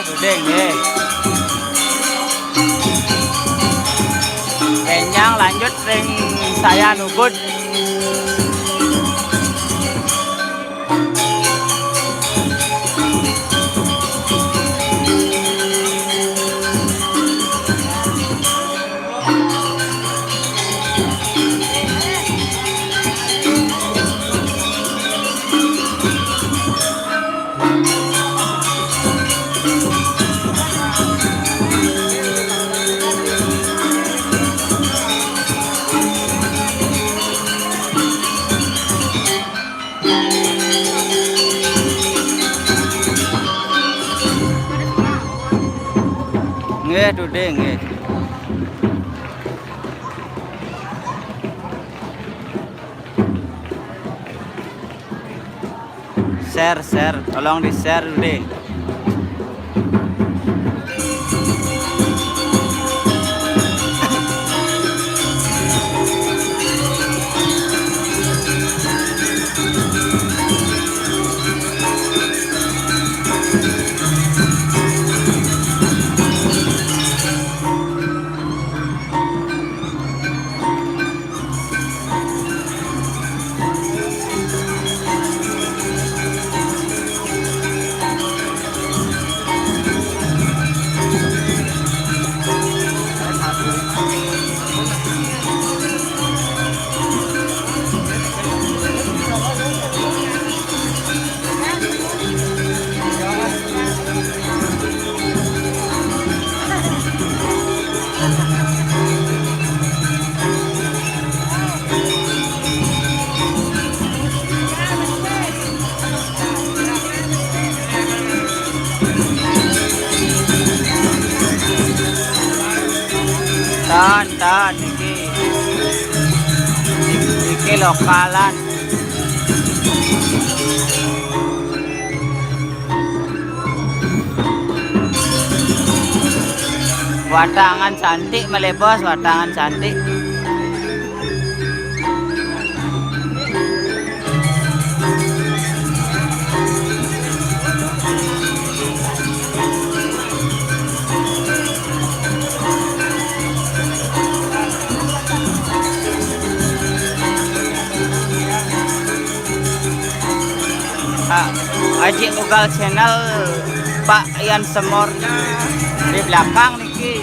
Duding kenyang, lanjut ring saya nubut. Duding share tolong di share duding. Tan iki lokalan. Watangan cantik melebos, watangan cantik. Aji Ugal channel Pak Ian Semornya di belakang niki.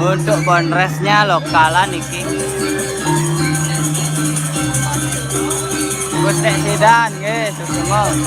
Untuk bonresnya lokalan iki. Gustek sidan nggih, sugeng.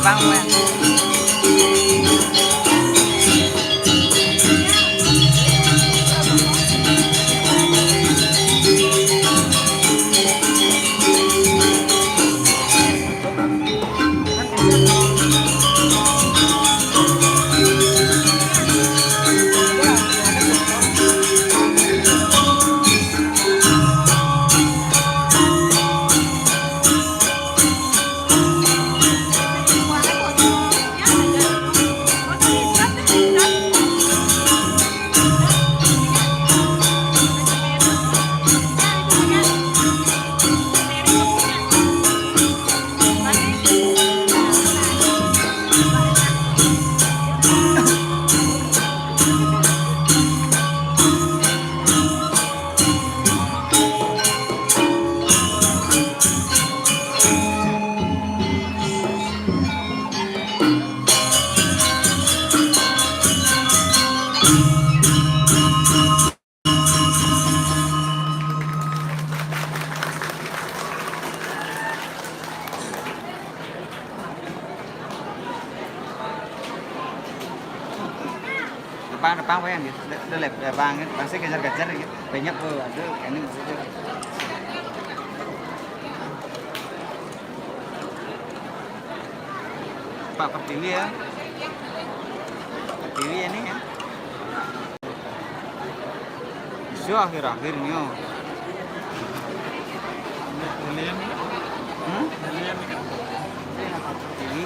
Bang, bang, depan yang gitu, udah lep, bang, pasti kejar-kejar gitu, banyak tuh, aduh, ini maksudnya. Pak Pertiwi ya, Pertiwi ini ya, isu akhir-akhirnya. Pertiwi.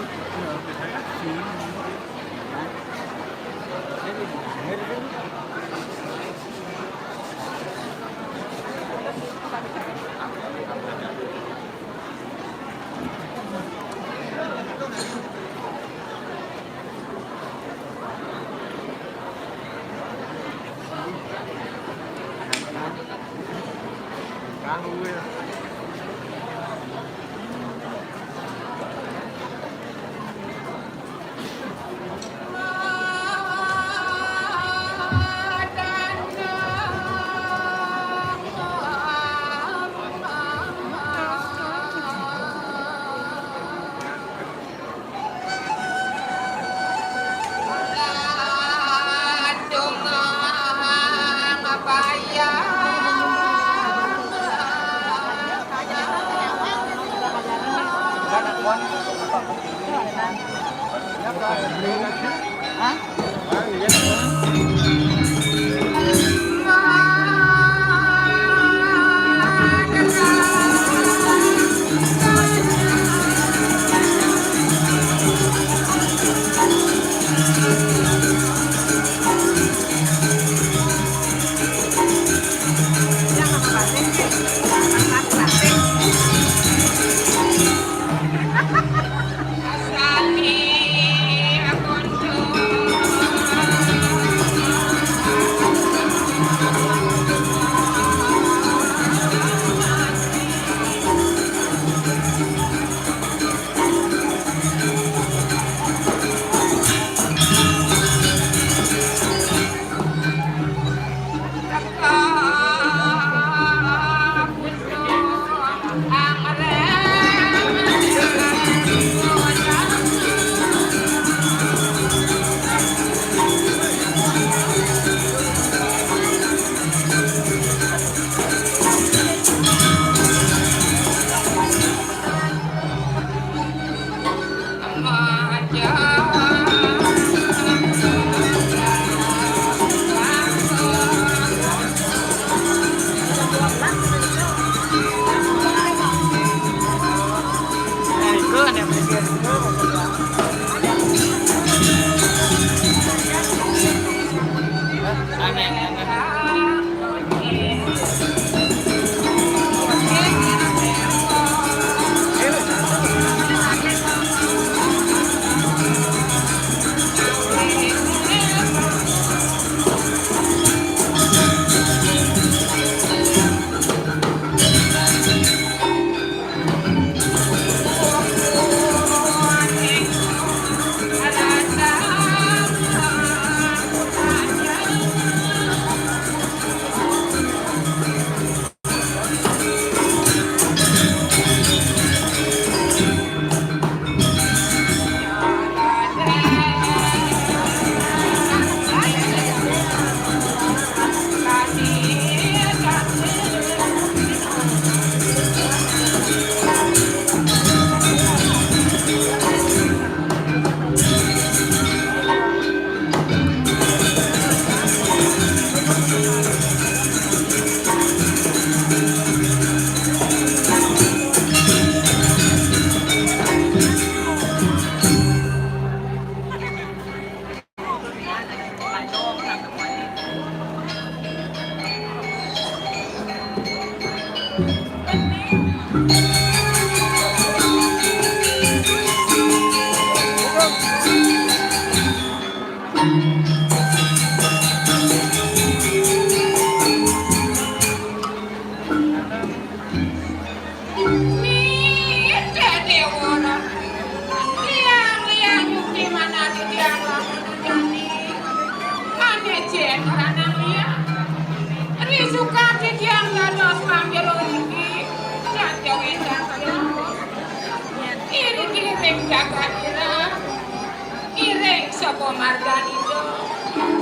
Ireng sapa marganito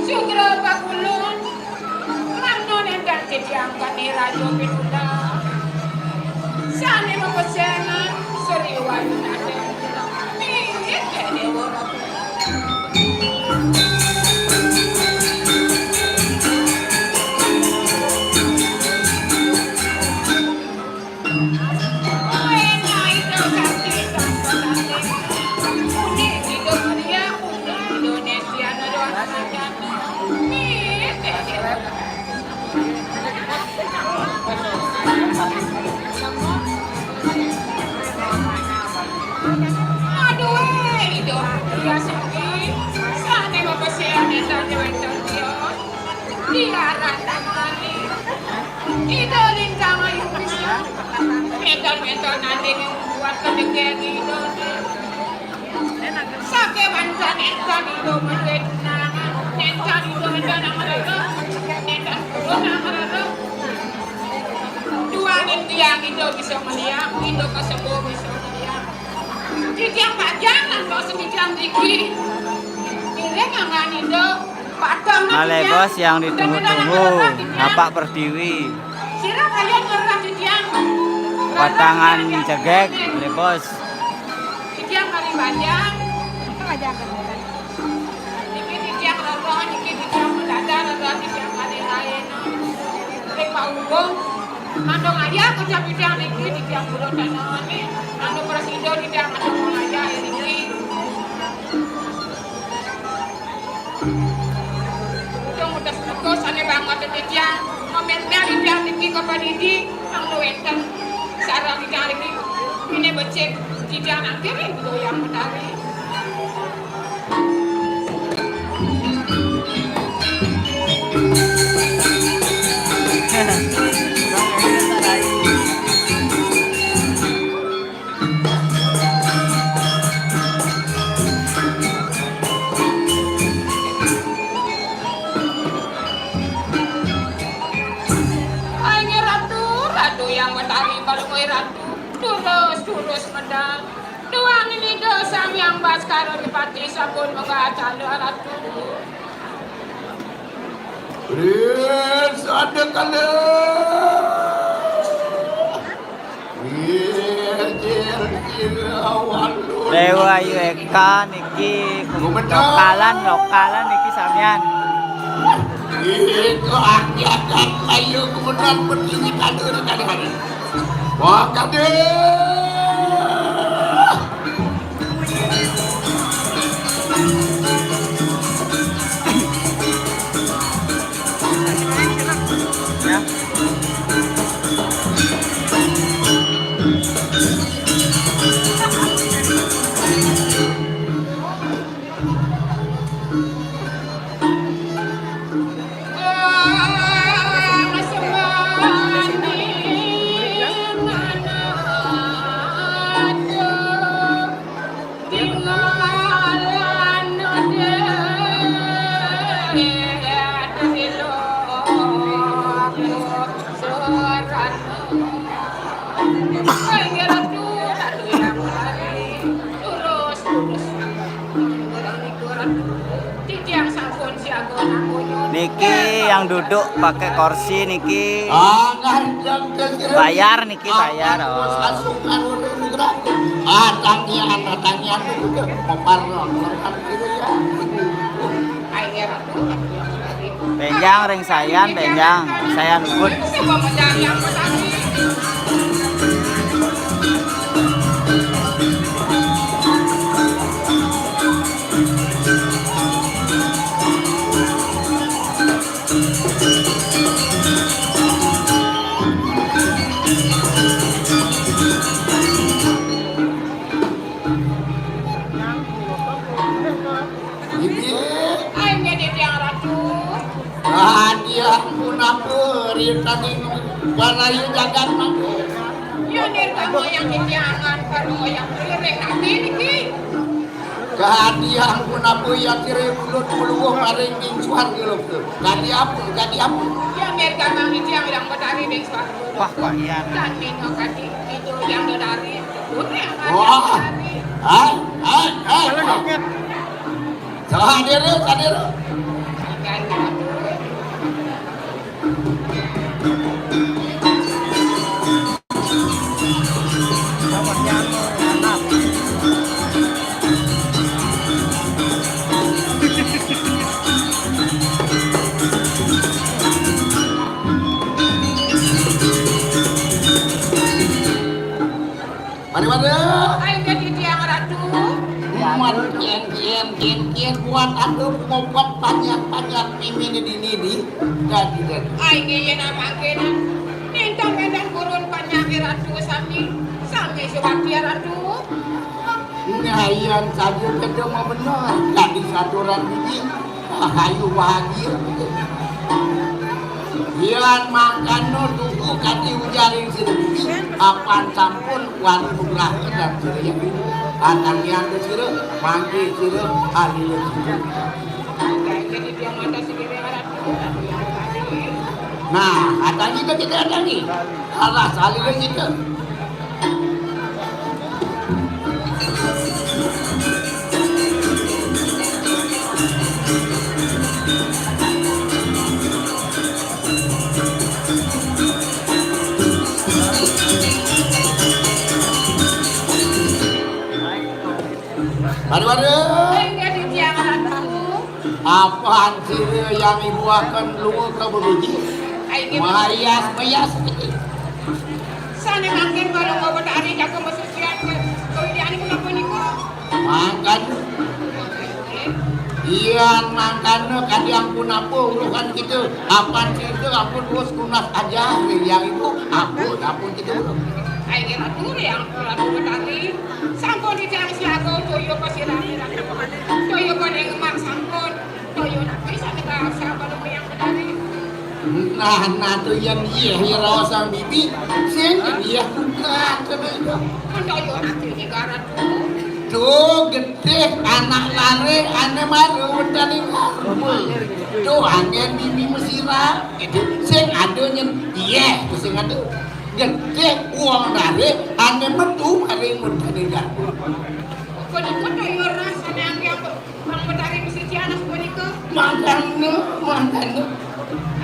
Sugro Bakulun Ramnon endang diangkat rajo pinunda Sane mapesenan seriwan nade Mirip dewa mental nanti buat kedekeng itu sakit mantan entar itu mengenang entar itu mengenang mereka entar mengenang mereka dua yang itu bisa melihat itu kesembuh bisa melihat jadi jangan kau sedikit dikit ini nggak itu patang Male bos yang ditunggu-tunggu Bapak Pertiwi sirah kalian ngerah didiang Batangan Jegek Male bos didiang kali banyak itu aja kan dikit didiang rombongan dikit didiang mendadak didiang kali lain Pak Ugong mandong aja kerja bidang dikit didiang bulan tanah ini mandong presiden didiang mandong aja dikit terus aneh banget dia komentar dia tinggi kepada didi yang luwetan sarang di kali ini becek tidak nanti itu yang menarik Turus medang doang ini dosa yang baskaro dipati sabun mengaca ratu Prince ada kala Dewa Ayu Eka niki lokalan niki sampean itu akan ayo kemudian berdiri kado kali wah kade niki yang duduk pakai kursi niki bayar niki bayar tangian benjang ring sayan benjang saya nubut apa rin tadi balayu jagat mah. Ya nih kamu yang jangan kalau yang lirik nanti niki. Kehadiah pun apa yang kira mulut peluang paling tingsuan gelap tu. Jadi apa? Ya nih kamu yang berdari di suatu. Wah, Pak Ian. Dan nino kaki itu yang berdari. Wah, hai. Hadir. Mana? Ayo jadi tiang ratu. Man kian buat anu mau buat banyak mimin di jadi. Ayo yang nama kena. Nintang medan kurun banyak ratu sami sobat dia ratu. Ngayan saja kedua mau benar. Tadi satu orang biji hayu bahagia. Hian makan no tunggu kati ujaring sini. Apan sampun wali nugrah dan sini. Akan yang sini mangki sini ahli sini. Jadi dia mata sendiri ratu. Nah, ada kita ada nih. Alah saling kita. Baru-baru. Jadi dia ratu. Apaan sih yang ibu akan luar ke berbiji? Mayas. Sana makin kalau mau berdari jaga mesucian. Kau dia ni kenapa ni kau? Makan. Iya makan kadang pun apa urusan kita. Apaan sih itu ampun bos kunas aja. Yang itu ampun kita. Ayo ratu yang ratu berdari. Sampun di jalan siaga toyo pasti rame. Toyo pada ngemak sampun. Toyo nak bisa kita siapa dulu yang berdari. Nah tu yang dia rasa bibi, sehingga dia bukan sebenarnya. Toyo nanti ni ratu. Tuh gede anak lari, anak maru tadi tuh angin bibi mesira, itu sing adanya iya, tu sing ada gede uang lari, anak metu hari tadi kan. Kau ni kau toyo rasa yang bang berdari mesti anak kau ni kau. Makan.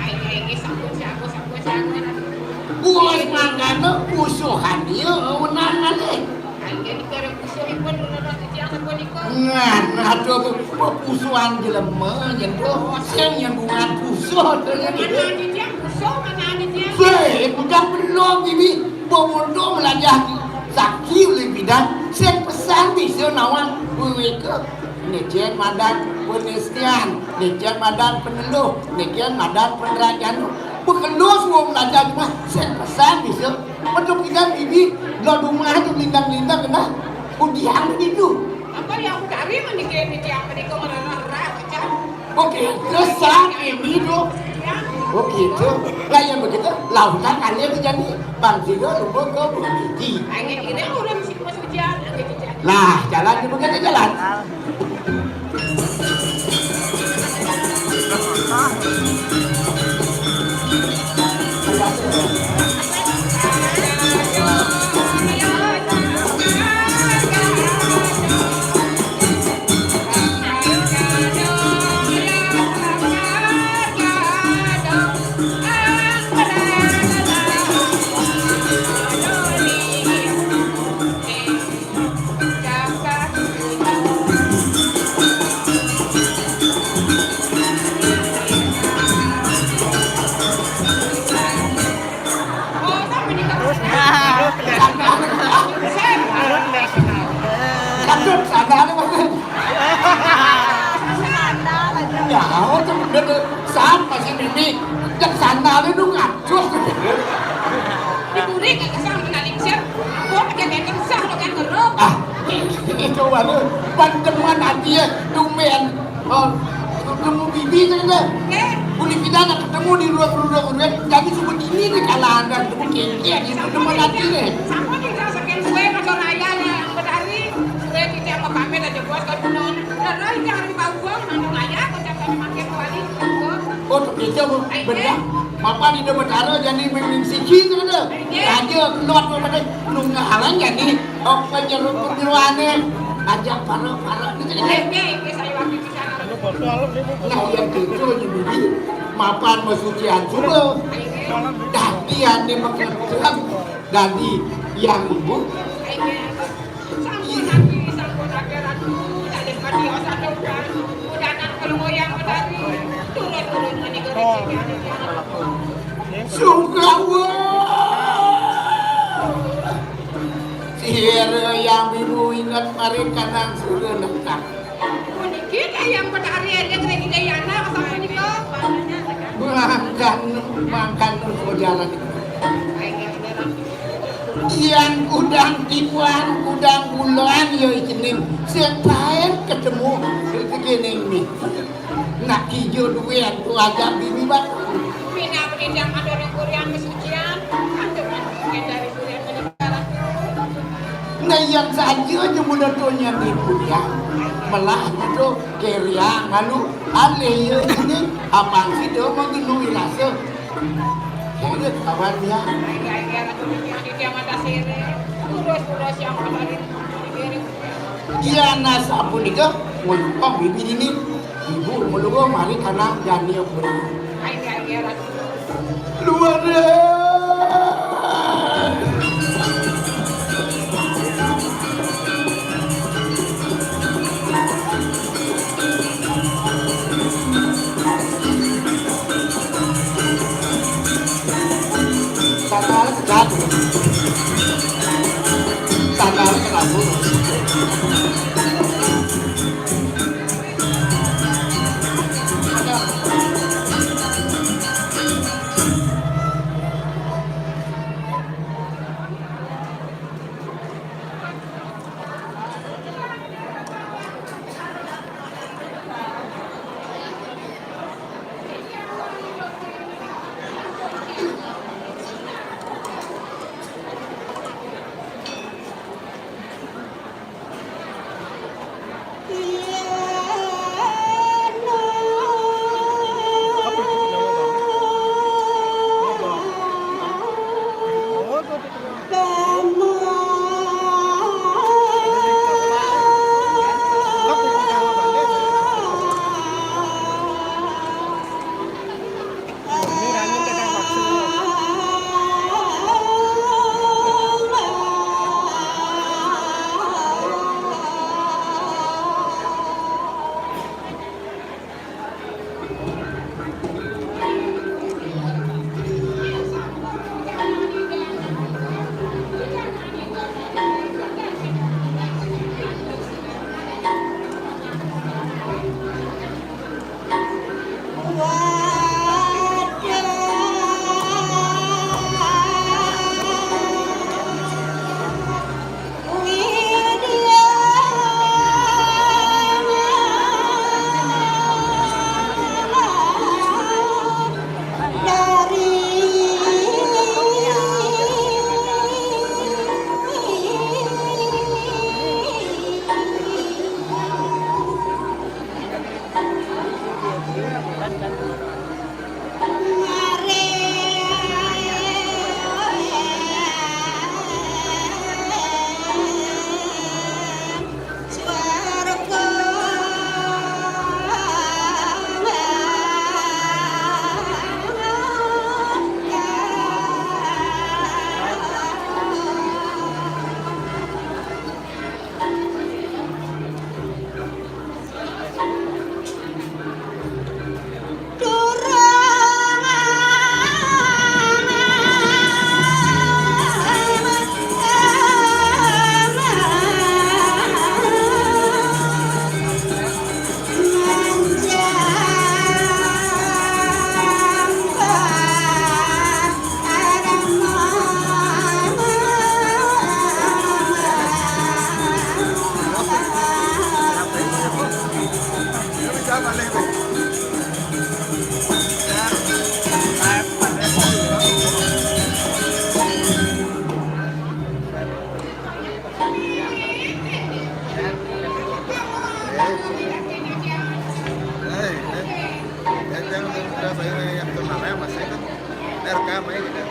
Ayo sampun siaga. Buat makan usuhan dia, menangan Jadi kau kusuri pun ratu tiang kau ni kau. Nah, tu pusuhan jelema jendoh, siang yang buat pusuh tu yang Mana ni tiang kusur mana ni tiang. bukan belum bibi, bomondo melajah sakit lebih dan siang pesan bisa nawang buika. Nejen madan penestian, nejen madan peneluh, nejen madan penerajan. Bekelus mau belajar mah, siang pesan bisa. Betul kita bibi, lo rumah tu lindang kena, udiang begitu. Apa yang berdari menikah ni tiang mereka merah macam. Okey, kesan ini tu. Okey tu, layan begitu, lautan kalian jadi bangsa lupa ke biji. Angin ini orang mesti masuk jalan, gitu jalan. Lah, jalan di begitu jalan. Kadut sadar banget. Ya, tu bener sampai sini ni, kat sana ni tu ngacut. Diburi kat kesang dengan lingsir. Kau pakai kain kesang dengan keruk. Itu baru panteman hati tu men. ketemu bibi kan dah. Boleh kita nak ketemu di ruang-ruang jadi sebut ini nih kalah anda ketemu kengkeng di ketemu nanti nih. Sama kita sekian kue kacau raya yang berdari kue kita mau kami aja buat kau non. Dan roh ini hari bau buang nang raya kau kami makan kembali. Oh tu kita benda. Mapa di depan ada jadi memang siki tu dah. Raja keluar pada nunggu halang jadi apa jeruk perjuangan ajak para ni jadi. Saya waktu di sana. Nah yang itu ni bibi mapan masucian coba. Dadian ni makan dadi yang ibu. Sampun lagi ratu. Ada padi osak depan. Udah nak kalau moyang berdari. Turun ni gerejek. Sukawa sihir yang biru ingat mari kanang suruh letak Kita yang berdari aja kita yang nak sama ni kau. makan jalan Ian udang tipuan udang bulan yo ikinim setaen ketemu kegening ni nak hijau duit tu agak bibi bat Mina berindang ada orang Korea kesucian, ada orang dari Korea negara. nah yang saja jemuna tuanya ni punya melah itu keriang lalu ale yo ini abang si do mengenui rasa kira kawan dia Kira-kira tu dia mata sere, urus yang ada di kiri. dia nasa pun itu mau bibi ini ibu melugo mari kana jani yo Kira-kira luar Tanah jatuh. Tanah kenapa? Duh udah saya yang namanya masih kan RK main gitu.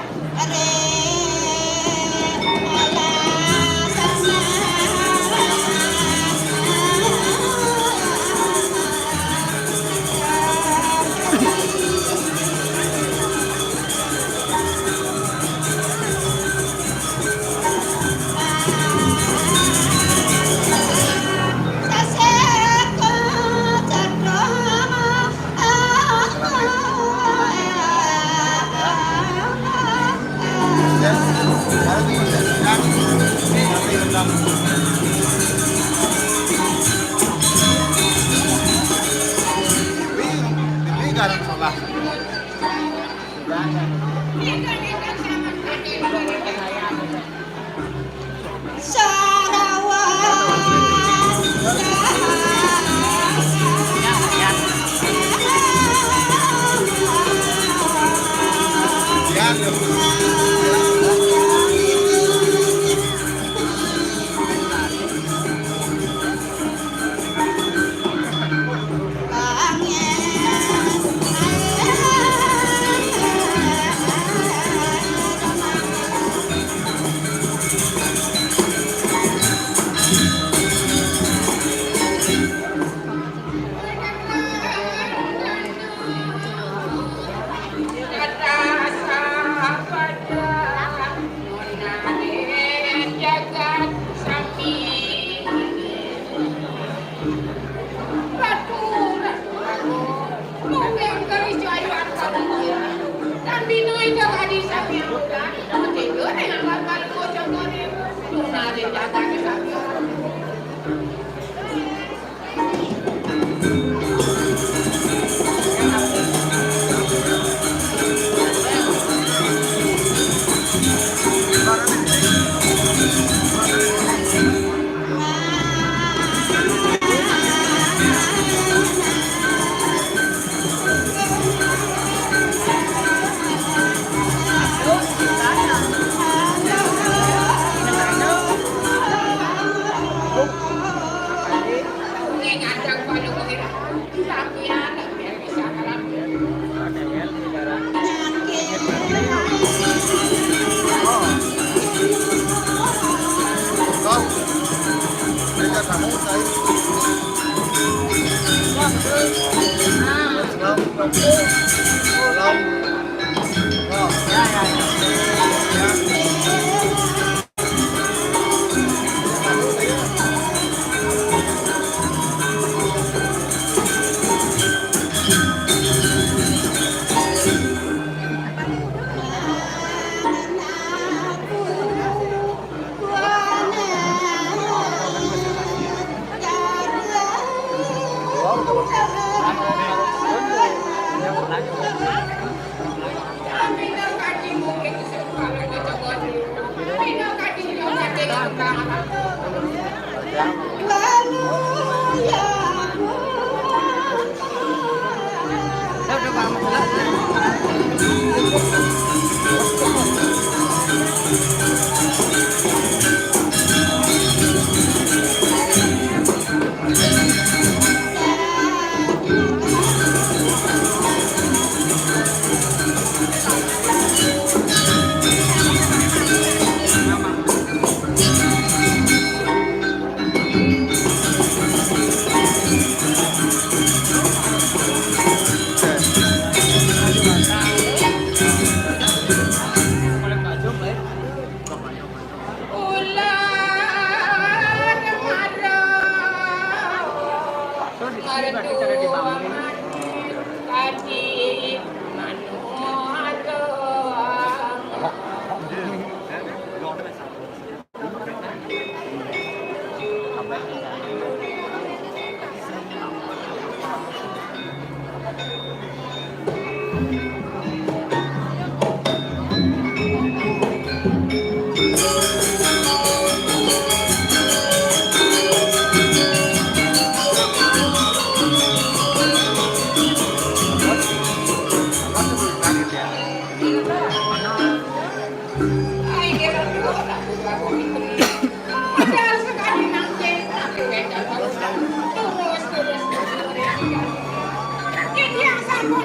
Ini garang salah.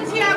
Terus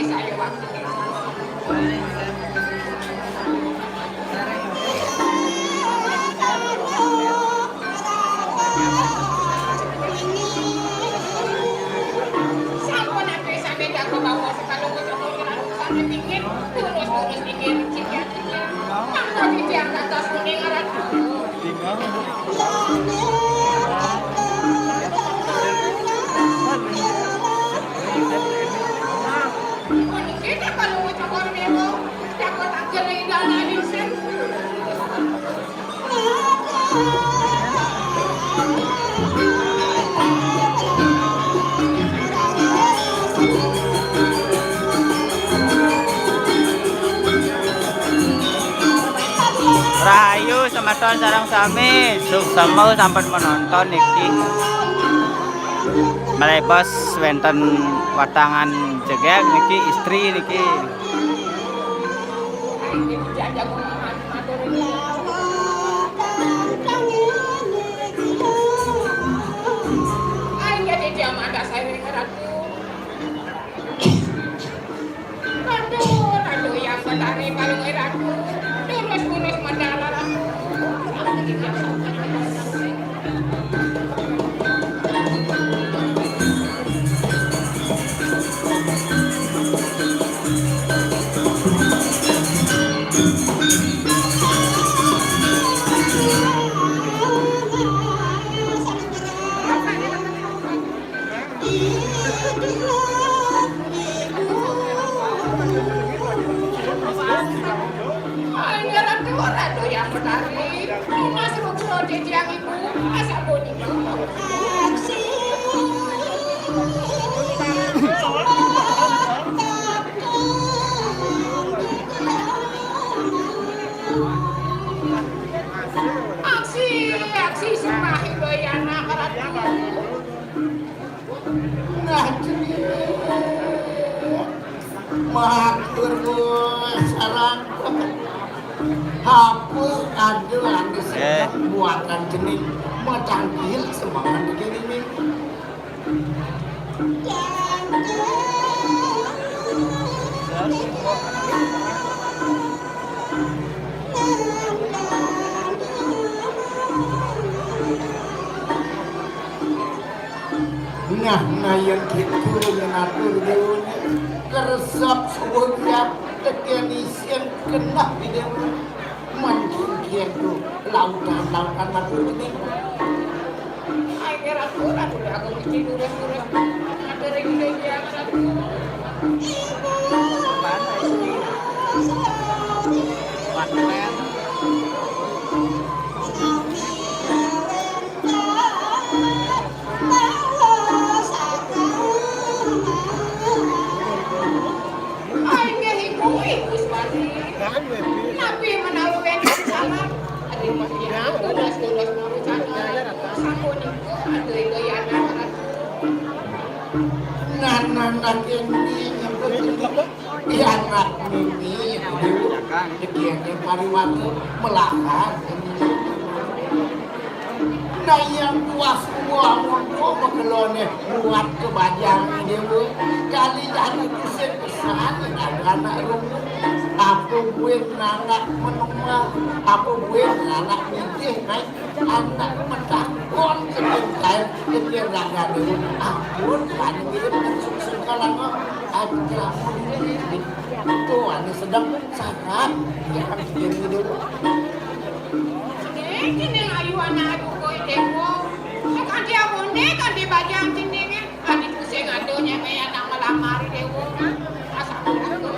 saya waktu itu. Sampun aku sampe jago bawa sekalung kecil-kecilan sampe pikir terus pikir cikir. Mangko ditiang atas kuning arat. Kita kalau mau cokor memo, jago tak kering dan alisin. Rahayu semeton sareng sami suksema sampun menonton niki. Melepos wonten watangan jegek niki istri niki. Jago matur ay jadi dia ada saya ngeratu. Aduh yang betari paling ngeratu. Terus mendalar aku. Ay ngeratu orang tuh yang betari. Mas rukso jadi yang ibu. Asa boni. Aksi semahi bayana karatu. Nah, matur sarang hapus aduh anu buatan jenis macanggil semangat begini. Nah yang gitu yang atur dewa keresap sebuah tekenisian kena di dewa mancing gitu lautan matur ini. Ay ngeratu orang tuh aku mesti lurus ngatur ini dia karatu. Nabi menawarkan salam. Ada masih tugas mau sana. Sampun itu ada gaya anak ini yang penting anak ini kegiatan pariwati melakar. Nah yang puas semua untuk mengelone buat kebajang dewa kali jadi kesan anak rumah apa buat anak menunggu apa buat anak mikir naik anak mentakon sebentar kecil raga dewa ampun kan ini suka lama aja itu ane sedang sangat yang begini dewa. Ini ayu anak aku koi dewo. Kan dia bonde kan di bajang sini kan di pusing adonya kayak anak melamar dewo. Asal aku.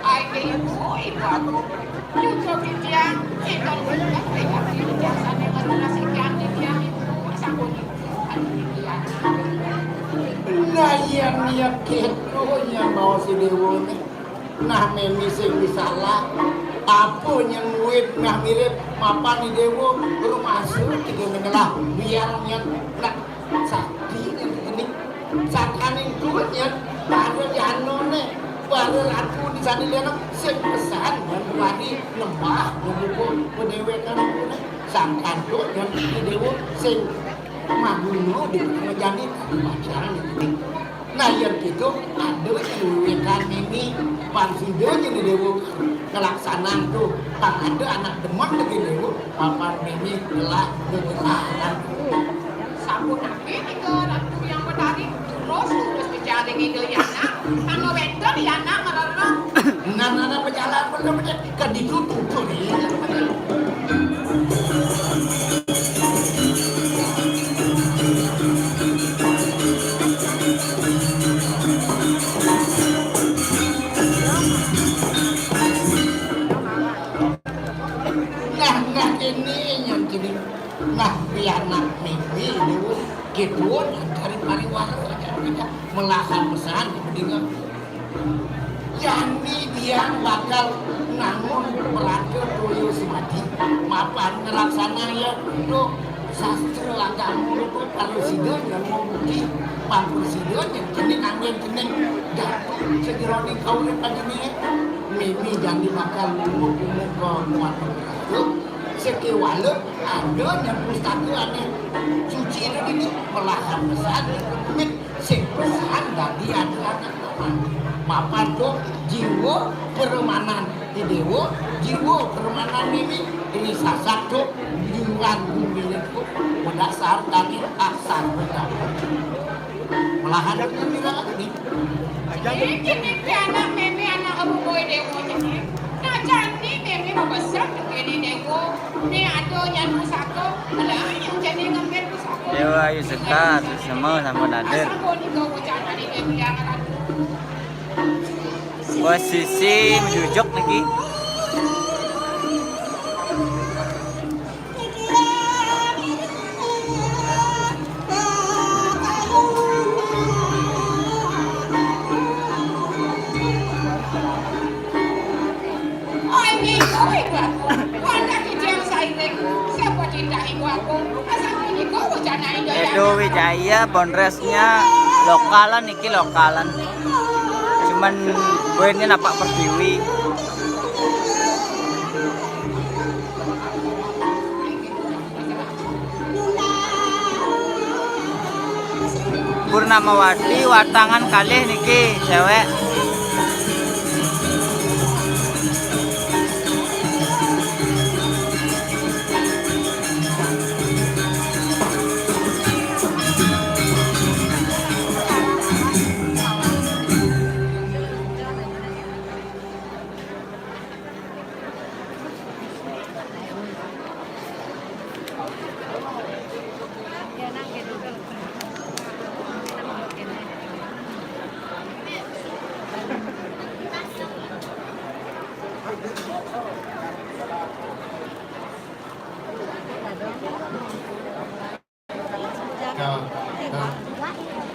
Ai ke ibu aku. Juga bijian itu biasanya kalau nasi kian dia sabun Nah yang keto yang mau si dewa ni nah memising disalah apa yang wet nah mirip mapan ni dewa baru masuk tiga mengelah biar yang nak sakti ini sakanin kuatnya baru jano ni baru ada ratu di sana lihat sing pesan dan wani lembah nunggu pedewe kan sangkan tuh dan dewa sing maguno di ngejani pacaran itu. Nah yang gitu ada kan ini pansidonya di dewa ngelaksanaan tuh tak ada anak demon lagi dewa papan ini telah berkenalan Sabun nabi itu ratu yang menarik terus bicara gitu ya nak tangga bentor ya nak marah nana berjalan bener-bener kan ditutup tuh nih. Nah ini yang jadi nah biar nak mimpi dulu gitu dari pariwara aja melakukan pesan kemudian yani dia bakal namun berada toyo simadi mapan ngelaksana ya itu sastra agama itu kalau sidon yang mau bukti pan presiden yang jenis angin jenis jatuh sejeroni kau ni pagi ni mimpi jangan bakal umur ke muatan itu sekewala ada yang pustaka aneh suci itu ini melakukan pesan mit sing pesan dari anak-anak mapan tuh jiwa peremanan di dewa jiwa peremanan ini sasak tuh juran bumi itu berdasar dari asal benar melahan itu tidak ini ini anak meme anak abu boy dewa jadi nah jadi meme membesar begini dewa ini ada yang pusako ada yang jadi ngambil pusako Dewa ayu sekat sama nader. asal kau ni kau bercanda ni dia bilang Posisi menjujuk lagi. Edo Wijaya Bondresnya lokalan iki lokalan. Cuman gue ini napak pertiwi. Purnamawati watangan kalih niki cewek.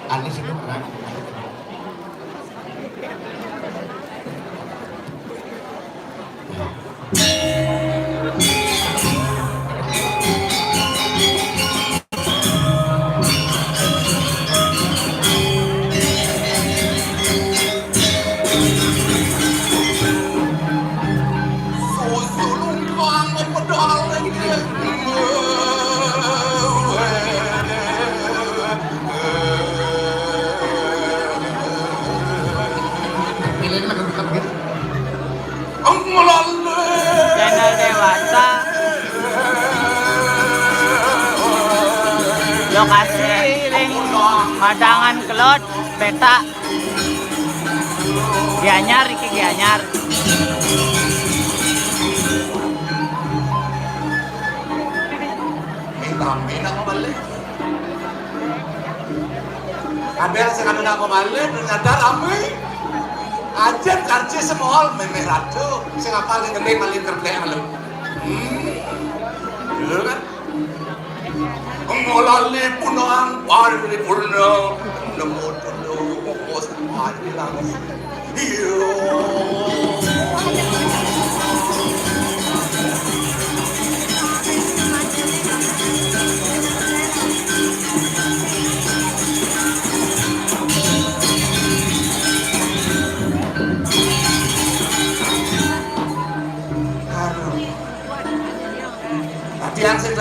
Anis itu kan channel dewasa lokasi ring Madangan Kelot peta Gianyar iki Gianyar Minta ko balik. Kabel sa kanuna ko balik, ternyata ramai. Ajen karci semohol memeratu, sing apal yang gede malin kerja malu. Dulu kan? Ngolali punang pari purno, nemu tulu kos pari lang. Iyo.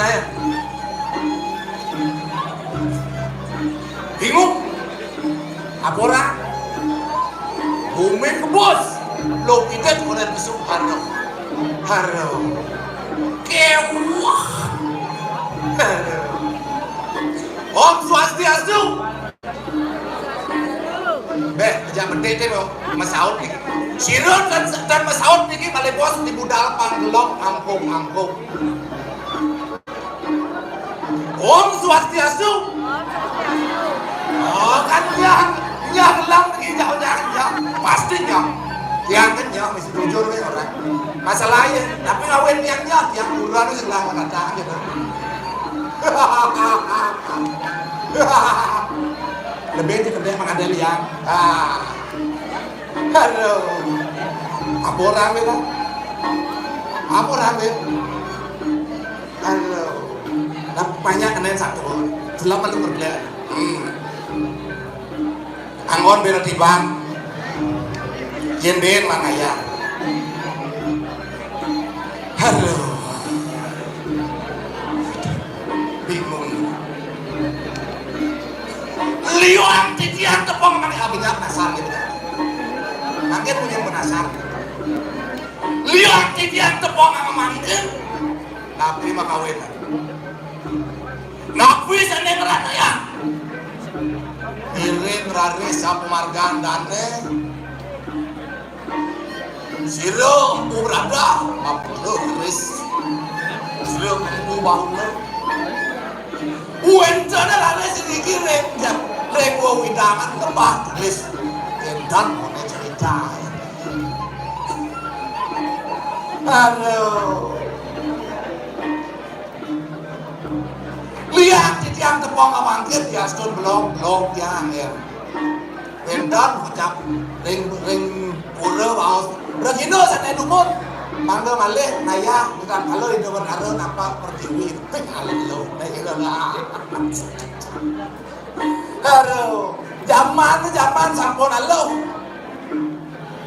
ya? Bingung? Apa orang? Bumi kebos, lo pidat mulai besok haro, kewah, Om Swastiastu. Jangan berdete mo, masaot nih. Sirot dan masaot nih balik bos di budal panggelok angkung. Om Swastiastu. Oh kan yang lang lagi jauh pastinya. Yang kan yang mesti jujur nih orang. Masalahnya, tapi ngawin yang bulan itu sebelah kata gitu. Lebih gede emang ada liang. Aduh. Apa orang bilang? Aduh. Nah, banyak kena satu. Selama lu berbelah. Anggon bela tibang. Jenden makanya. Aduh. Bingung. Liuan titian tepung mana abinya penasaran gitu. Mungkin punya penasaran. Liuan titian tepung sama mangkin. Nabi makawin. Nabi sendiri ngerana ya. Iring rari sapu margan dane. Siro empu berada. Mapulo keris. Siro empu bahula. Uentana rari sedikit rejam. Lego widangan tempat tulis kendan mau cerita. Aduh. Lihat yang tepung amangkir dia stun belum yang ya. Kendan ucap ring pura baus. Regino sana dumur. Mangga malih naya bukan kalau itu berada nampak pertiwi. Halo, naya lah. Aduh, zaman sampun aloh.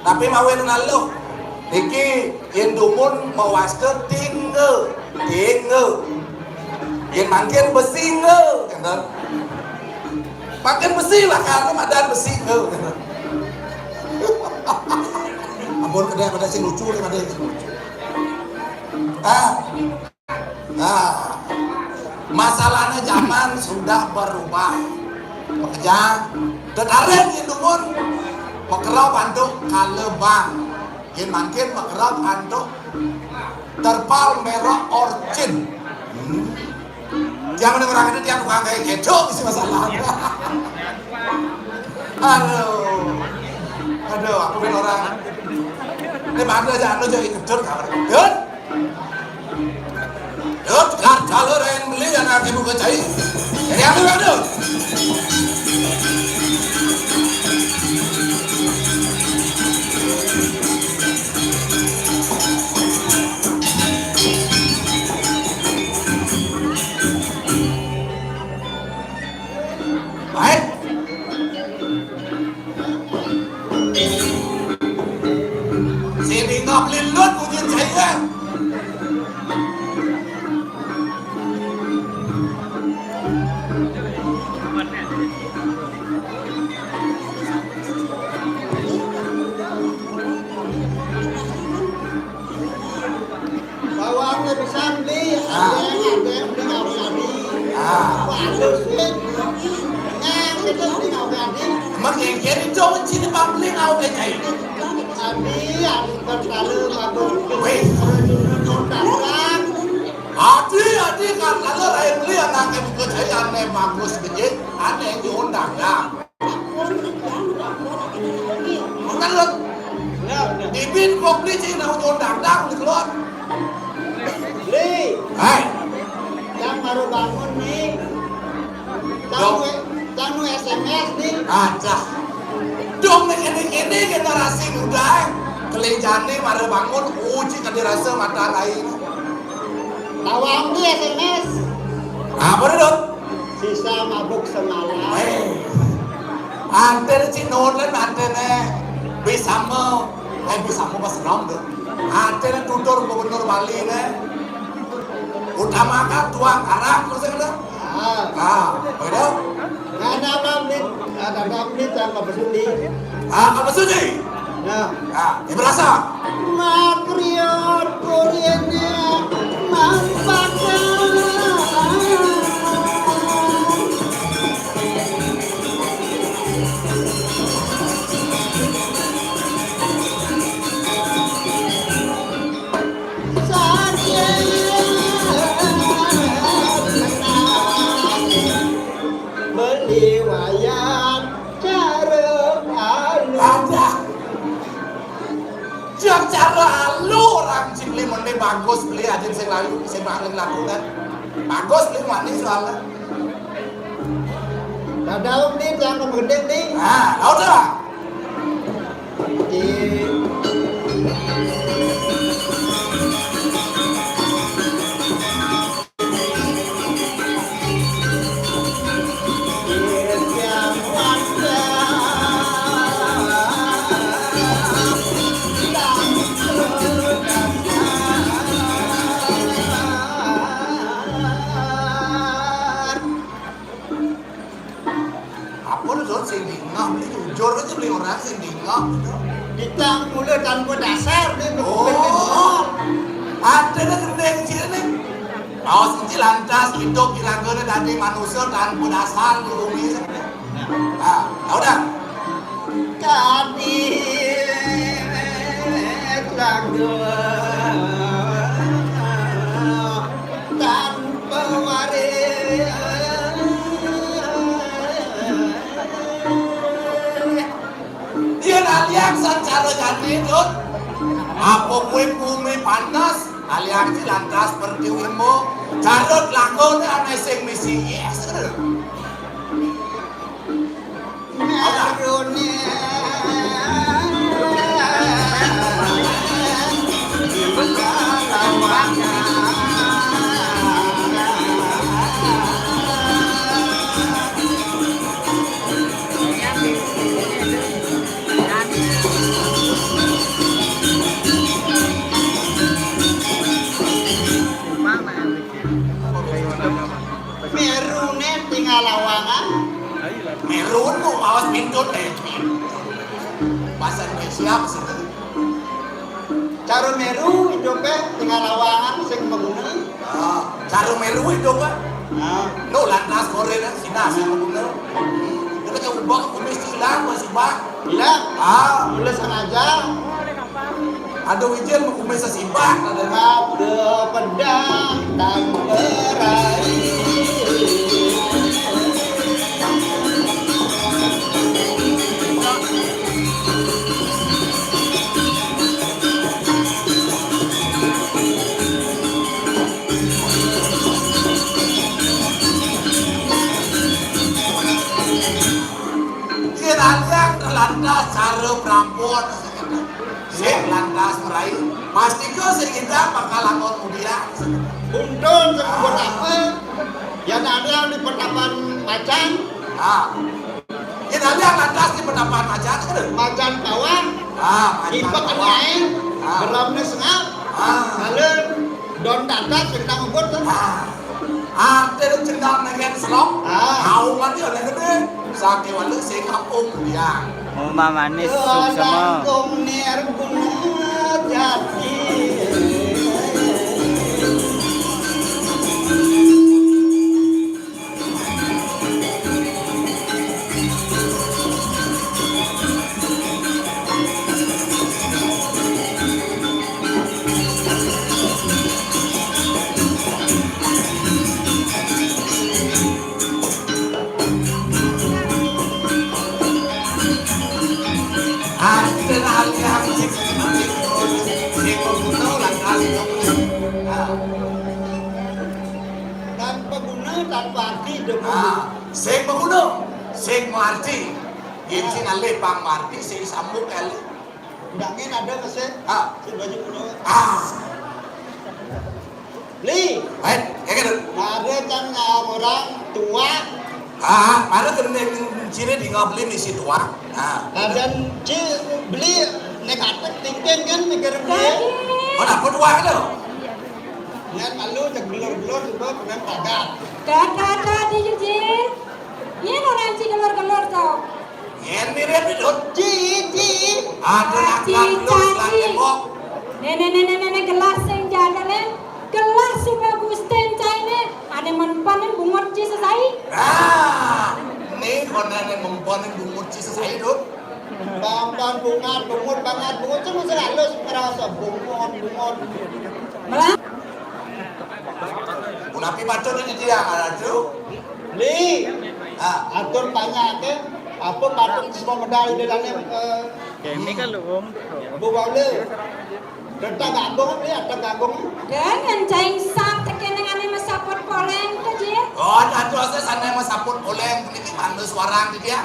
Tapi mawin aloh. Iki yen dumun mawaske tingge. Yen mangkin besi nge, kan? Makin besi lah karena madan besi nge. Ampun kedai pada sing lucu nih pada sing lucu. Masalahnya zaman sudah berubah. Pekerja, tetaren yang dumun makerau panduk kalebang, yang makin makerau panduk terpal merah orcin. Jangan orang itu dia tukang kayak gitu, isi masalah. Aduh, aku bin orang. Ini mana jangan lo jadi kecut kabar kecut. Kecut, kalau yang beli yang nanti buka cair. Jadi ambil aduh. Baik. Sini ngap lilut punya saya. Bawang bisa beli, ada yang beli kali. Waduh sih. Mak yang jadi cowok cini pampling au becai. Abi, aku terlalu bagus. Weh, adi kan kalau lain beli anak yang buka cai aneh bagus begit, aneh yang diundang dah. Bukan lo, ibin kok beli cina diundang dah keluar. Beli, Hai, yang baru bangun nih. Tanu SMS nih. aja. Dong ini generasi muda, kelinjani baru bangun uji kan dirasa mata lain. Tawang nih SMS. Apa dong? Sisa mabuk semalam. Ante cinon lan ante ne bisa mau pas rom deh. Ante ne tutur gubernur Bali ne. utamakan tuang karang terus kan? Begitu? Ada mamlit sama bersundi. Apa suci? Nah, Berasa? makriot Koreanya mampakan. Beli wayang cara alu. Ada. Jam cara lu orang cipli mende bagus beli aja sing lalu sing paling laku kan. Bagus beli mani soalnya. Padahal nih yang gede nih. Tahu dah. Di Jujur aja beli orang sing dingok. ditang mulu tanpa dasar nih. Ada nih gendeng sini. Awas ini lantas hidup kira-kira dari manusia tanpa dasar di bumi. Tahu dah. Kami lagu tanpa waris. Dia naliak secara ganti itu. Apa bumi panas? Aliak si lantas perdiwimu. Carut lakon aneh sing misi yes. Merune tinggal lawangan. Merun mau awas pintu deh. Bahasa Indonesia sih. Cara meru hidupnya tinggal lawangan sing mengguna. Cara meru itu kan. Nah, No lantas Korea sina sing mengguna. Kita kan ubah kumis hilang masih bang. hilang. Mulai sengaja. Ada wijen mau kumis sesimbang. Ada pedang dan berai. Kira-kira lantas cara perampun. Sing lantas meraih. Pasti kau sekitar bakal lakon mudia. Untung sebut apa? Yang ada yang di pertapan macan, Kira-kira lantas di pendapat macan kan? macan kawan, ipak kenyai, geramnya sengap, lalu don datat tentang ubur tuh. Ada yang cendang dengan selong. Kau mati oleh gede. Sakit walau sing kampung dia. Uma manis suksema. Langkung nirguna jati. Tanpa guna, tanpa arti Sing menguno, sing marti. Yang sing alih pang marti, sing sambung kali. Dangin ada mesin, si baju guna. Li, Baik, kayak gitu. ada kan orang tua, Mana kena ciri di ngabli misi tua. ada beli negatif tinggi kan mikir beli. Mana tua itu? Ngan malu cek gelor-gelor juga kemen kagak. Kakak di Ji. Ini orang ci gelor-gelor tau. Ngen mirip itu. Ji. Ada nak lu lan tembok. Nenek gelas yang jaga nih. Gelas si bagus tencai nih. Ada mempanin bungot ci selesai. Nah, ini konan yang mempon yang bungut ci selesai itu. Bang bungat cuma selalu merasa bungot. Malah. Unapi bacot ini dia ada tuh. Li, Ah, atur banyak ke apa patung semua medali di dalam Ini kan lu bawah le. Datang gabung ni, datang gabung. Dengan caing sap tekenangan masapot poleng ke Ji. oh ada tuh saya sana yang masapun oleh ini mana suara di dia.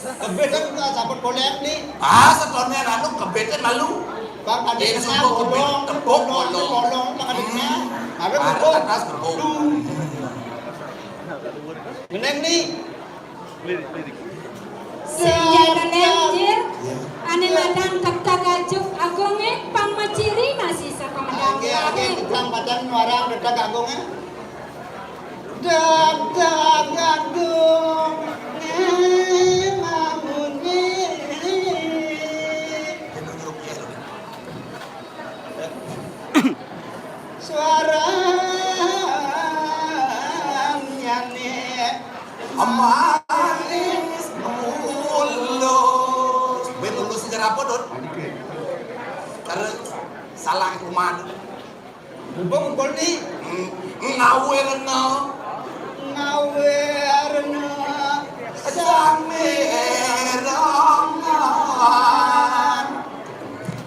Kebetulan kita saput boleh ni. Ah, setonnya lalu kebetulan malu. Bang ada Ini kena semua bolong, tepuk bolong, makan dia. Ada Ada tepuk. atas tepuk. Meneng ni. Senjata lenjir. Ane madang tak gajuk agongnya pang maciri masih sama madang. Age kita padang warang datang gabung eh. Datang gabung. Suara nyanyi Amanis mulus. Mulus sejarah apa dot? Karena salah rumah. Bungkul ni Ngawe lena. ngawerna Samerangan.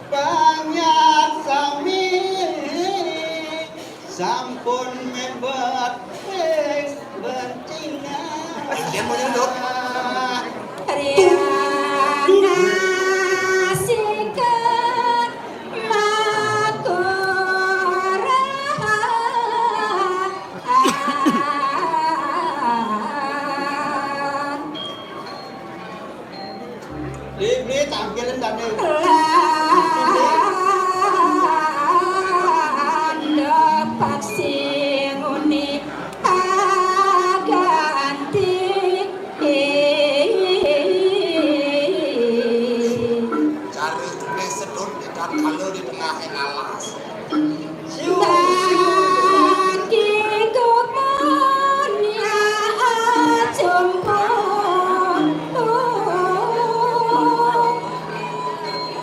banyak sami sampun mebet betina. Dia mau nyedot. Riana sikat makora. Li tampilin dan ni. Dapat singuni aganti. Cari tukang sedot ikan kalau di tengah alas. Bagi kupunya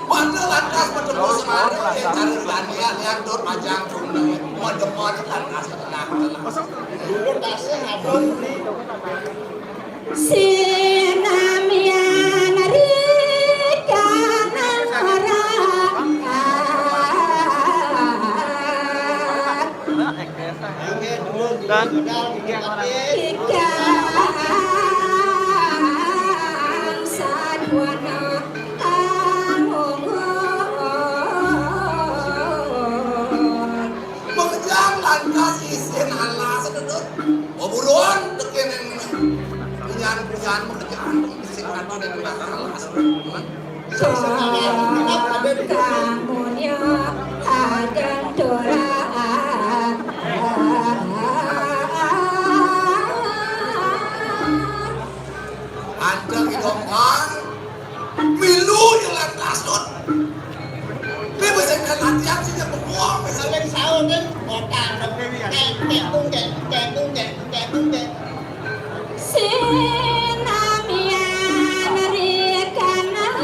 Pada lantas bertemu semalam cari lanian yang dot majang tunai. Modem lantas tengah alas. Dulu tasnya ngadon ni. Sinamian rikanan orang. Yang dulu Dan modal yang orang Ikan sadwana angunggun. Mengejar lantas isin alas sedot. Oh buruan tekin yang punyan mengejar isin alas dan alas. Kamunya agan doraan. Anda hidupkan milu yang lantas dot. Dia bisa latihan sih dia berbuang. Saling sahur kan otak kek. Sinamian rikanan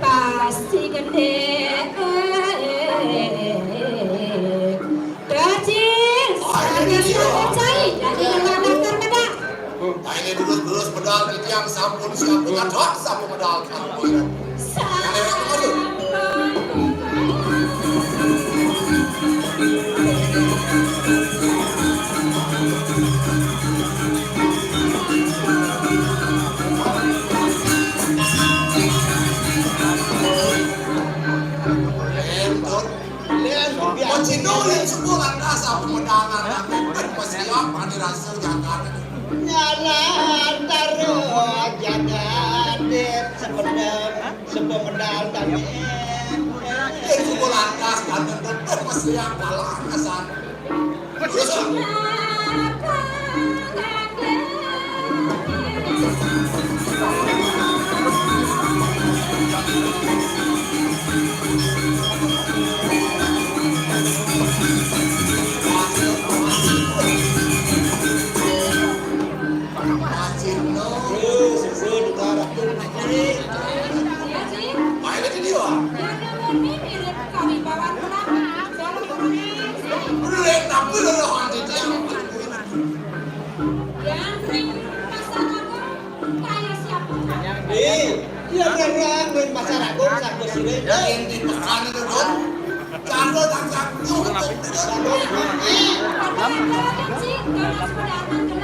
pasti gede. Kecil sangat percaya jadi anak termeda. Nah ini dulus pedal itu yang sampun siap dengan doa sampun pedal kamu. Cino yang semua lantas sampun pedangan dan masih apa dirasa jangan. Nyala taruh jaga dep sebenarnya sebuah medal tadi. Itu lantas dan tetap masih yang kalah kesan. Terus main lagi dia. Boleh tapi lo hati dia. Dia ngerang dengan masyarakat satu sini. Yang di pekan itu dong. Cara tangkap nyuruh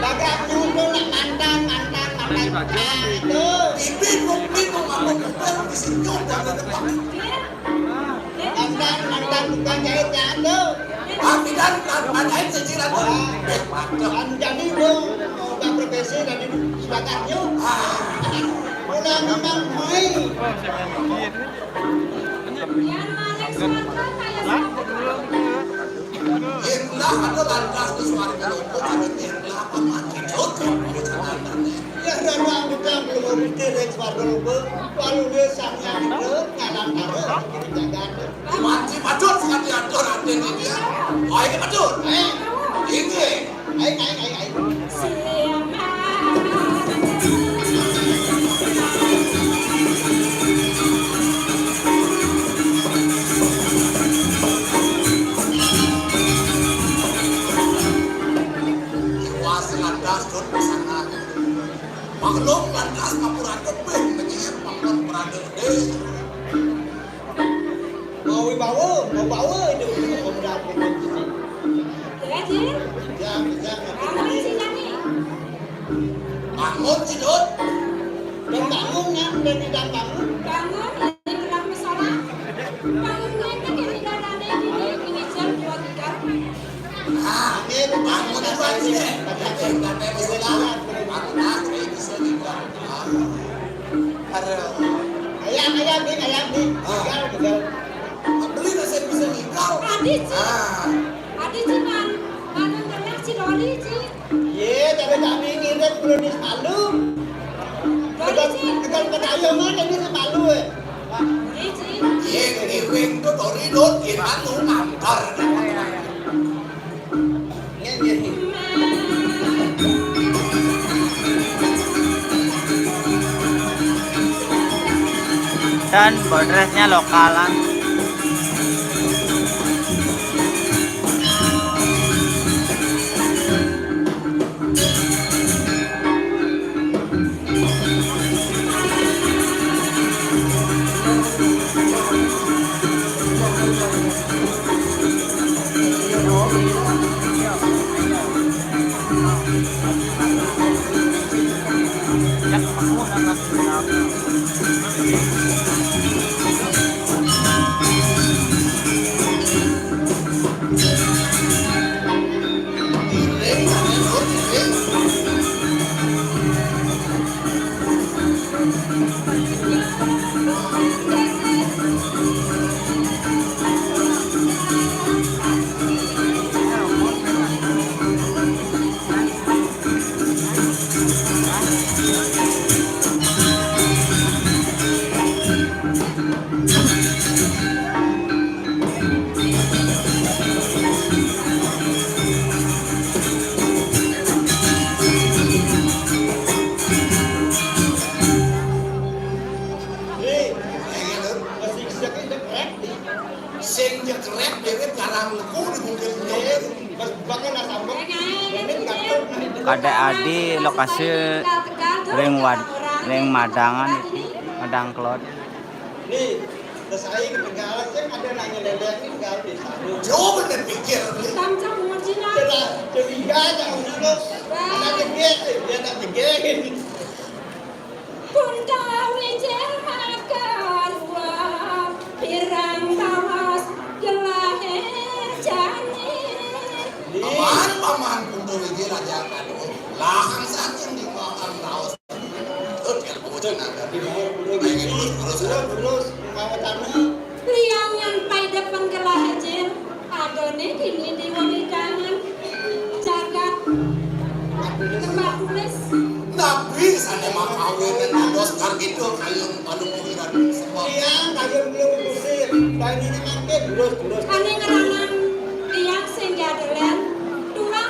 Bagak nyuruh nak mandang itu. Bingung apa di sini jangan depan. Mandang bukan jahitnya itu. Tapi dan ada cicilan tuh. Jadi itu Pak Profesi dari sebagainya. Udah memang main. Indah ada lantas di suara kelompo tapi indah paman hidup Ya dan anggota belum mikir ekspor dulu. Kalau dia sangnya itu ngalang taruh kita jaga. Manci padut sekali atur ada di dia. Oh ini padut. Ini. Ai. Lantas dot pesanan. Maklum lantas ngapuran kebeh menyihir maklum perada gede. Mau bawa itu pemuda pemuda. Jangan. Bangun tidur. Dan bangun kan dan tidak bangun. Bangun itu aja deh. Karena masalah. Bangun ini bisa juga. Ada. Ayam nih. Tinggal. Beli nasi bisa tinggal. Ye, tapi kami ngirit belum malu. Kalau kena ayam mana ini malu Ye, ngiring tuh tori dot, malu ngangkar. Dan bordresnya lokalan. Sing jekrek dhewe karang leku mungkin nyok. Kadek Adi lokasi ring Madangan itu Madang Klot. Nih, terus saya ke Tegalan, saya ada nanya lelek ini tinggal di sana. Jauh bener pikir. Curiga aja udah anak gede, dia anak gede. Paman untuk wiji raja kado lahang saking di makan raos. Terus tenaga. Terus mau tanah. Liang yang pada penggelar hasil adone kini di wewidangan jagat tembak tulis Nabi sana mah kawin dan ados kar gitu kayun anu pikiran semua. Iya, kayun belum kusir. Dan ini makin terus. ane ngerangan liang sehingga adalah dua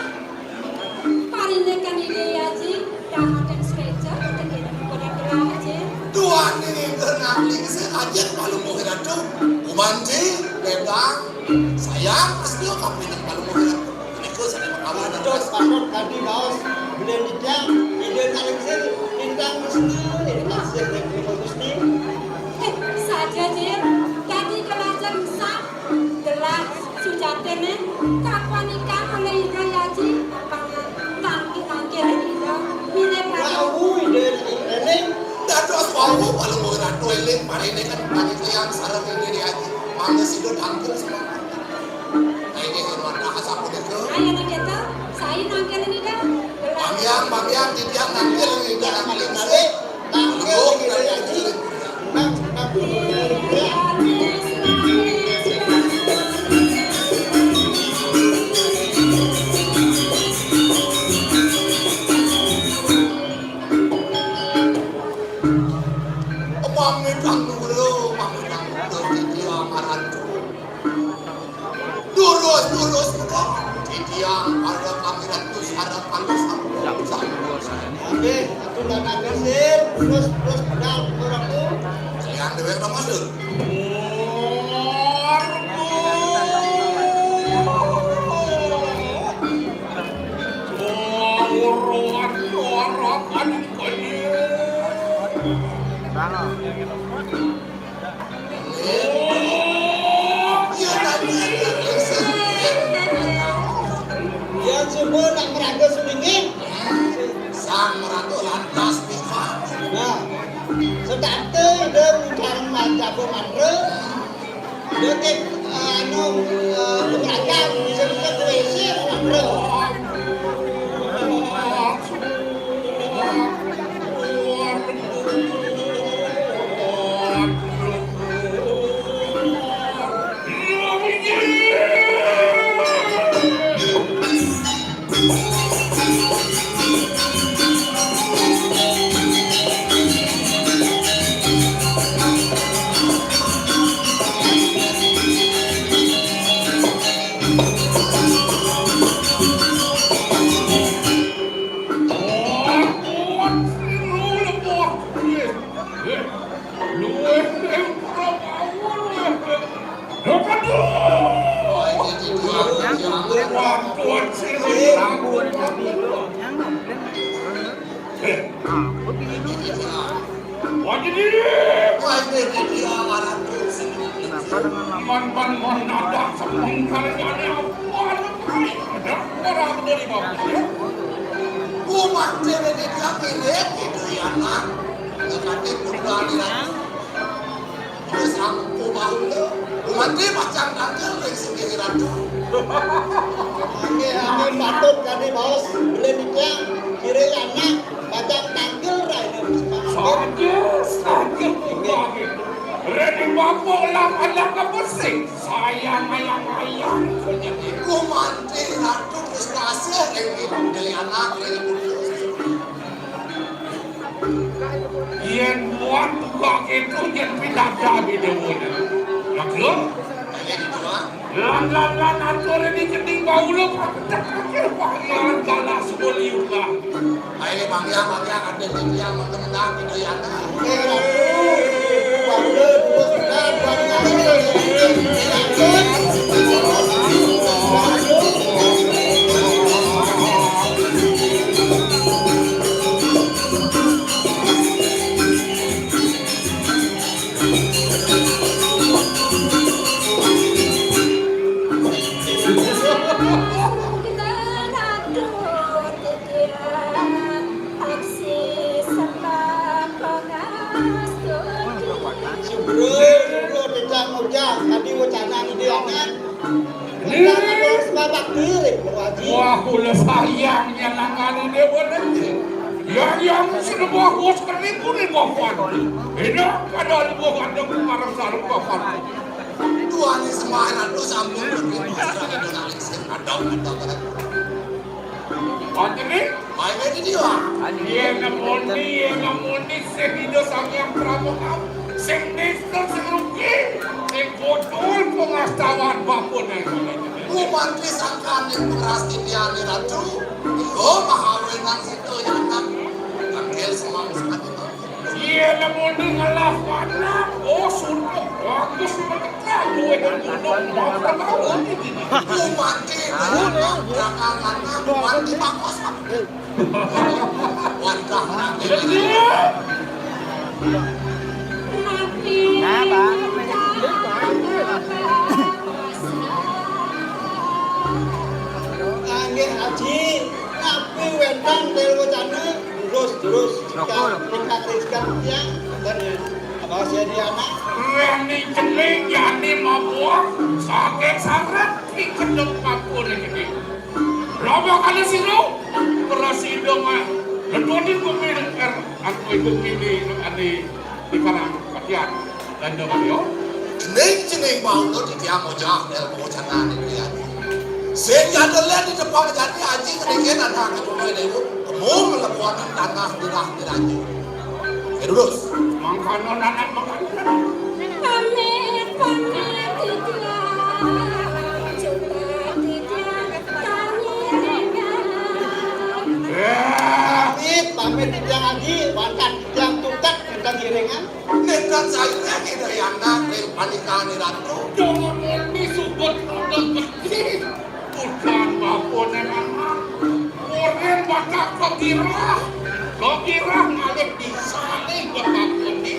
parinekan ide aji dan akan sereja ketika pada gelar hasil Dua nih kenakling seaja kalau mau hiratu. Umanji, bebang, sayang pasti kami nak kalau mau hiratu. Ini kau sana mah kawan dan Terus pasok tadi baos beli dijang, ide tarik sih, bintang mesti, ini masih lebih bagus nih. saja jir tadi kelajar besar gelar sujatene kapan nikah oleh ide aji tangki ide mine pada Tahu ide ini. Dados wau kalau mau hiratu eling mari ini kan bagi yang sarang ini dia. Mangga sido tangkil semua. Kayak gini warna asap udah ke. ayo nak kita saya nangkel ini dah Bang yang dia nangkil ini dah nangkil sih. Tangkil Lu ide dari aji. itu. Nang Mami tanggung dulu dia marah Durus dia ada kamera tuh ada panas Oke, aku nggak nangkesin, terus pedal orang tuh. yang dewe nama tuh dia tadi Yang semua nak meraga sedingin. sang meratu lantas nikah Nah, sedate dia mencari macam pemandre. Dia ke pengajar bisa ke WC pemandre. Umat cewek dia pilih gitu ya nak. Nanti pulang terus aku bahula. Umat dia macam tanggal yang sendiri ratu. Angin patut kali bos beli nikah kira anak macam tanggal rai Sakit begitu. Ready mampu anak musik. Sayang ayang. Umat dia ratu prestasi yang dari anak yang Yen buat buka itu yang pindah jadi dewan. Lalu, lan atur ini keting baulu kakek pangeran kalah sebuliulah. Ayo bangya ada yang mengenang itu ya nak. Tadi wacana ide anak. Jangan harus babak diri berwajib. Wah, ulah sayangnya langgan dia boleh. yang sebuah bos keribu ni bapak. Enak kada buah ada kumarang sarung bapak. Tuan ni semua anak tu sambung begitu sekarang itu nangis ada. Antri, Mai ni dia. Ia namundi sehidup sang yang pramuka. Sengdeston seruki. Botol pengastawan bapak ni. Ku mantri sangkan yang berasti dia ni ratu. Iko mahawin nang situ yang nak angkel semang sekali. Ia namundi ngalah wana. Oh suntuk. Aku sebentar gue dan gunung bapak tahu. Ku mantri dengan belakangan ku mantri bakos. Wantah nanti. Kenapa? Angin haji, tapi wetan del wacana terus tingkat riskan yang dan apa sih dia anak Rani celing yani mabuah sakit sangat ikedeng papun ini. Robo kali sino presido mah. Letutin kumil aku ibu pilih di karang katian dan dong yo. Cening mau tu dia mau jah del mau cana ni dia. Sehingga ada di depan jadi haji kemudian ada kecuali itu mau melakukan tanah tidak. Terus. Mangkano anak mangkano. Pamit tidak coba tidak tanya pamit yang haji bahkan yang tuntak dan giringan Nekat saya lagi dari anak dari panikan ni ratu. Jangan mesti subut udah kecil. Bukan bapun anak. Orang bakal kekira ngalih bisa nih bapun ni.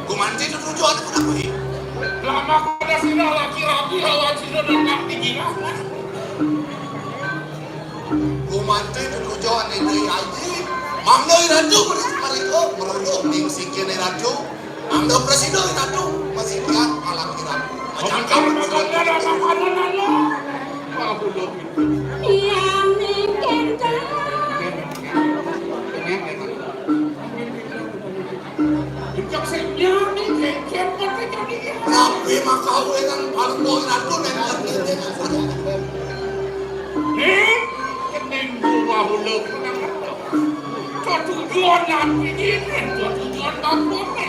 Kumanti itu tujuan aku nak pergi. Lama kada sila laki-laki lawan sila dan nak tinggal. Kumanti itu tujuan ini haji. Mangga ratu mereka merunduk ning sikit ratu. Mangga presiden ratu masih lihat alam kirap. Macam Makan-makan dah makanan Allah. Mahulog itu. yang mengkenta Ijak senyap ni kecil pun jadi. Nabi makawin ang palboy ratu nengat ini. Ni kening mahulog na kato. Tujuan natin ini, tujuan bapun ni.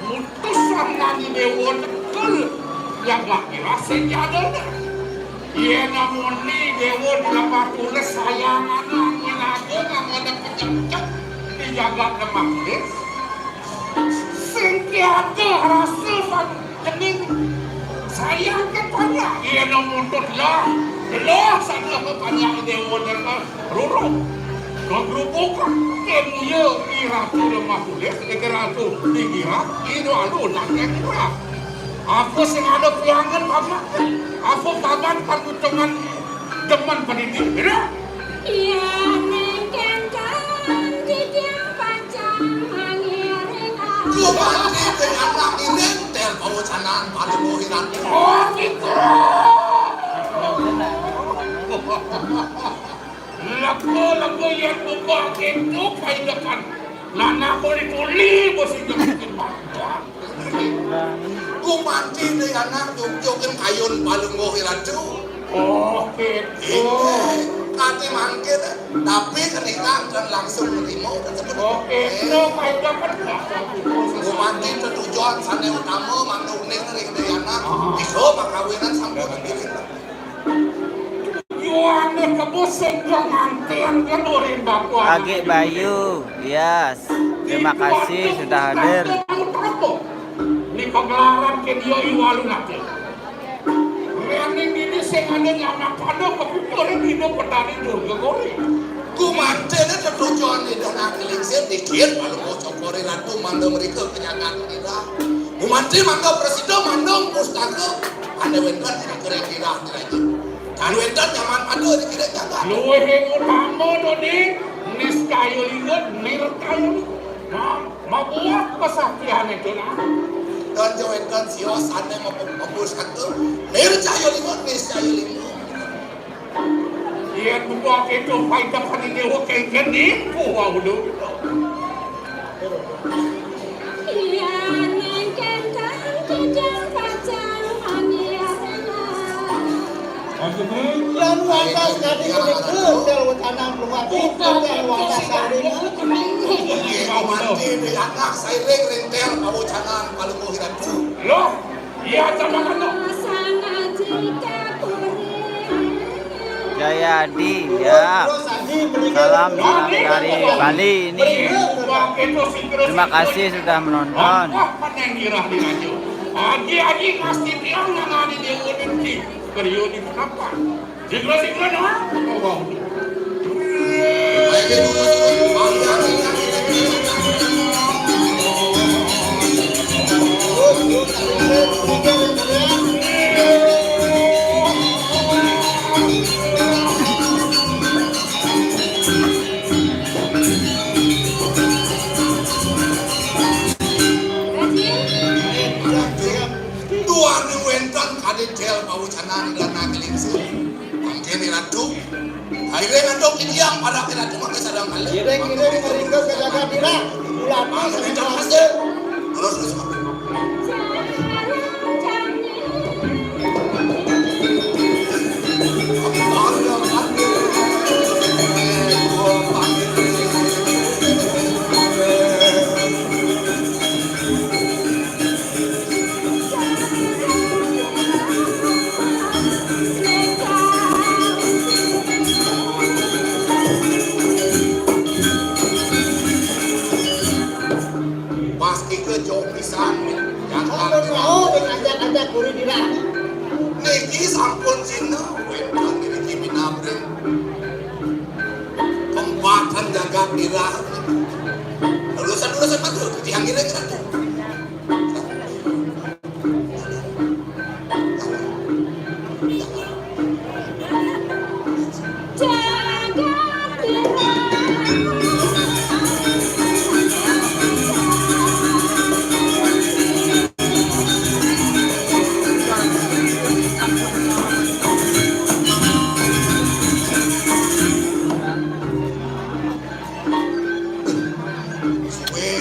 Mutus ang nani dewa tekul. Yang kira senjata na. Ia namun ni dewa dapat tulis sayangan ang minagung ang ada kecek-cek dijaga na maklis. Senjata rasa pag kening sayang katanya. Ia namun tutlah. Kelah sana katanya dewa na ruruk. Kegerubukan kemuya iratu lemah tulis. Keratu digira. Itu alu nak kira. Aku sengaja pulangan paman. Aku paman perbutangan deman pendidik. Tidak? yang mengkenta tidak panjang mengiringan Kumanti dengan anak ini tel pawacanan palboy ratu. Oh gitu. Lagu-lagu yang buka itu kaidakan. Nana ko dituli bosi bikin bantuan. Kumanti dengan anak yuk kayun palboy ratu. Oh gitu. Kati mangkit tapi ketika dan langsung menerima Oh itu kaidakan. Kumanti tujuan sana utama mangga unik dari anak. Iso makawinan sambut begini. Yuan kebusuk jangan tiang keluarin bapak. Agi Bayu, yes. Terima kasih sudah hadir. Ini pegelaran ke dia iwalu nanti. Reaning ini sengaja nyamak pada kepikiran hidup petani juga goreng. Kumanti itu tujuan di dana kelingsin dikit kalau mau cokori ratu mangga mereka kenyakan kita. Kumanti mangga presiden mandong pustaka. Ada wendan tidak kira-kira lagi. Kalau wendan nyaman pada dikira jangan. Luwe yang utama tadi nis kayu lihat nir kayu. Mabuat kesaktian itu lah. Dan wendan sios ane mau membus satu. Ner cayo lima, nis cayo lima. Iyan buat itu faida kanine wakay kanin puwa ulo. Iya neng kentang kijang kacang aniarna. Dan watas kadi kudu tel tanam lumati tel watas kadi Mau mati di anak saya ring-ring mau jangan kalau mau hidup tuh. Loh, iya sama kan lo. Sangat jika Jayadi ya. Salam dari Bali ini. Terima kasih sudah menonton. Aji pasti tiang nangani dia udah periode apa? Sigla no? Oh. Tuan wentan kadi tel mau jangan dan nakeling sih. Mungkin ratu. Hari ngadok yang pada kira cuma kesadang kali. kira-kira meringkau ke jaga dira ulama Terus pasti ke jauh pisan. Jangan mau ajak-ajak kuri dira Niki sampun Cina, wentan niki binabren. Pembatan jaga dira. Lulusan matu, dianggil aja tuh.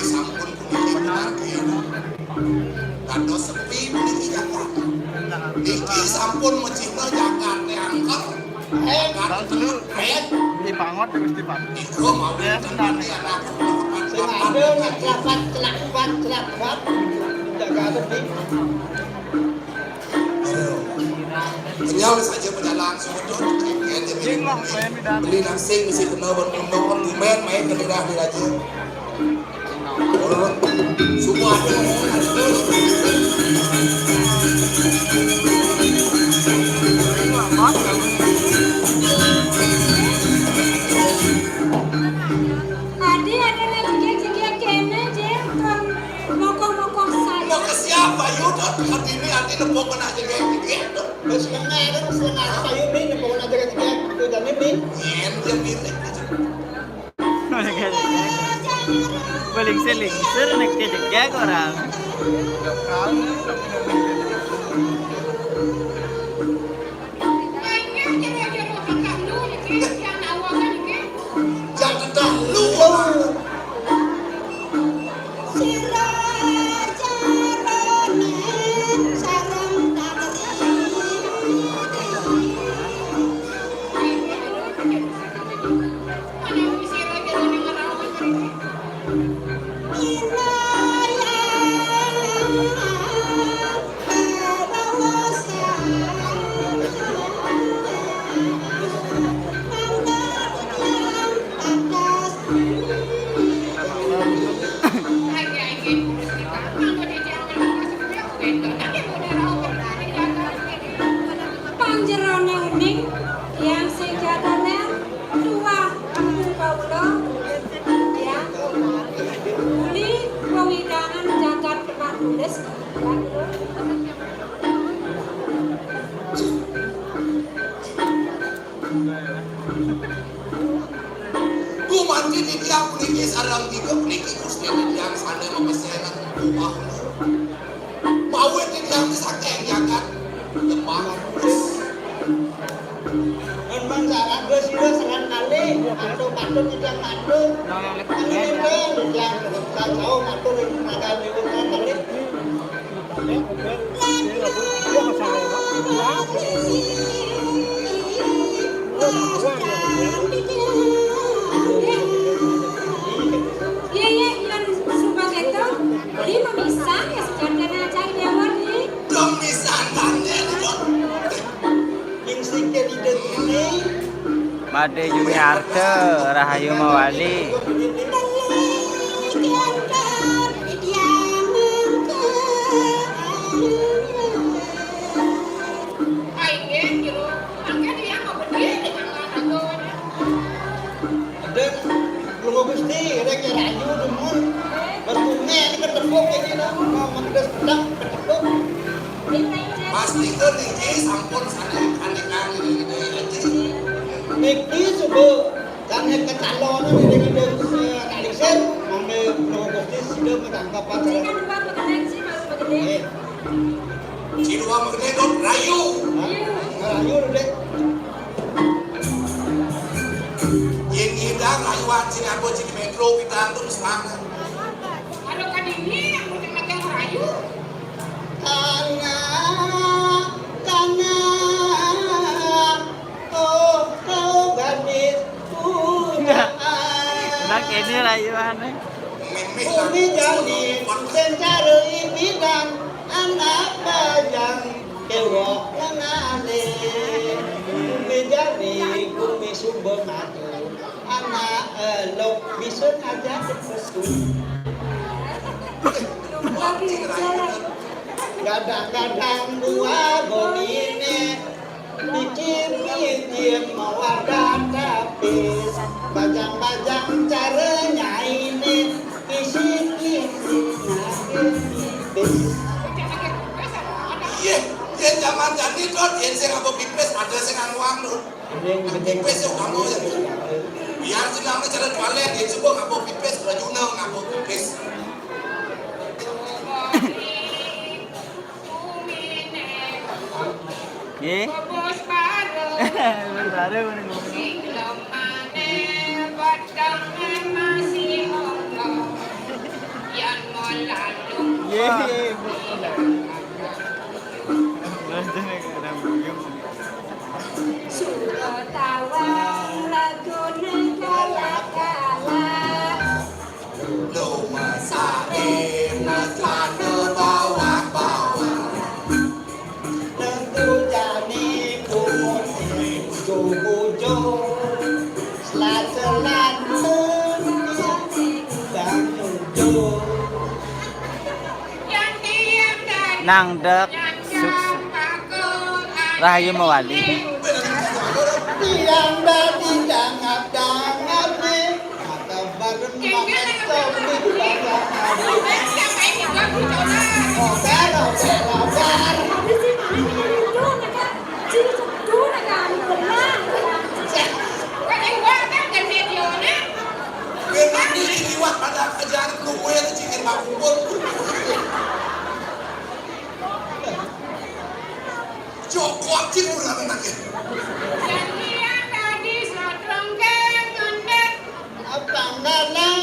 Sampun kuniki binarkin. Kado sepi niki Jakarta. Niki sampun mecina Jakarta angkat. Di pangot terus di pangot. Iku mau tenan ya anak. ada ngelapat celak jaga sepi Kenyal saja berjalan sebetulnya. Beli nasi mesti kena berundang lumen main ke daerah di raja. Orang semua ada. Adi adalah jika kena je kan mokong saya. Mau ke siapa Yudha? Hati ini hati nepok kena jegek-jegek. terus setengah kayu ni nepok nak jaga tiga tu dan ni Nyen dia mirip. Paling seling ser nek jejak orang. Jangan dahulu. Panjerone uning yang sejatane tua kampung Paulo ya uli pawidangan jagat Pak Tulis Ku mandi di tiap niki sarang tiga niki gusti di tiang sana memesenan rumah. Mau di tiang sakeng jagat lemah. memang cara gue sih matur tidak matur. Ini yang jauh matur tenaga dewe. Iya, yang sumpah itu, beli memisah ya sejalan aja dewan nih. Belum bisa tanya Yang sikit ini Made Jumiarto Rahayu Mawali. Ayo, gitu. Angkat dia mau berdiri dengan anak ada lu gusti ada kirayu demun batunya ini ketepuk kayak gitu mau mengedes pedang ketepuk pasti ke tinggi sampun sana aneh-aneh gitu aja. Niki subuh karena kecalon ini gitu kaliser mana lu gusti sudah menangkapan Ini kan lupa mengenai sih mas begini. Cinua mengenai rayu. Ngerayu udah Yang ngidang rayuan sini apa sini metro kita antum semangat. Kalau kan ini yang udah megang rayu. Karena oh gadis Nah kini rayuannya. Umi jani sencari bidang anak bajang kewok ngane Umi jani kumi sumber matu anak elok bisun aja kepesu Gadang-gadang dua gomine Dicir-cir mawadah tapis Bajang-bajang caranya ini Kisi-kisi nagih-nipis Iya, dia zaman jadi tuh dia sing apa pipes ada sing uang tuh. Pipes yang kamu ya. Biar sih namanya cara jualan dia coba ngapa pipes rajuna ngapa pipes. Ye. Bos baru. Baru ngomong. Belum aneh, badangan masih Allah. Yang melalu. Ye. Sudah tawang lagu negala-gala. Lo masake masane bawang-bawang. Tentu jani kumur ujo-ujo Selat-selat dan ujo Yang diam dan Nang dek Rahayu Mawali. Tiang dadi dangap-dangap nih Mata bareng makan sobi barang adi Obar, obar, obar Tapi sih mana yang itu naga, sih itu naga benar. Biar nanti liwat pada kerjaan lu gue yang cikin bakul. Joko cik udah anaknya. Abang nanang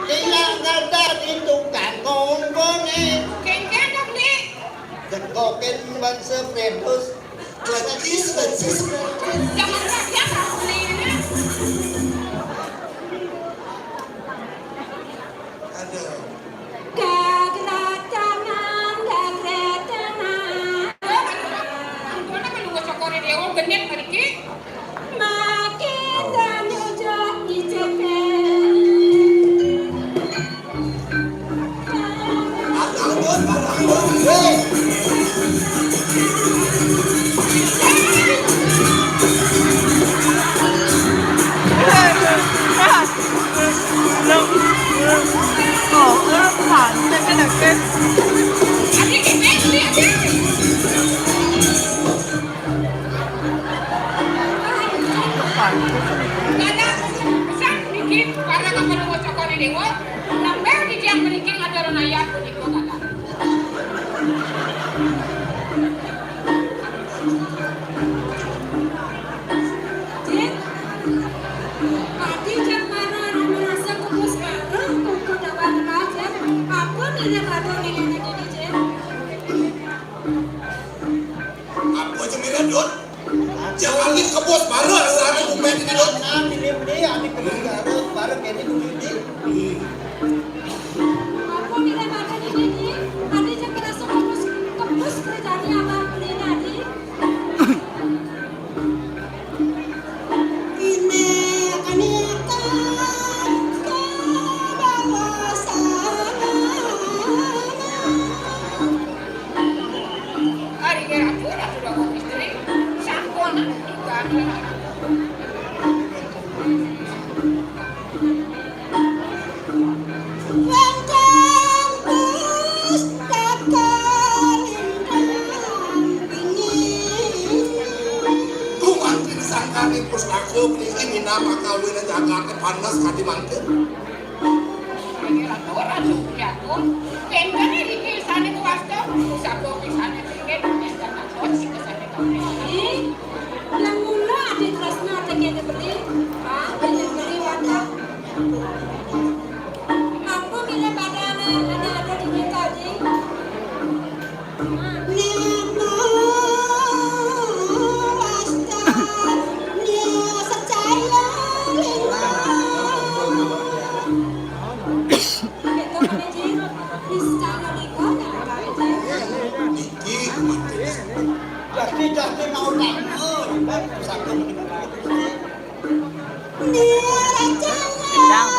Tiang ada di tukang konggone Jekokin ban sepedus Kletis, kletis. Aduh. Gagratangan, gagratangan. Makin tanjujok di cepet. Jin, mati jangan tidak ada dengan ini Jen. Apa aja mira dot? Jangan lagi ke bos baru asal kumen ini dot. Aku tidak ada di sini. Tadi je kerasa kebus kerjanya abang beli tadi. Ini akan Hari kira pura sudah mau istri. Sampun ikan. Kumantin sangkani pustaka beli ini nama kawin Jakarta panas kadi mangkir. Kira orang sudah pun. Pengen ini kisah ni kuasa. Usah kau kisah ni pengen. Dan aku sih kisah ni kau ni. yang mula ada Tresna tengah beli, ada beli wadah. Aku bila badan ada di sini tadi. Niki kumantin. Jadi mau nak satu Bidang, bidang.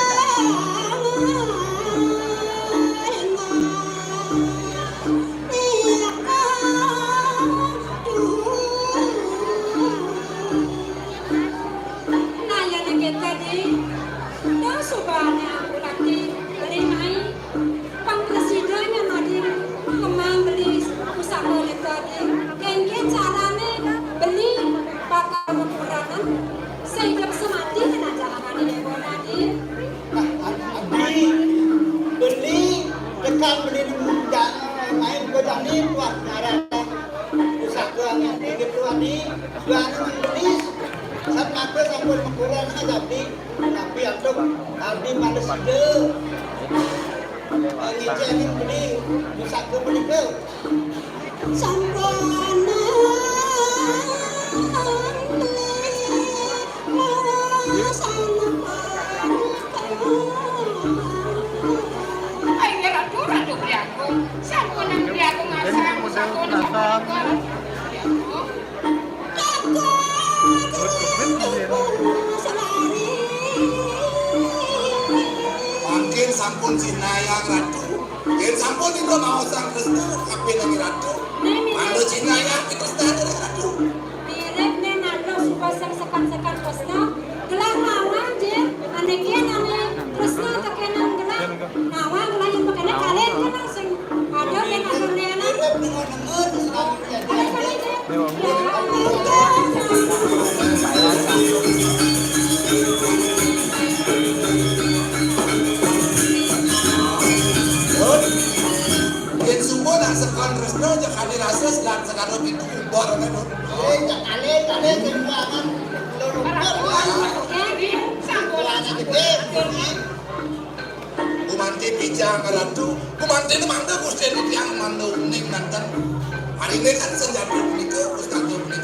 Nah, yang kita di, dah subahnya aku lagi beli main. Pangkasidan yang tadi kemang beli usaha tadi. Kengke carane beli bakal kekurangan sehingga bisa mati kena jalan di dewa tadi. Abi beli tekan beli muda main bedani buat darah usaha yang begitu ani dua beli sama ke sampai kurang aja beli tapi aku abi malas ide ini beli usaha beli ke Sambana Ay, kira pura tu beli aku. Sampun yang beli aku masak. Sampun yang beli aku. Makin sampun sinayang ratu. Ken sampun itu mau sang Kristus kape lagi ratu. Malu sinayang kita sedang ratu. Mirip nih nado supaya sekan-sekan Kresna gelar nawa je anekian ane Kresna tekenan gelar nawa gelar yang pakainya kalian kan langsung ada yang ada neana ada kali je Ken semua nak sekan Kristus jangan dirasa sedang sekarang itu ubah orang itu. kali sembarangan Kumanti bijak ratu. Kumanti itu mana gusti ini yang mana unik nanti. Hari ini kan senjata unik ustaz unik.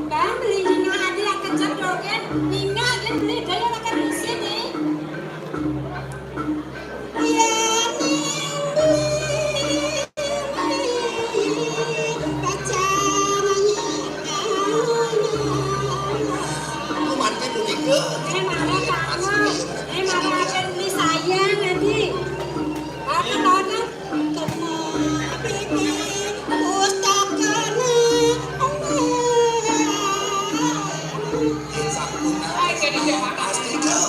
kan beli ninga adi akan jadrogen ninga akan beli daya akan di sini ya Kumanti unik. emang akan beli sayang nanti akan orang Ay, kira dia makan. Pasti kau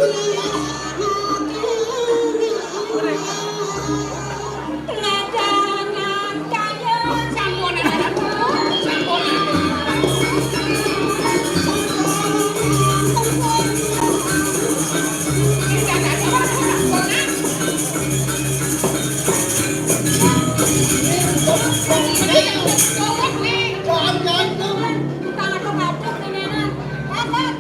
Ladangan kaya Sampun Ratu, sampun. Kita tak tahu sampun. Tolong nih. Jangan tuh. tukang aduk-aduk nenek. Anak.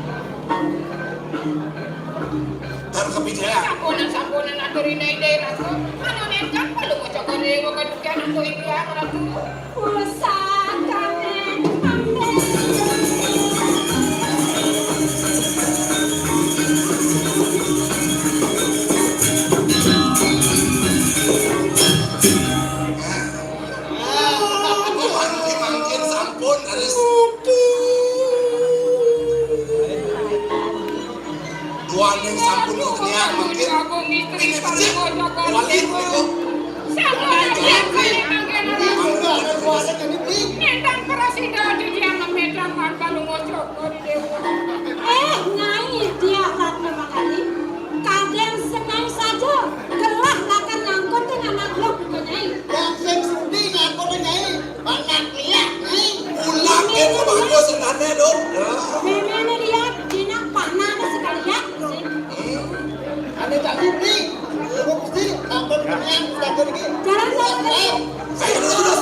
Terkepikiran. Sampunan aturi ide Ratu. Anu nekan perlu kocok dewa kadukan untuk ikhlas Ratu. Pusakane ambe. Mangkin sampun harus dua ning sampun kekenian mangkin. Jagung istri Ini perlu sih kocok walid niku. Sampun yang kaya mangkin Ratu. Ada kan ini. Nentan prasida di dia memedang kalau ngocok di dewa. Nyai dia Ratna Makali. Kadang senang saja. Gelah akan nyangkut dengan makhluk nyai. Yang sing sudi ngaku nyai. Banyak lihat nyai. Ulang itu bagus senane dong. Memangnya dia jinak panah sekali ya. Ada tak sudi. Ibu mesti sampun kalian sudah pergi. Jalan-jalan. Saya sudah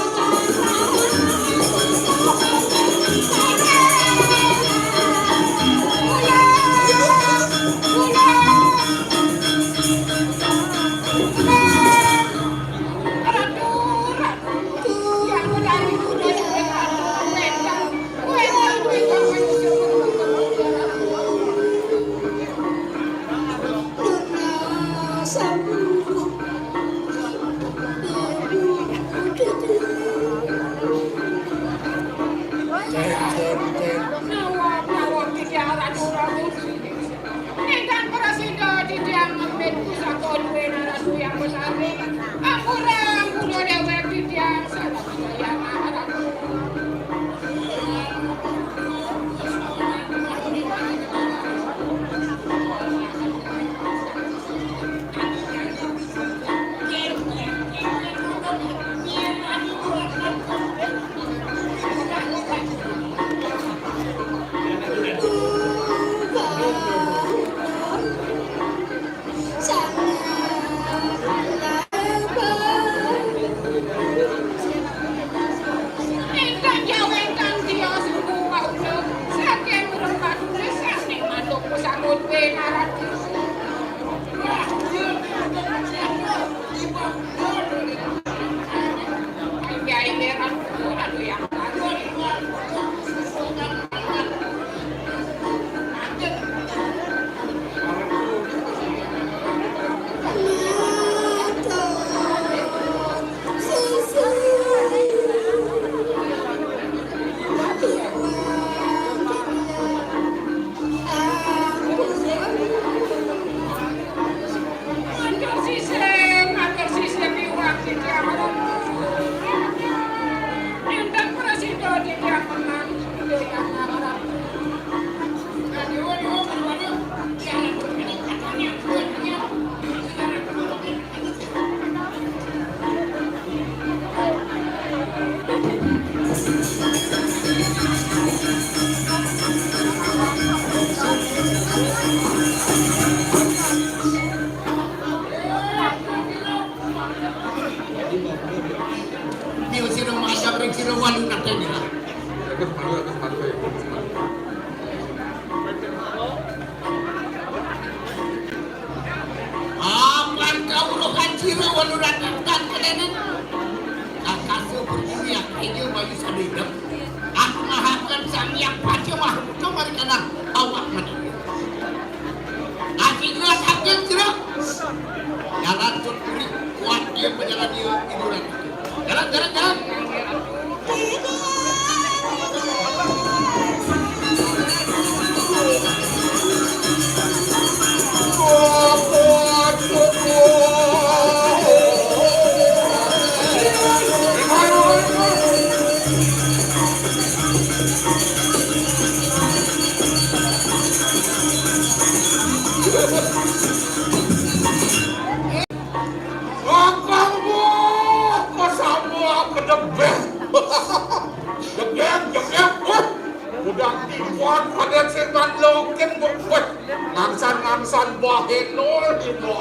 udah tipuan pada setan loket buat ngangsan bahin nol itu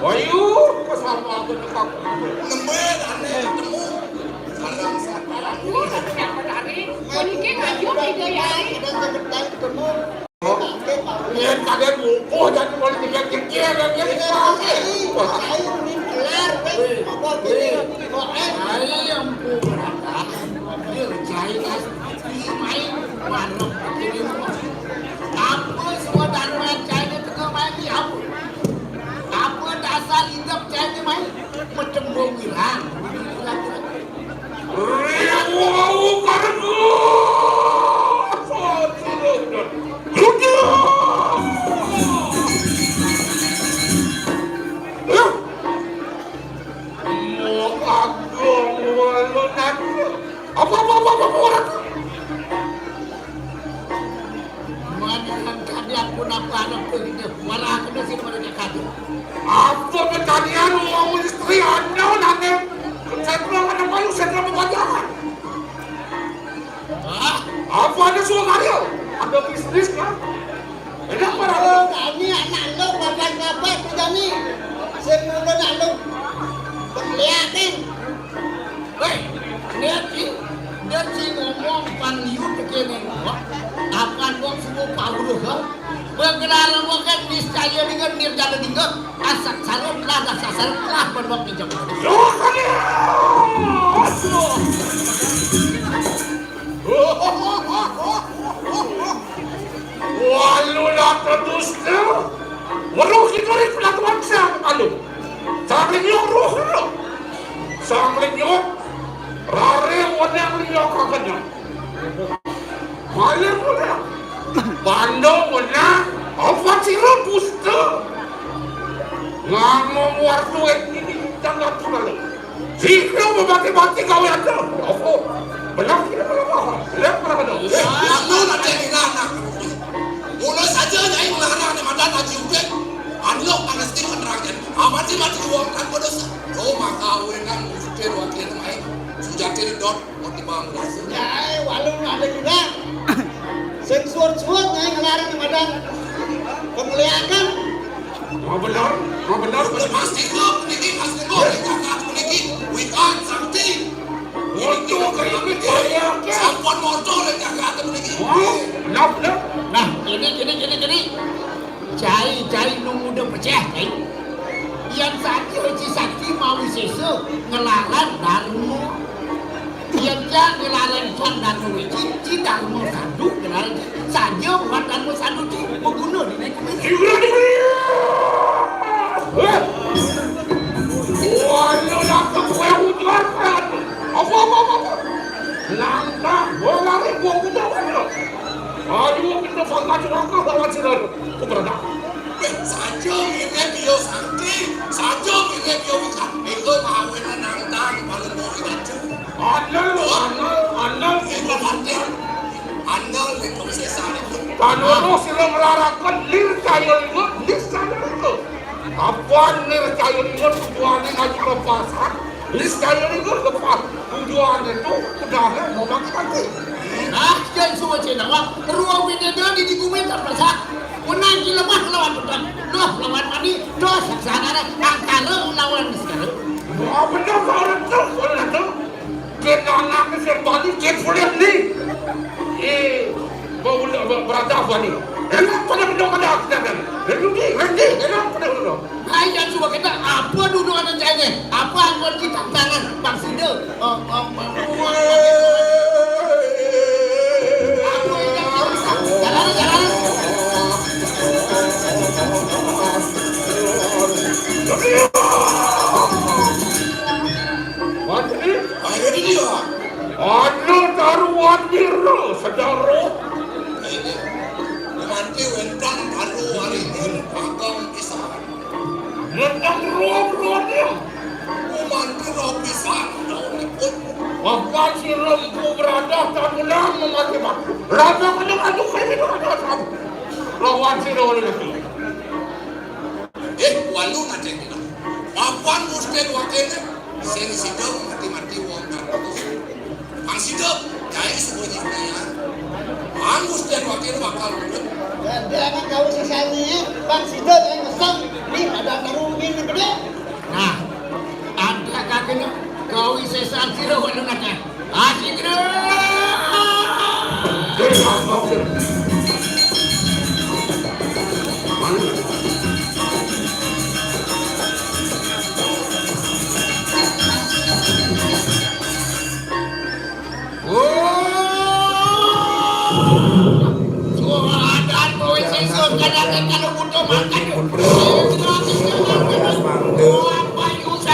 ayo kesama aku dekat Nembet aneh ketemu. Sarang Siapa dari? Niki ngajur ide ya. lihat kalian lumpuh dan mulai dikit-dikit dan Apa semua darman cai ni tengah main ni apa? Apa dasar hidup cai ni main? Macam bongkiran. Riau karena Mana kadi aku nak anak tu kita. Malah kena sini mana dia kadi. apa pertanian uang istri anda nanti saya bilang ada malu saya bilang membacakan apa ada semua karya ada bisnis kan enak pada Kami anak lu bapak-bapak kita ni. Semua nak lu. Penglihatin. Hei, dia si ngomong pan you begini. Akan buat semua pauruh ha. Bergerak bukan niscaya dengan nirjana tinggal. Asak sarung lah dah sarung lah berbak pinjam. walau nak terus tu walau kita ni pelatuan siapa malu sampai nyok roh lo sampai nyok rare wadang nyok kakaknya malu pula bandung mana apa sih rebus tu ngomong waktu ini jangan tu lalu jika membati-bati kau yang tu apa benar kita berapa lihat berapa tu Lalu nak jadi anak. Mulai saja nyai melarang ni madan haji uget. Anlok pangesti menerangkan. Mati-mati uangkan berdosa. Oh maka awenan mesti wakil mai. Sudah jadi dot mati bang. Ya, walau ada juga. Sensor-sensor naik ngelarang di Madang. Kemuliaan. Kau benar Pasti kau puniki pasti kau. Kakak puniki. Wikan sakti. waktu kami bayar Sampun motor le kakak puniki. Nap. Nah, ini. Cai nunggu dah pecah, cai. Yang satu sakti mau sesu ngelarang darmu. Yang jangan ngelarang can darmu ci darmu sandu ngelarang saja buat darmu sandu ci membunuh di walau nak kue hujan apa langkah lari gua udah mana aduh kita fangkat langkah lawan sinar tu berada Saja ini bio sakti. Saja ini bio wikan. Itu mahawenan nangtang paling mau kita. Anal Itu panjang. Andal le konsesa itu. Kalau sila melarakan lir cair itu. Apaan lir cair itu tujuannya ngaji lepasan. Lir cair itu lepas. Tujuannya itu sudah mau mati. Nah, jangan semua cina wah. Ruang bidadari di komentar pasal. Menang lemah lawan pedang. Doh lawan mani. Doh saksana angkara lawan sekarang. Benar orang tu. Kita anak serbali kita boleh ni. Berada apa ni? Enak pada benda pada kita kan. Rendi. Enak pada benda. Ayat semua kita apa duduk anak jaya? Apa anggota kita tangan Bang Sida? Jalan. Wadi, Ayo dia. anu taruhan biru sejarah. Ini. Nanti wentang baru hari ini akan pisah. Tentang ruang-ruangnya. Mantu roh pisah. Pun Apa si lembu berada tak benar memati-mati. Rasa menengah kami ada kamu. Lawan si lembu itu. walu nanti kita. Papan mesti wakilnya. Sen sidap mati-mati wong kan. Ang sidap kaya semuanya. bagus dan wakil bakal urut. Jangan kau sesani, Bang Sido yang ngesang. Nih ada taruh begini gede. Nah, ada kakeknya kau sesan Sido waduh nakal. Asik gede.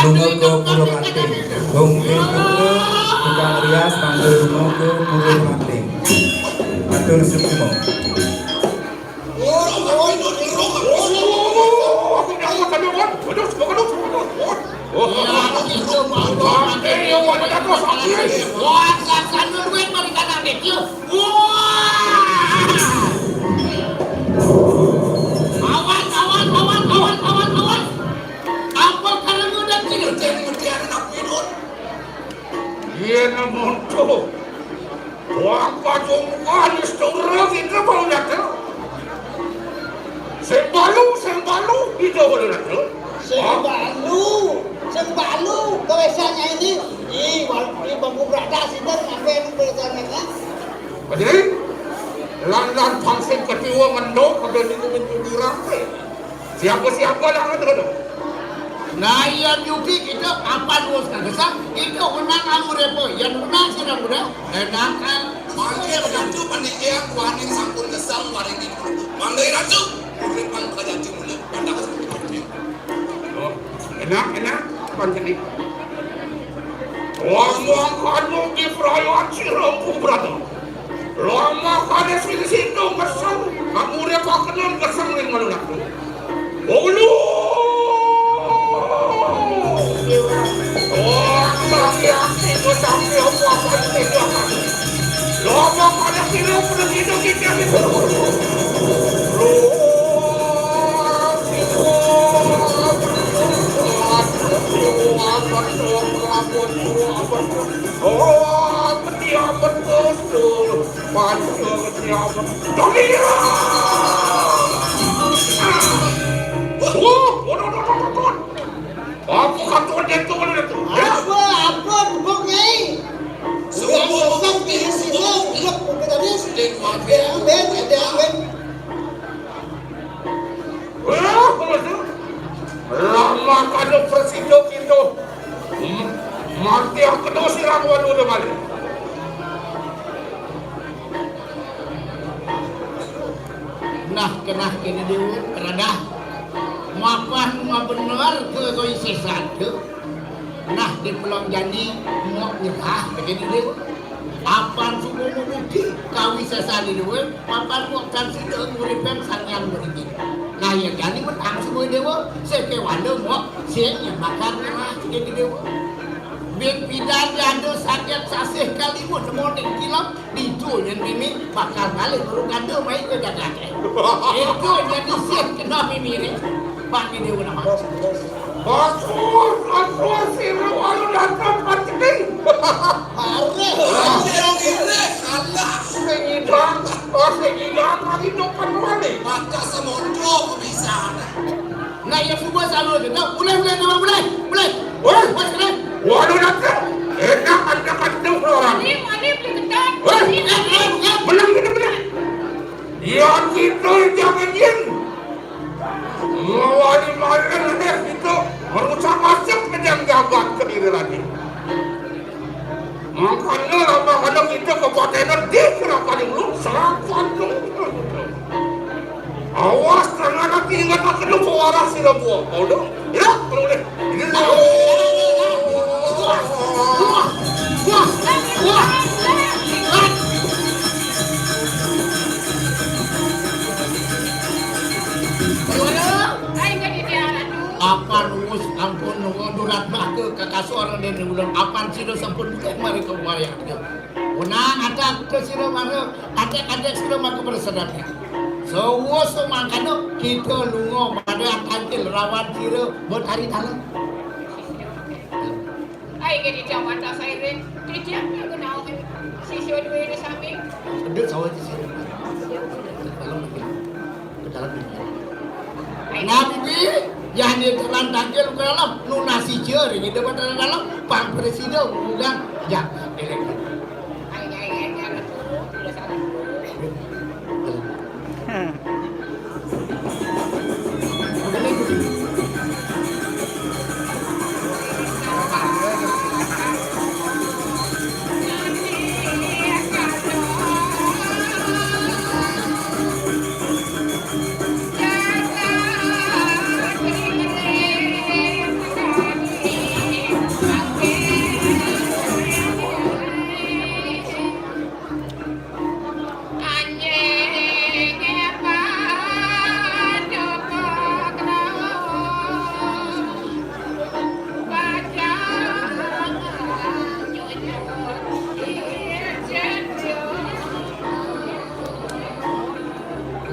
Lungo ke Pulau Kanting, Hongkeng Pulau Tukang Rias panggil lungo ke Pulau Kanting. Atur Sukmo. Iya namun tuh, apa jumpa di store kita mau datang? Sembalu itu boleh datang. Sembalu, kebiasaannya ini, bangku berada sini ngapain bertanya? Jadi, lan pangsit ketiwa mendok kalau itu menjadi ramai. Siapa lah ada. Nah, yang Yuki kita apa dua sekarang? Itu menang amurepo, yang menang sih muda. Enakan. Manggil raju panitia kuaning sampun kesang waring di dulu. Manggil raju, murid pang kerajaan mula pada kesempatan. Oh, enak, pancen. Lama kanu di perayaan Cirempu berada. Lama kanu situ kesang, amure pakenan kesang yang malu nak. Ulu. Itu sampai apa itu akan. Lama kanu siru begitu kita itu. Oh, ketiapan betul. Panjang ketiapan. Dominia! Waduh. Apa kantor dia tu? Apa, bukuk nyai? Semua Yang di sini, blok kita ni. sedang Ada ambil. Lama kalau presiden itu mati yang kedua siram waduh dah balik. Nah, kena kini dia kerana mapan benar ke koi sesan tu. Nah, di Pulau Jani mau nyerah begini dia. Apan semua bukti kawi sesan dia. Mapan mau kan situ muripen sangat begini. Nah, yang Jani menang semua dia. Sekewan dia mau siang makan lah begini dia. Biar pidan ada sakit sasih kali pun mau kilau dijual yang ini bakal balik baru ganda main ke jaga. Itu jadi siap kena mimi ni. Pak ni dia nama. Aku siram waduh datang mati ni. Sengidang lagi dokan balik. maka semondo bisa. Nah, yang semua selalu tu. Boleh. Waduh datang. Enak anda kata orang. Ini beli ketan. Belang. Yang kita jangan yen. Mawani makan itu merusak masuk ke jam gagat ke diri lagi. Makanya lama-lama kita kepatenan dikira kali belum selapan dong. Awas jangan nanti ingat aku lupa waras sila buah. Kau dong. Ya, kalau boleh. Ini Apa nungus ampun nungus durat baka kakak seorang dan ulang apan sila sampun bukan mari kau bayar dia. Unang ada ke sila mara ada sila maka bersedapnya. Semua semakano kita lungo pada akantil rawan sila buat hari dalam. Ay, kaya di mata saya rin. Tidak, kenal kan. Sisyo dua ini samping. Ada sawah di sini. Nah, bibi, yang di dalam dagel dalam lunasi cer, ini depan dalam Pak Presiden udah jaga elektrik.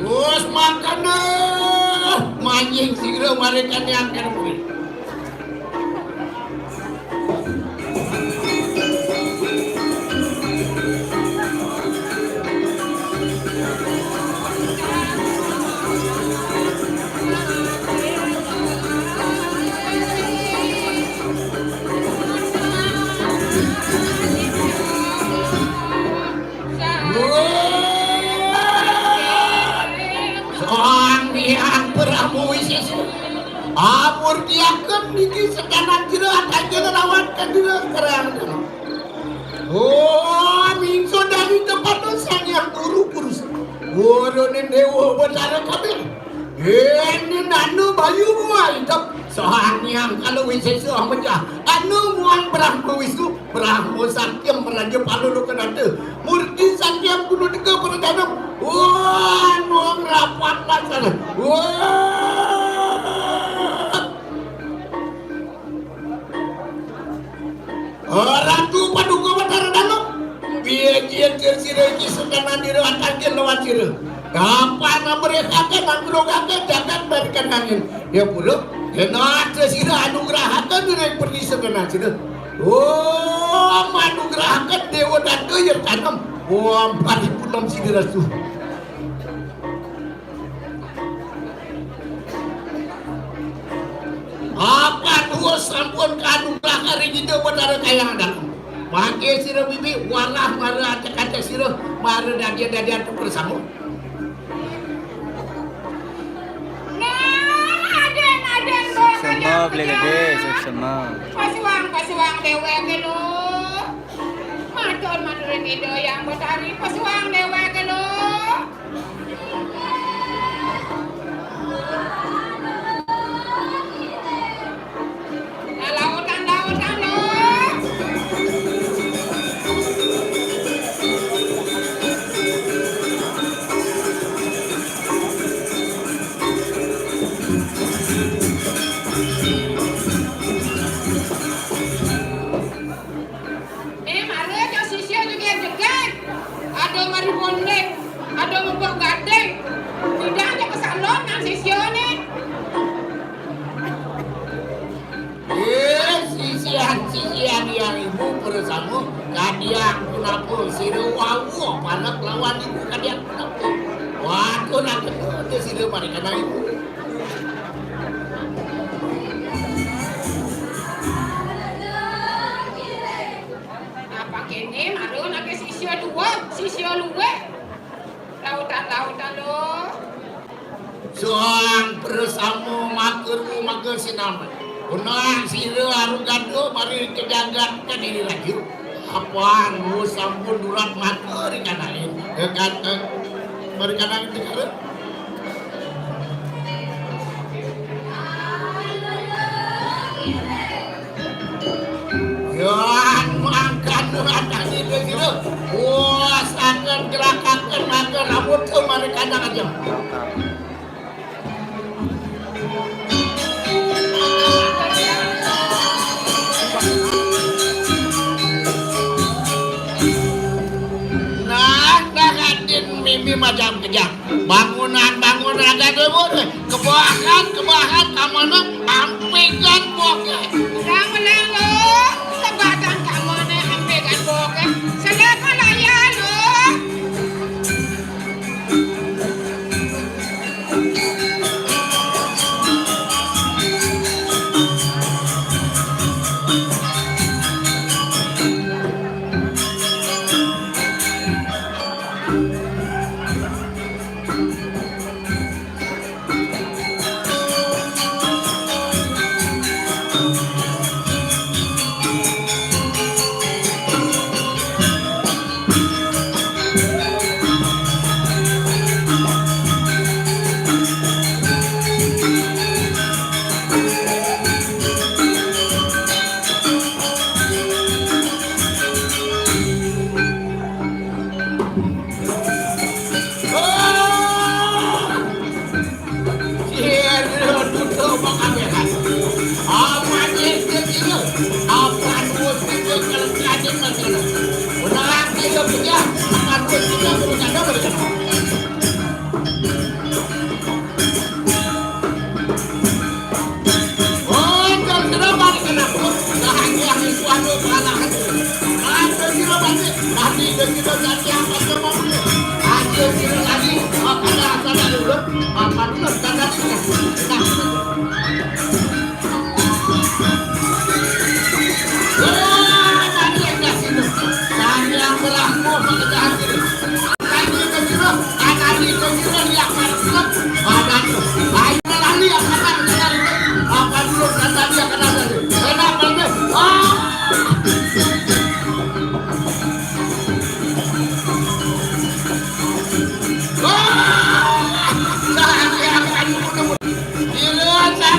Terus makan deh, manjing segera mereka yang akan beri. Amur diakan niki sekanan jero akan lawan kan jero kerang. Oh, mingso dari tempat sang yang guru kurus. Guru ni dewa betara kami. Ini nanu bayu muai tak sohang yang kalau wisese aja. Anu muang Brahma Wisnu, Brahma Sakyam Raja Palulu kenate. Murti Sakyam kudu tiga perjanam. Wah, muang rapat sana. Wah. Ratu Paduka Batara Danau biar jian sirah kisahkan diri akan lawan sirah kapan mereka akan menggerogakan jagat berikan angin ya pula kena sirah anugerahkan diri pergi sekenan sirah oh anugerahkan dewa dan yang tanam oh paripurna sirah rasu apa dua sampun kanugrah hari kita pada kayang dalam pakai sirah bibi walah mara acak-acak sirah mara dadia-dadia tu bersama Semua beli gede, semua. Pasuang dewek lo. Matur nido yang betari pasuang dewek lo. Ada membuat gading, tidak ada kesalonan sisione. Sisian yang ibu bersama kadiang kenapa sirah wawu panak lawan ibu kadiang kenapa waktu nak ketemu sirah mereka na ibu apa kene malu nak sisio dua sisio luwe lautan lo soang bersama maker sinama Unang sirah aru gado mari kejagat ke diri lagi. Apaan mu sampun durat maker kanain. Dekat mari kanain tegara. Yan mangkan anak ini gitu. Wah, akan gerakan maker rambut tu mari kadang aja. Mimpi macam kejang bangunan agak debur kebahan kamana ampekan boke ramelan lo sebatan kamana ampekan boke sedekah laya lo Apa dulu tanda kita? Tadi yang kasih tu, tadi yang berlaku pada hati. Tadi ke sini, tadi ke sini lihat macam ada tu. Ayo lali yang akan dari apa dulu tanda dia kena dari. Kenapa ni?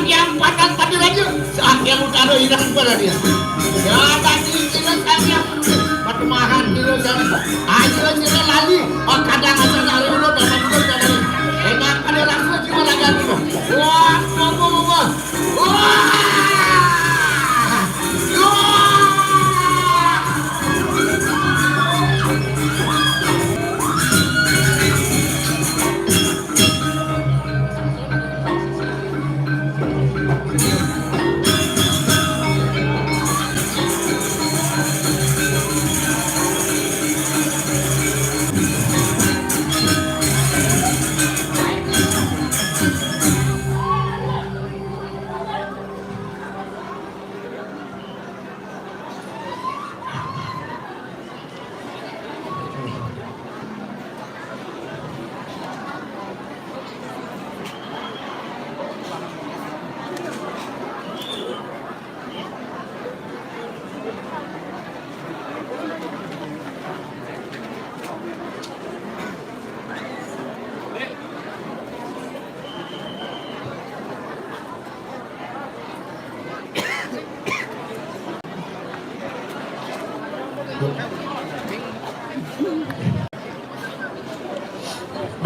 Yang padat pada aja saat yang utara hilang pada dia ya tadi kita yang pertemahan dulu ayo kita lali kadang ada lali dulu dapat dulu dapat enak pada langsung cuma lagi dulu wah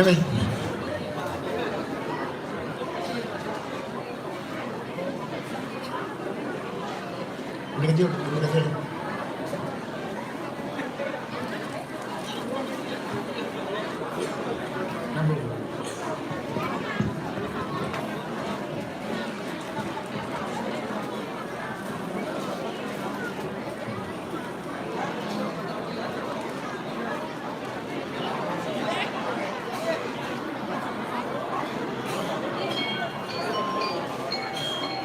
Bye. Udah kecil.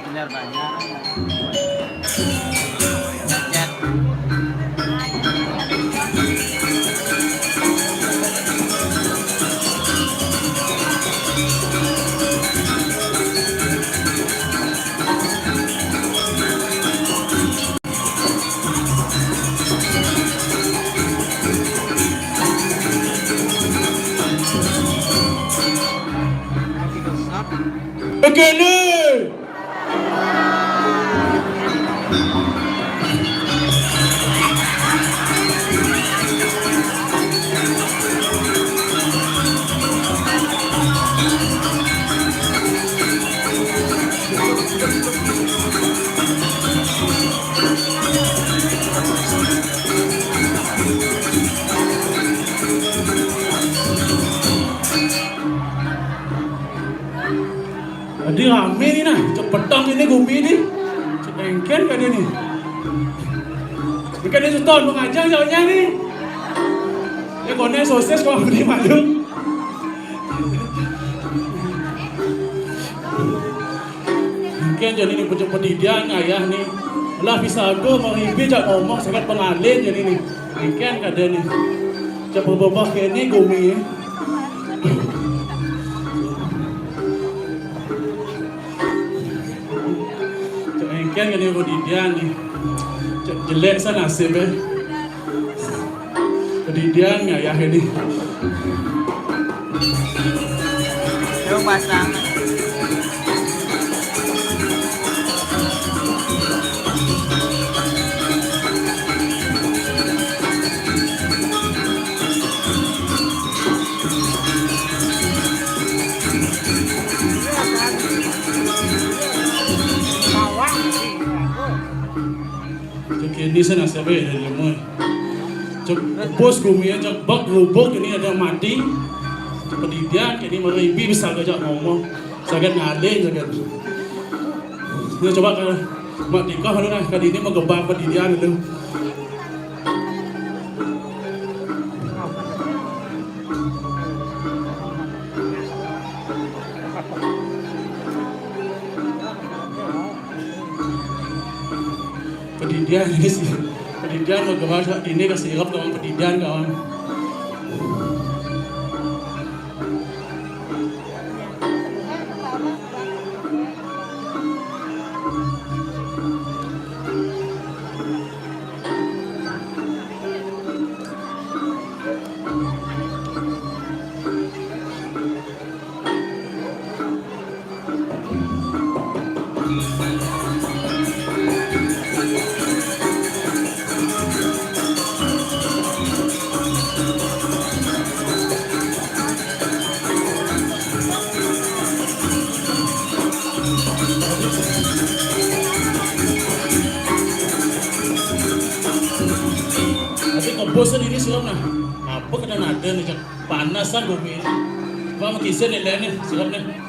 Benar banyak. Chat. Begini. Jadi rame ni nah, petang ini gumi ni, cengken kan dia ni. Ini kan dia setahun mengajar jauhnya ni. Dia konek sosis kau beri malu. Mungkin jadi ni pucuk pendidikan ayah ni. Lah bisa aku menghibi jak ngomong sangat pengalih jadi ni. Mungkin kan dia ni. Cepat berbah ke ni gumi. Kan ni pendidikan ni jelek sana nasib pendidikan ayah ni Yung pasang. Kini sana sabi dari lemah. Cak bos kumi cak bak rubuk ini ada mati. Seperti dia kini meribi bisa kerja ngomong. Sangat ngalih sangat. Dia coba kalau mak tingkah lalu nak kali ini menggembang pendidikan itu. petidian ini sih. Petidian mau kemana ini kasih irap kawan petidian kawan. Bosan ini siram nah, apa kena nada nih cak panasan bumi, apa makisen ni lain ni siram ni.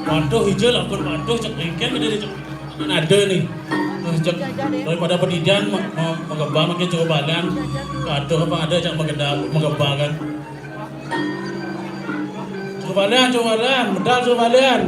Waduh hijau lah, waduh cak engkel ada cak ada nih. Cak daripada petidian mengebang makin cukup badan. Waduh apa ada cak mengebang kan. Cukup badan, medal cukup badan.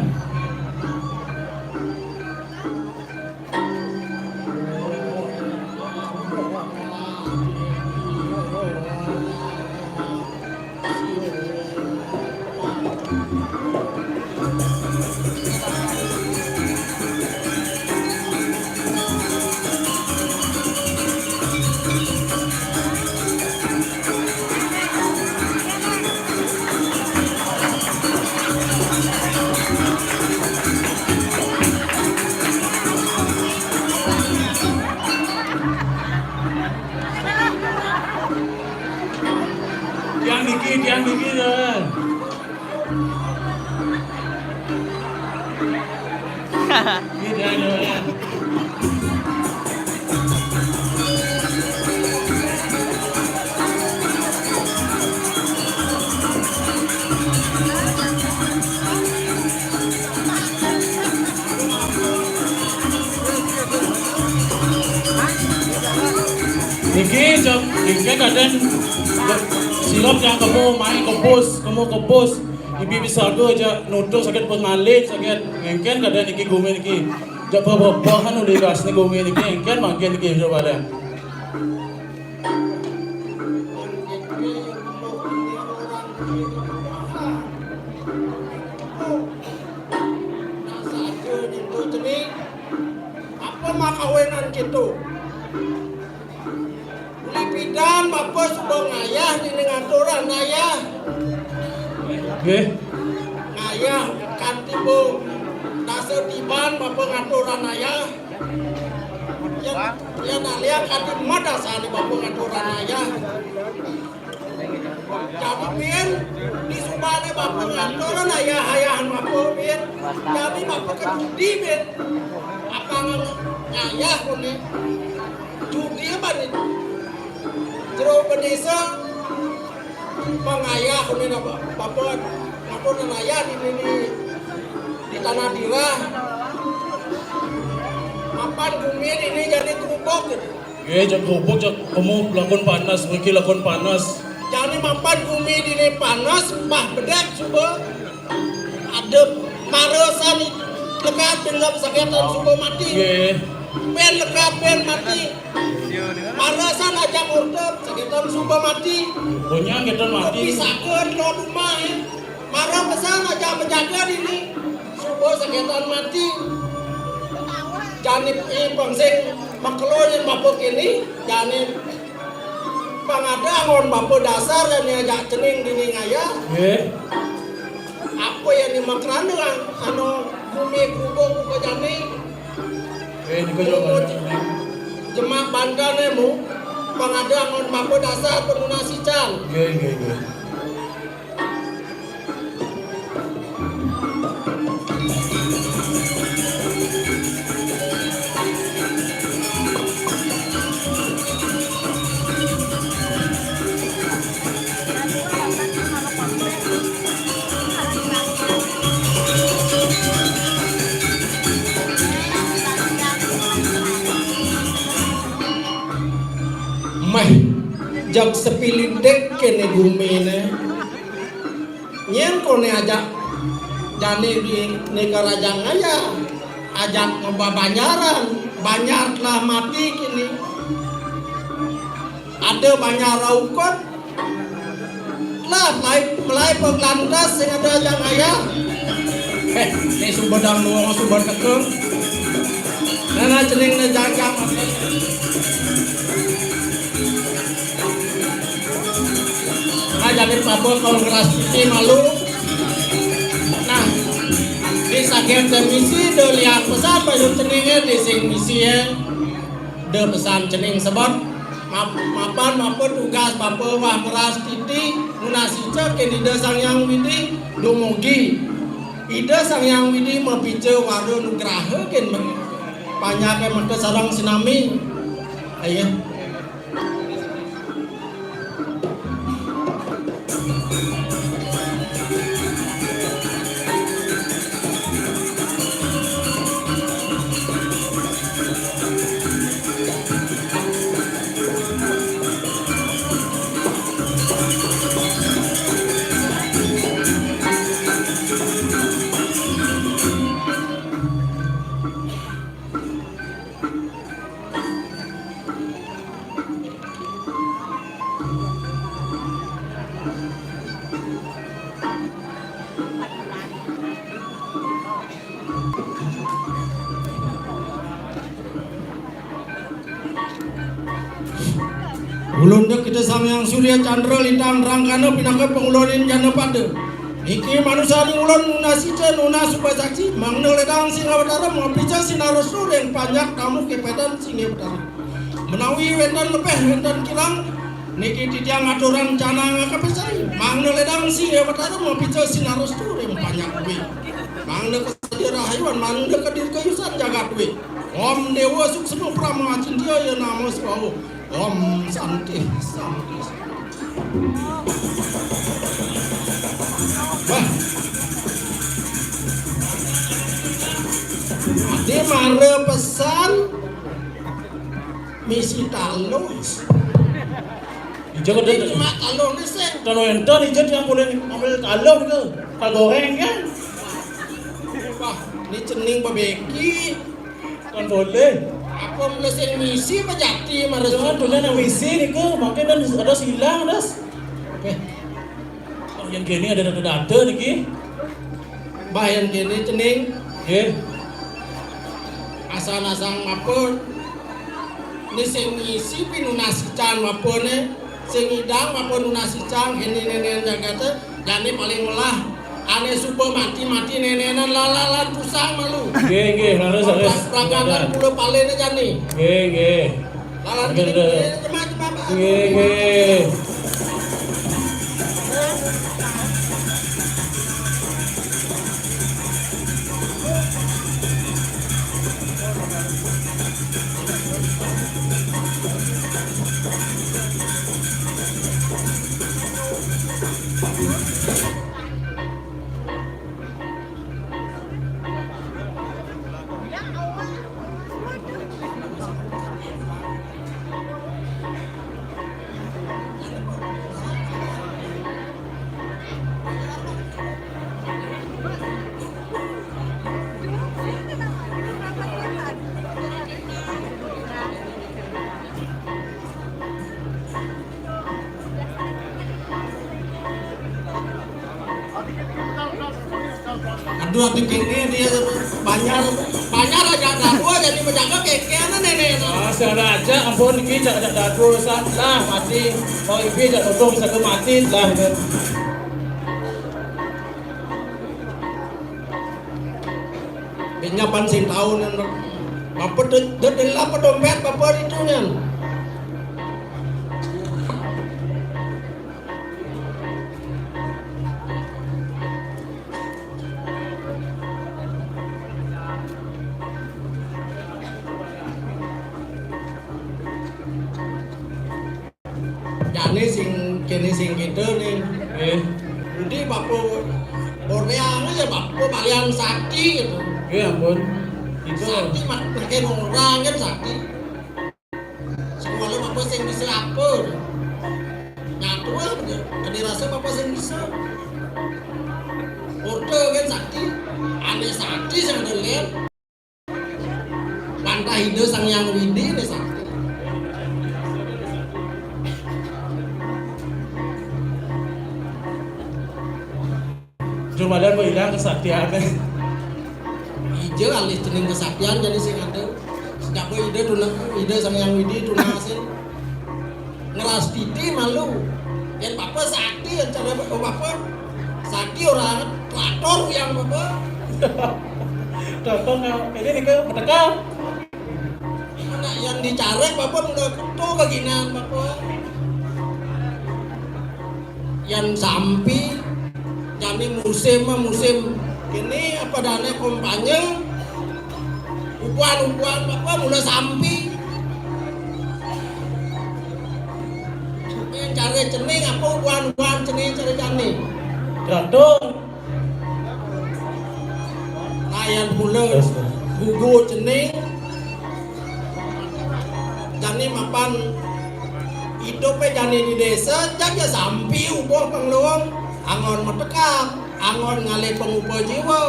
Yang dikit lah. Gitu aja. Niki kadang silap yang kamu main kompos, ibi bisa ke aja nutup sakit pengalih sakit engken kadang niki gume niki, japa bahan udah gas nih gume niki engken makin niki coba deh. Apa makawenan gitu? Lipidan bapak sudah ngayah di ngaturan ngayah. Oke. Ngayah kan tibu dasar tiban bapak ngaturan ngayah. Yang nalia kan di madasa di bapak ngaturan ngayah. Jadi pin di subane bapak ngaturan ngayah hayahan bapak pin. Jadi bapak kejudi pin. Apa ngayah kuni? Judi apa nih? Jero pedesa pengayah kuni bapak ngaturan ngayah di tanah dira. Mapan kumin ini jadi kerupuk gitu. Jak kerupuk jak kamu lakon panas, mungkin lakon panas. Jadi mapan kumin ini panas, bah bedak coba. Ada marosan lekat dengan sakitan coba mati. Pen lekat pen mati. Marosan aja murtep sakitan coba mati. Punya kita mati. Pisahkan lo rumah. Marah pesan aja menjaga ini. Coba sakitan mati. Janib pangsing maklonin bapak ini janib pangadangon bapak dasar dan ajak cening dini ngaya. Apa yang dimakan dengan anu bumi kubung buka jani. Ini kau jawab. Jemak bandanemu pangadang on mampu dasar penunasi can. Nggih. Mah jak sepilindek kene gumene nyen kone ajak jani di negara jangaya ajak ngebabanyaran banyak telah mati kini ada banyak raukot lah mulai penglantas sing ada jangaya ini sumberang luang sumber kekeng nana cening na jaga jadi pabot kongres ini malu. Nah, di saking misi de lihat pesan baju ceningnya di sing misi ya. De pesan cening sebab mapan tugas bapa wah meras titi munasica ke di sang yang widi dumugi. Ida sang yang widi mapice waro nugraha ken banyak yang sarang sinami. Ayo. Ulunda kita samyang Surya Chandra Lintang Rangkana pinaka pengulonin jana pada iki manusia ni ulun munasica nuna subasaksi mangna ledang singawatara mapica sinarasu yang panjang kamu kepedan singawatara menawi wendan lepeh wendan kilang niki titiang aturan cana ngakapesai mangna ledang singawatara mapica sinarasu yang panjang kuwi mangna kesadir rahyuan mangna kedir kayusan jagat kuwi Om Dewa Suksema Prama Cintia ya namo Swahu Om Santi. Wah. Ade mare pesan misi talus. Ijo kode cuma talung sing. Kalau enten ijo yang boleh ambil talung ke. Kal goreng kan. Wah, ini cening babeki. Kan boleh. Apa mesin misi apa jati marah Jangan dulu yang misi nih ke, makanya ada silang das. Oke. Oh, yang gini ada nih ki. Bayan gini cening. Asal-asal mapun. Ini sing misi pinunasican mapun sing idang mapun nunasican ini nenek jagate. Jani paling melah. Ane subuh mati-mati nenenan lalalan pusang malu. Nggih, harus. Pelangganan pulau paling aja nih. Nggih. Lalan gini cuma. Nggih. Aduh ini dia banyak aja dadu jadi menjaga kekeana nenek. Sada aja ampun iki jak dadu lah mati. Kalau iki jak dodong bisa ke mati lah. Penyapan sing tahun apa dedelah dompet apa itu nya. kene sing kita nih. Jadi bapak Korea ya bapak kalian sakti gitu. Iya ampun. Itu Sakti makin orang kan sakti. Semuanya bapak sing bisa apa? Nyatu aja. Ada rasa bapak sing bisa. Order kan sakti. Ada sakti yang ada lihat. Pantai hidup sang yang widi ada sakti. cuma dan hilang kesaktiannya. Ijo alis cening kesaktian jadi sing ada. Sejak ide tunang ide sang yang widi tunasin. Ngeras titi malu. Yang papa sakti yang cara papa sakti orang traktor yang papa. Contoh ini nih ke petekam. Mana yang dicarek papa udah tuh keginan papa. Yang sampi jadi musim ini apa dana kampanye upuan papa mulai sampi. Yang cari cening apa upuan cening cari cening. Traktor. Layan bulan gugu cening. Jani mapan hidupnya jani di desa jaga sampi upuan pengluang angon metekam angon ngalih pengupa jiwa.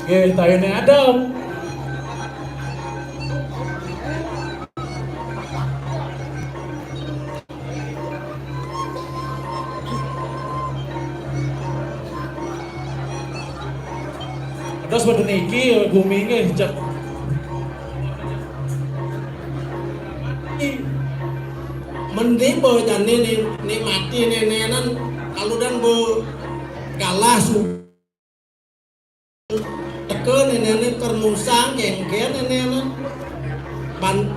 Oke, tayune Adam. Terus pada niki gumi nge jak. Mending bo jani ni mati nenenan kalau dan bo galah su teke nenenan termusang kengken nenenan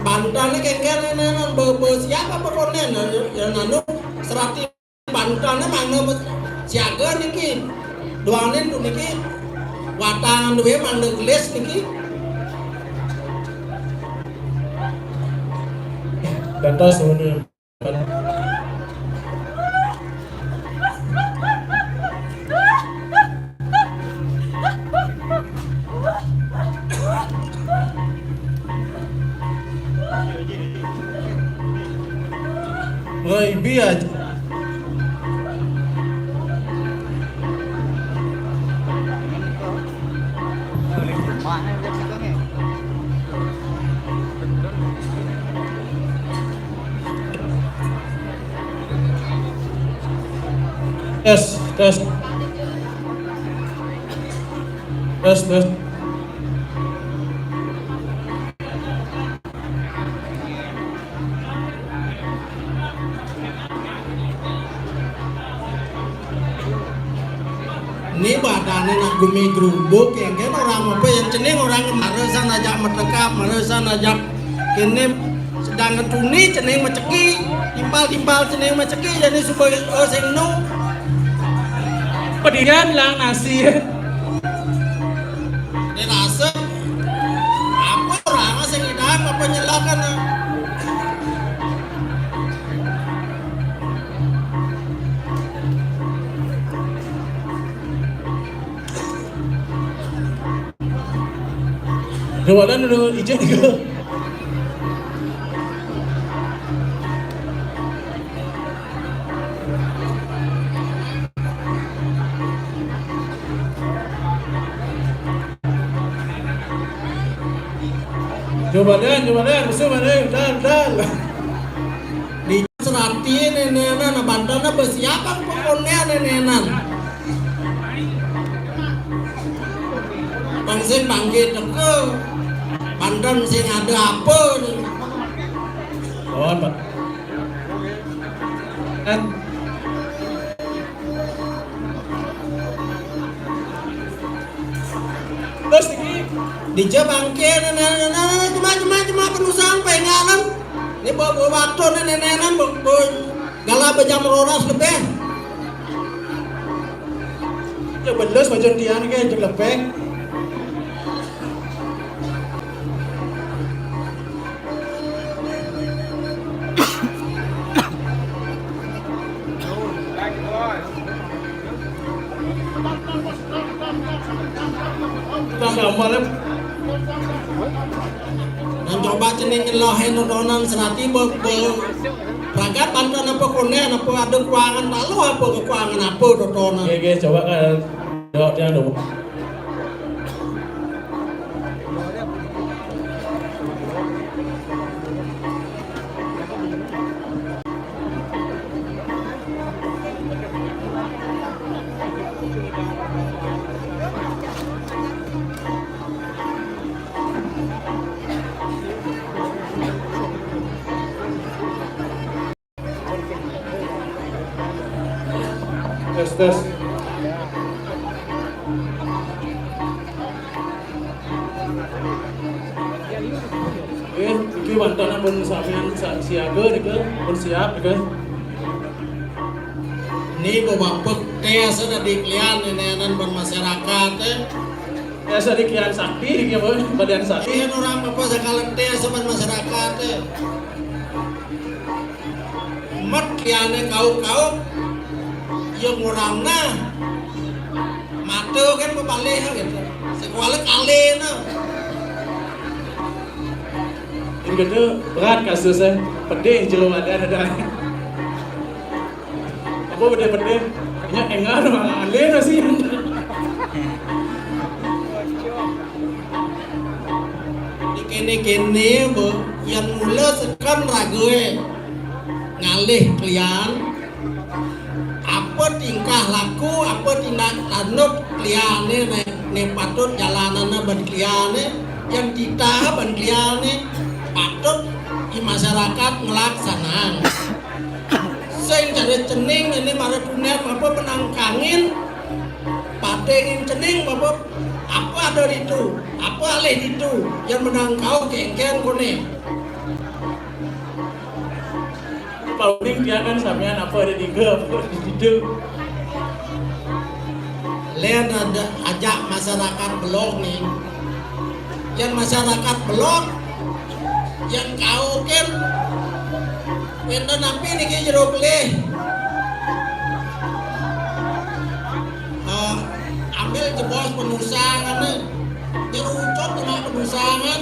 bantannya kengken nenenan bo siapa perkonen yang nanu serati bantannya mana siaga niki doanen tu niki watangan duwe mana gelis niki. Data sebenarnya. Woi, biar Mana udah pegang ya? tes. Ini badannya nak gumi gerubuk yang kan orang apa yang cening orang maresan ajak metekap maresan ajak kini sedang ngetuni cening maceki timpal cening maceki jadi supaya sing nu Pedihan lang nasi. ini rasa apa orang sing idam apa nyelakan Jualan udah izin ke? Jualan, musuh mana? Dan. di serati nenenan bandana bersiapan pokoknya nenenan bangsin bangkit ke bandan sing ada apa nih Oh, Pak. Kan terus ini di bangkit nenenan cuma perusahaan penganan ini bawa waktu nenenan galah bejam roras lebih ya belas macam dia nih kayak lepeng. Kita gambarnya Dan coba cening lohen nodonan serati pragat bantuan apa konen apa ada keuangan lalu apa keuangan apa nodonan. Oke, coba kan jawab dia dulu. Tes. Iki wantana pun sampean siaga nika, pun siap nika. Ini bapak teh sudah diklian nenenan bermasyarakat teh. Ya sedikit sakti iki badan sakti. Ini orang apa sakalan teh sama masyarakat teh. Mat kliane kau yang orangna mata kan berbalik gitu. Sekolah kali na. Ini gitu berat kasusnya, pedih jelo ada. Apa udah pedih? Nya enggak ada alena sih. Kene bu, yang mula sekan rague ngalih klian. Apa tingkah laku, apa tindak tanduk kliane ne patut jalanana ban kliane yang kita ban kliane patut di masyarakat ngelaksanaan. Sing jadi cening ini mara dunia apa penangkangin patein cening apa ada itu, apa alih itu yang menangkau kengken kone. Paling dia kan sampean apa ada tiga apa di situ. Lihat ada ajak masyarakat blok nih, yang masyarakat blok yang kau kan benda napi nih ke jeruk leh ambil jebos penusangan nih jerucot cuma penusangan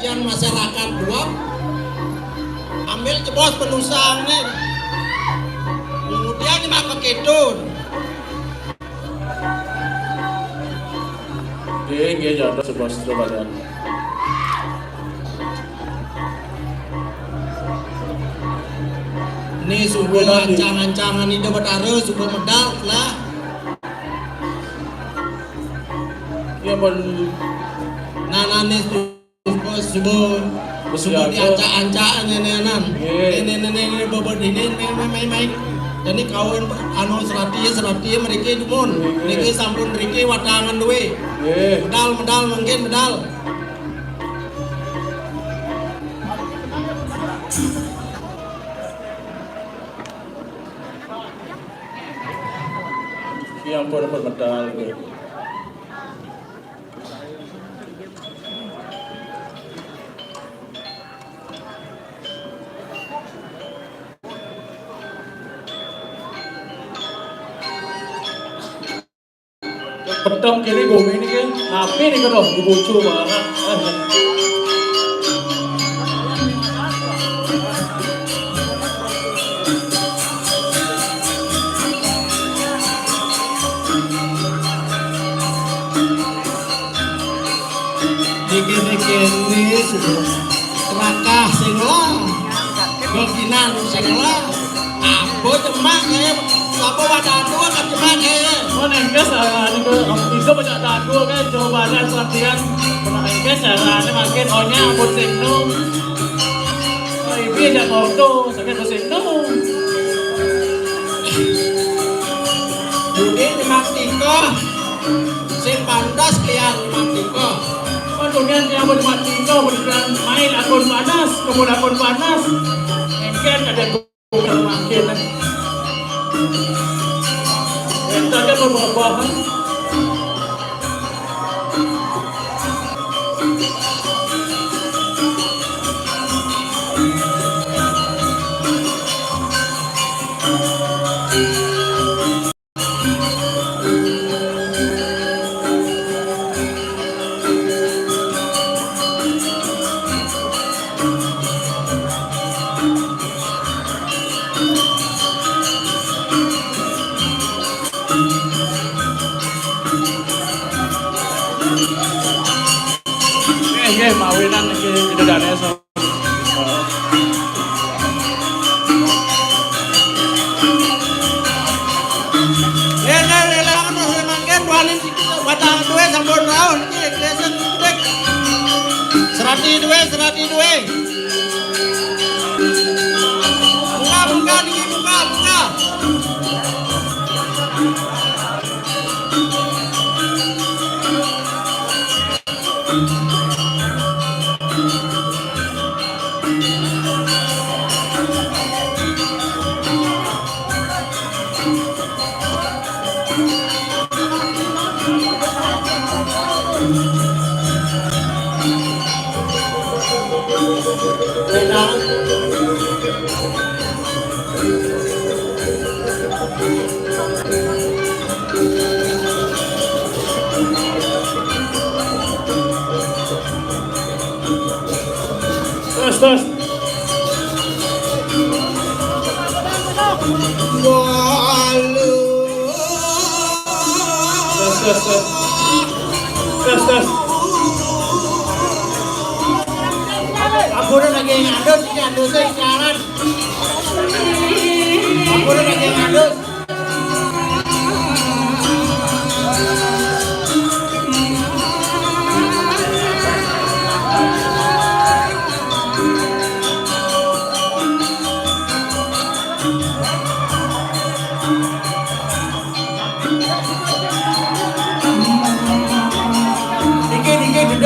yang masyarakat blok ambil jebos penusangnya kemudian cuma keketun. Dia jatuh sebuah badan. Ini sungguh ancangan-ancangan ini dapat arus sungguh medal lah. Iya pun. Nana sungguh diancak-ancak nenenan. Nenek bobot ini main. Jadi kawan anu serati mereka dumun. Mereka sampun mereka wadangan duwe. Medal mungkin medal. Yang pun dapat medal gitu. Petang kiri gome ini kan, napi nih kan dibucu banget. Dikit-dikit ini sudah terakah singlah, keginan singlah, apa cemak kayak apa wadah tua kan cemak kayak. Oh nengkes ini itu banyak dagu kan jawabannya latihan. Nengkes ini makin ohnya ampun singgung. Oh ibu aja foto sakit bersinggung. Jadi cemak tiko, sing pantas klian cemak tiko. Kemudian dia mati kemudian main akun panas, kemudian akun panas, engken ada guna makin. Entah dia berbuah-buahan. niki mawinan niki dedane so. Serati dua. Buka, nih buka. Terus. Terus. Aku udah lagi ngadus jalan. Aku udah lagi ngadus.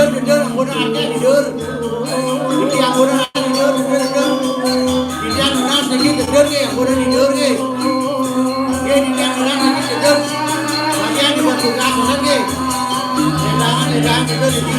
Tidur, aku udah ada tidur. Ini aku udah tidur. Ini yang udah sedikit tidur ke, aku udah tidur ke. Ini yang udah sedikit tidur. Bagian di bawah tugas bener ke. Jangan tidur di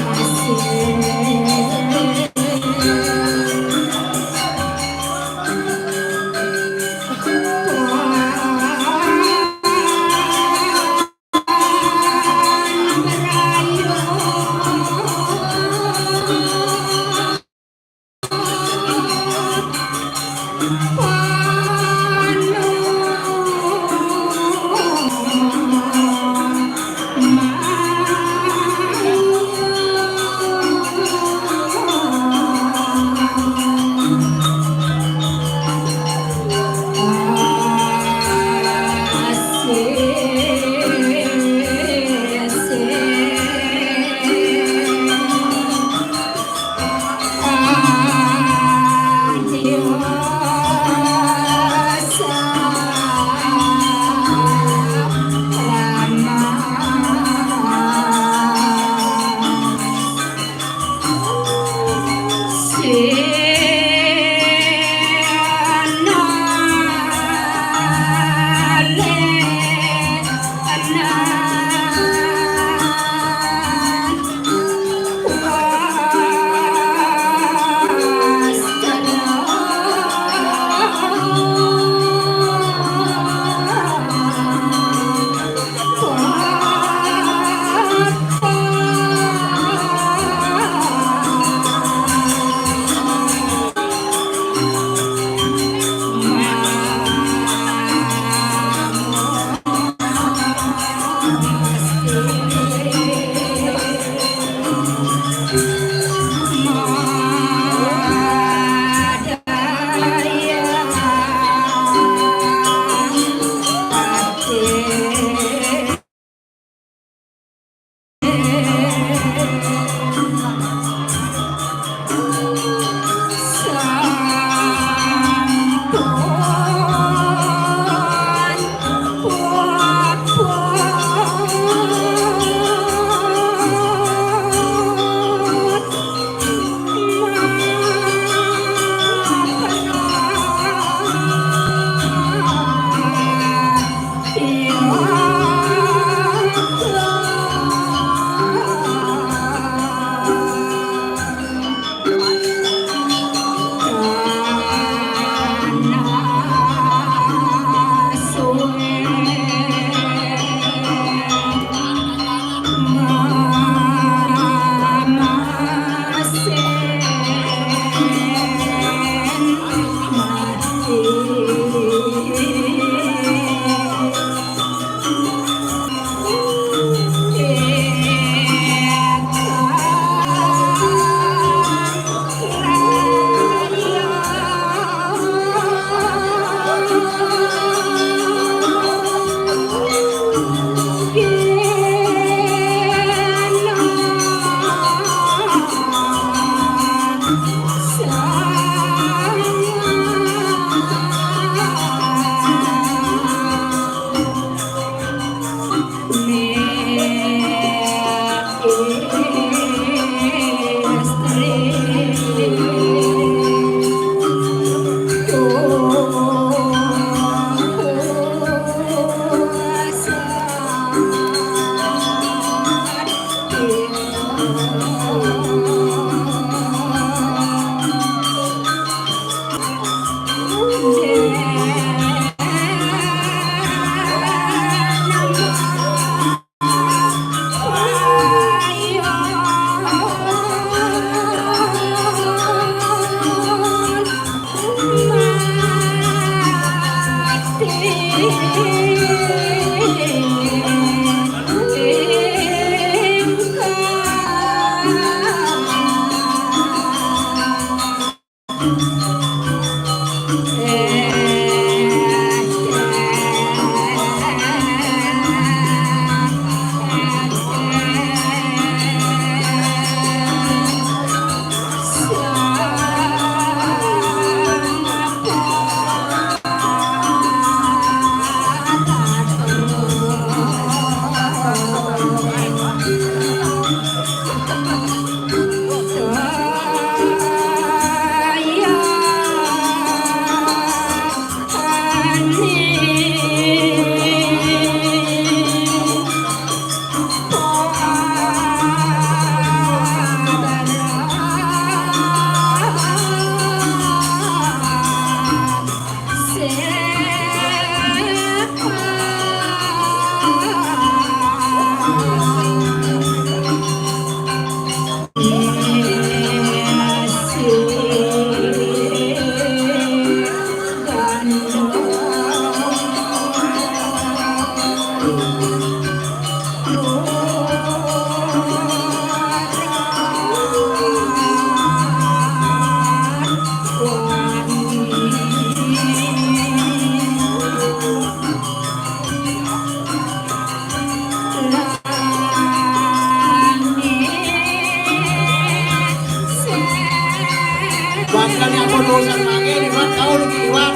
Buatkan yang bodosan lagi, Iwan, kau di Iwan.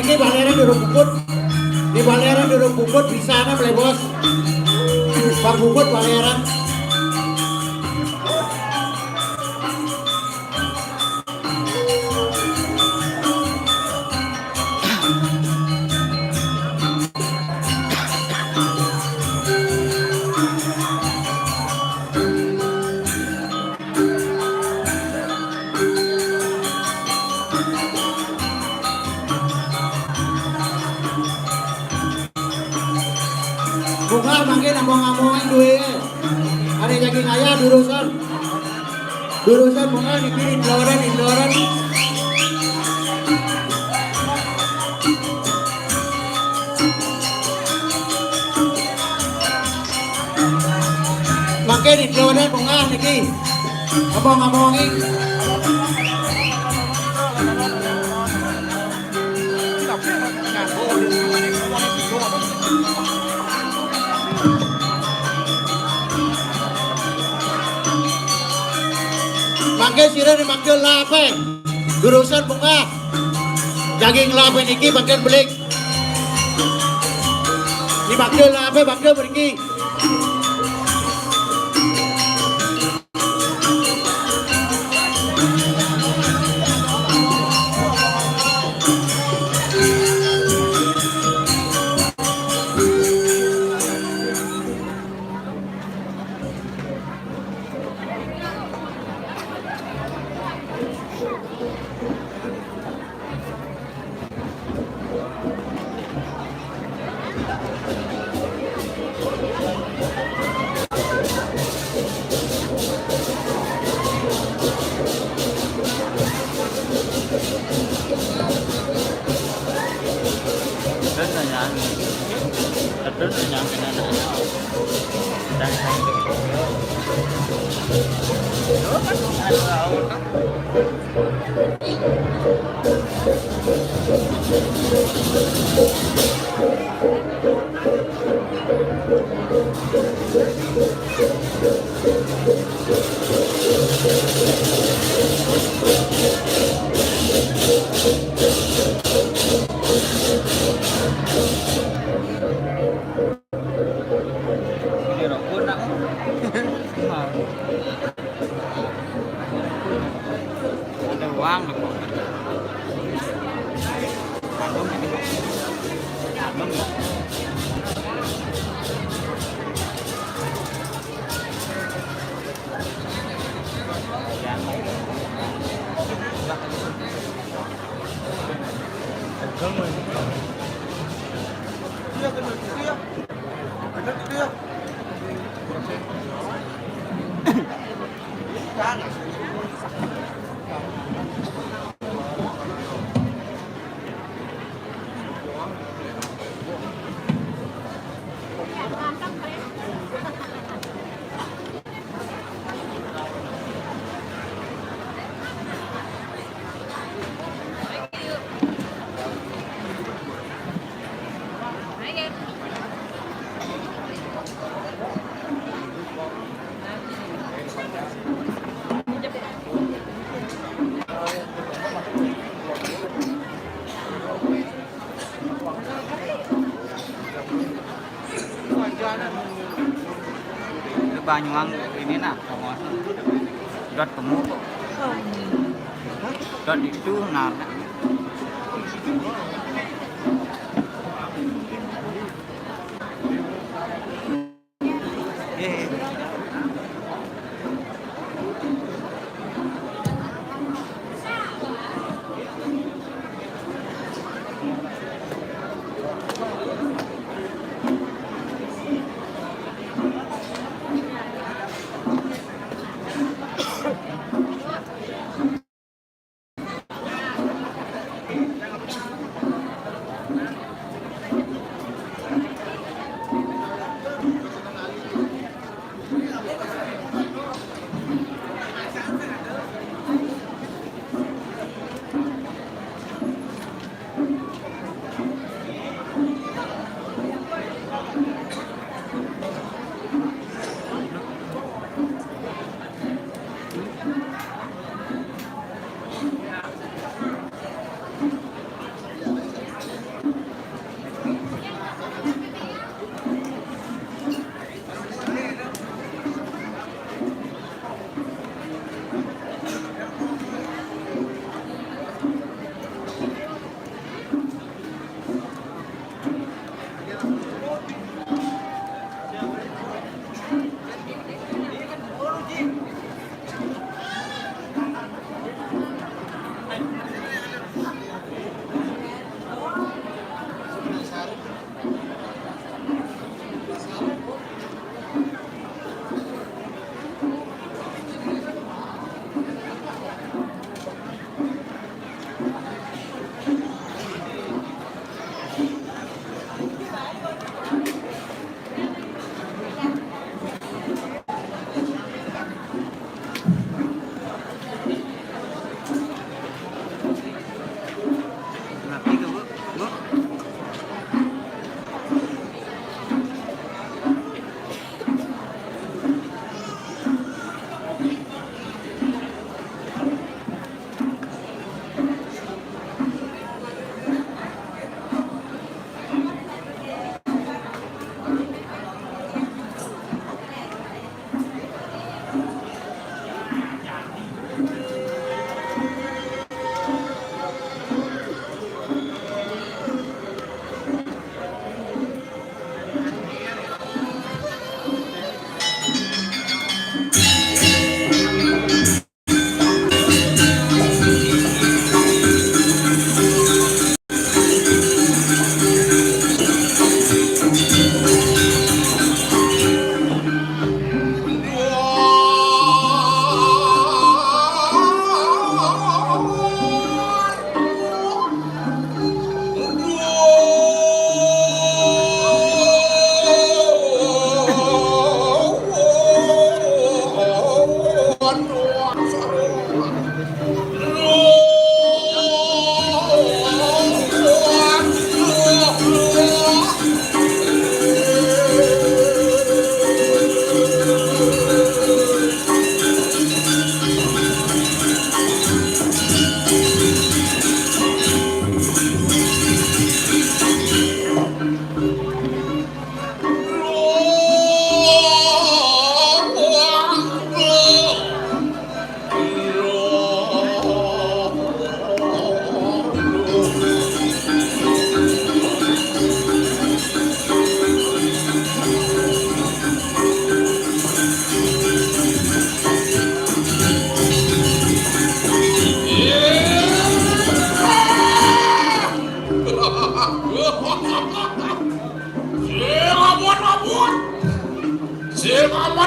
Ini baleran duduk bukut, di baleran duduk bukut bisa na boleh bos, pak bukut baleran. Bunga makin ngomong-ngomongin duit. Ada daging ayam durusan bunga dikirim indoran. di Jawa Tengah niki. Ngomong-ngomongi. Mangke sira dimanggil lape. Jurusan bunga. Daging lape niki bagian belik. Dimanggil lape bagian beriki. Ada uang kok. Banyuang ini nak, dot kamu, dot itu nak.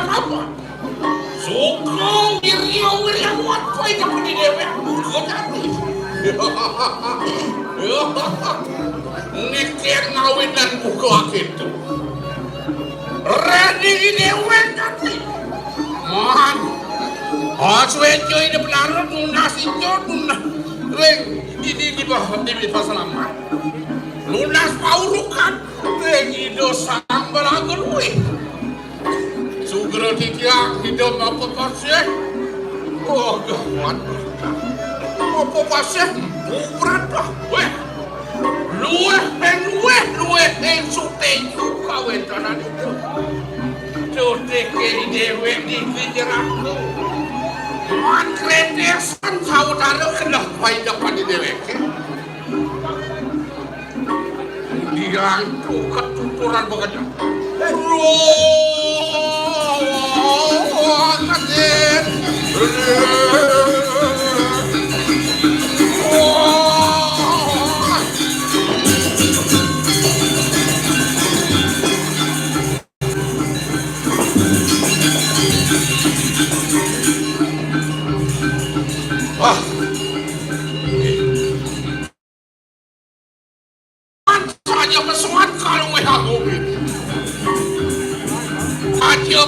Amat. Sukong iriaw wat pay ka di dewek bugo tadi. Nikir ngawin dan buku akitu. Ready di dewek tadi. Man. Aswe coy de benar lunas itu lunas. Reng di bawah di pasalaman. Lunas paurukan. Reng ido sambal agerui. Sugro tiga hidup apa pasien? Oh gawat. Apa pasien? Berat dah. Weh. Lueh sute juga wentanan itu. Sute ke dewe di kejerakku. Man kretesan saudara kena pai dapat di dewe. Dia itu ketuturan bekerja. Saja pesuan kalau menghakumi. Aja.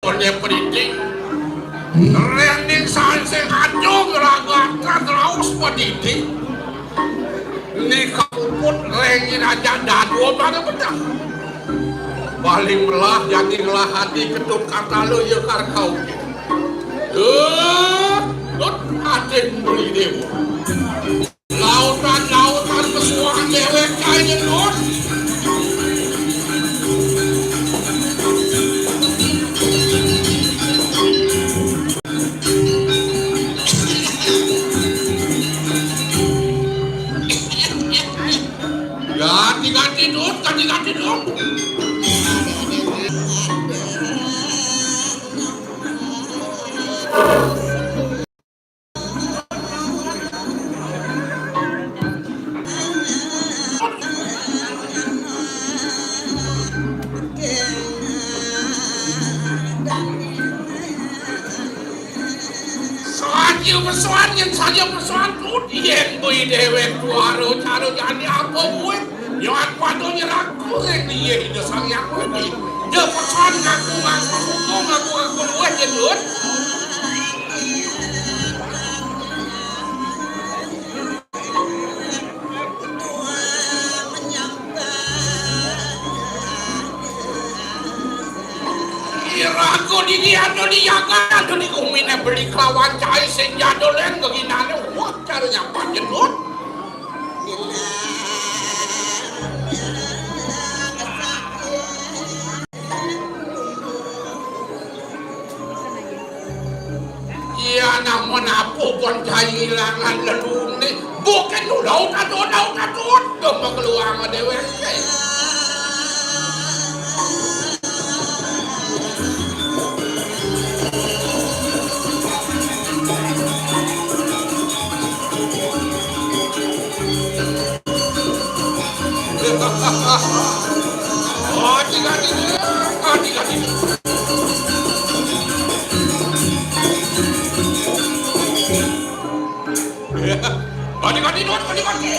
Oleh pendidik, rending sanseng adong raga terus pendidik. Nikah pun rengin aja dua mana benar. Paling melah jadi ngelah hati ketut kata lo ya karkau. Lot aden beli dewa. Lautan pesuahan dewek kaya lot. Ganti dot. Saja persoalan tuh dia boi dewek tuaro caro jadi apa gue yang aku ada nyeraku dia hidup sang yang gue dia persoalan ngaku gue jendut Aku di dia kan di kumine beli kawan cai senja dolen beginane wah caranya panjen lot. Iya namun apa pun cai hilangan lelung nih bukan udah katut gak keluar sama dewek. Ganti.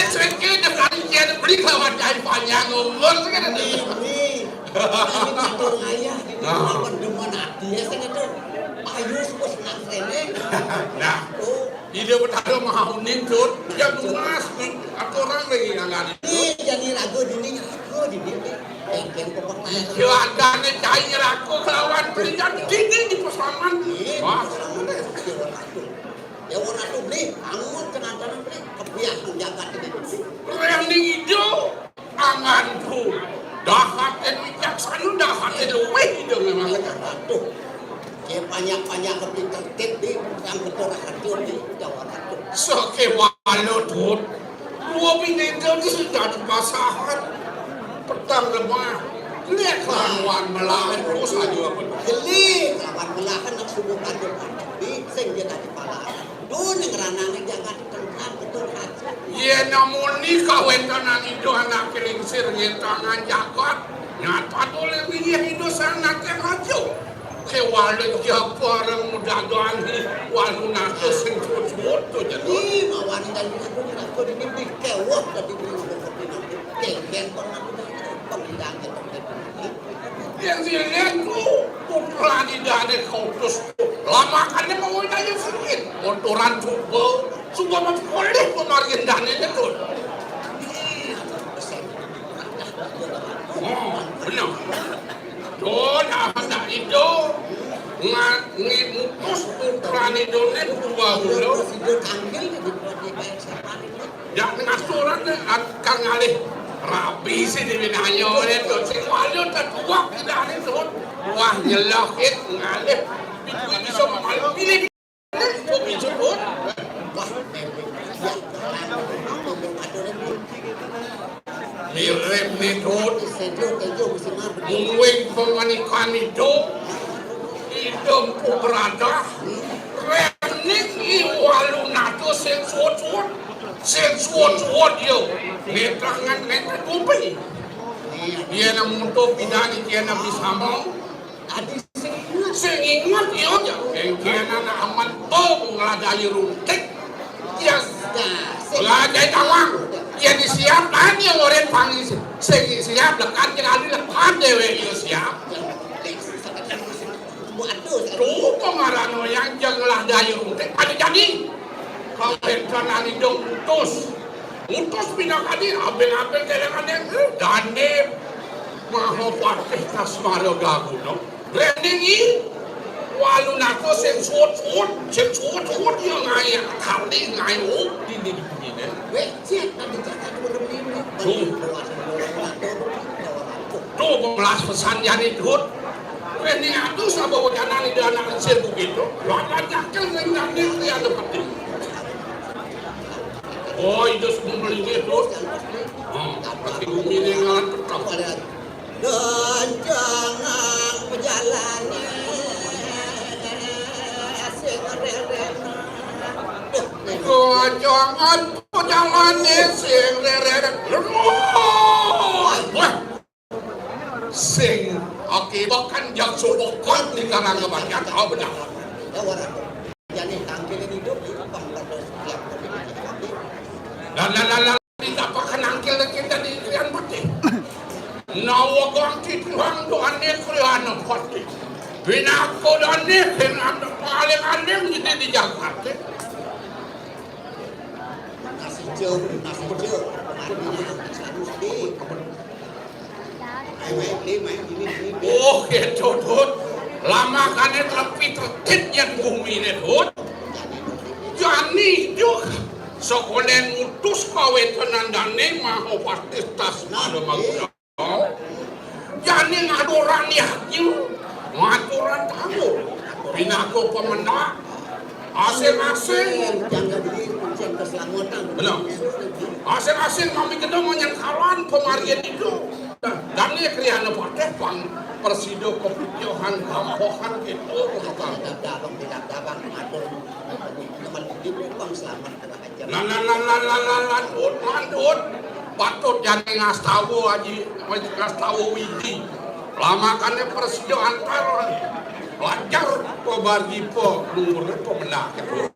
Saya kira dengan dia beli lawan jahit panjang umur sekarang itu. Ini kader ayah di depan deman hati ya saya kata payus bos nak sene. Nah, ide bertanda mau nintut yang luas aku orang lagi ngangan Ini jadi ragu dini ragu di dini. Engken pokoknya. Jualannya cair aku lawan pilihan dini di pesanan. Wah, Ya orang tu beli, angun kenangan beli, kebiak menjaga ini. Rening itu anganku. Dahat dan bijaksana dahat dan luwih itu memang. Tuh, dia banyak-banyak kebeli tertib di yang betul hati di Jawa Ratu. Sekewalo tut. 2 minit itu sudah di pasahan. Petang lemah. Lihat lawan melawan terus aja. Geli, lawan melahan nak subuh kado di sing dia tadi pala. Dun yang ranane jangan ditentang betul hati. Ye namun ni kawetan itu anak kelingsir ye tangan jagat. Nyata toleh biye itu sangat kacau. Kewalo dia orang muda doang ni walu nato sengkut tu jadi. Ih, mawan dan aku di mimpi kewah tadi di kopi nanti. Kengken pernah pembidang itu. Yang lihat tu putrani dari kautus. Lama kan dia mau tanya sedikit. Motoran coba sudah memperoleh pemarian dana itu. Oh, benar. Tuh, nah itu ngimutus putrani dona dua bulan. Jangan asuran akan ngalih rapi sih di binanya itu. Semuanya tertuak tidak ada itu. Wah nyelakit ngalih. Bisa malu pilih kopi jemput. Mirip nih tuh. Mungkin pemanikan itu berada. Renik iwalu nato sensuot yo. Netangan netan kopi. Dia nak untuk pidani dia nak bisa mau. Seingat dia aja. Engkian anak aman ngeladai runtik. Yang ngeladai tawang. Yang disiapkan yang orang panggil. Siap lekat yang ada lekat dewe yang siap. Tuh pengarano yang ngeladai runtik. Ada jadi. Kau rencana ni dong utus pindah kadir. Abeng-abeng kadang-kadang. Danip. Maho patih tasmaro gagu dong. Reningi walu nako sensuot yang ngaya kali ngayu di begini. Tuh belas pesan jadi dut. Rening itu sahabat jalan di anak kecil begitu. Lawan jakel dengan dia ada penting. Oh itu membeli itu. Pasti bumi dengan petang. Dan jangan perjalanan jangan perjalanan sing akibat kan yang sobokkan di kanan kebanyakan kau benar. Jadi tangkilin hidup Dan tidak pakai nangkil kita di krian putih. Nawa gangki Tuhan doan ni kriana putih. Binako doan ni kriana paling aneh jadi di Jakarta. nasi jauh. Oh itu tut. Lama kan tapi tertib yang bumi ni tut. Jani juga. Sekolah mutus kawetan dane maho pasti tas ada magudah. Jani ngaduran yakin, ngaduran tamu. Binako pemenang. Asing-asing. Jangan beli kuncen keselamatan. Belum. Asing-asing kami ketemu yang kawan pemarian itu. Dan ini kriana partai bang Presido Kopitiohan Kampohan gitu. Tidak dabang ngatur. Teman hidup bang selamat aja. Landut. Patut jadi ngastawu aji, ngastawu widi. Lama kan Presido antar wajar po bagi po lumur po menak itu.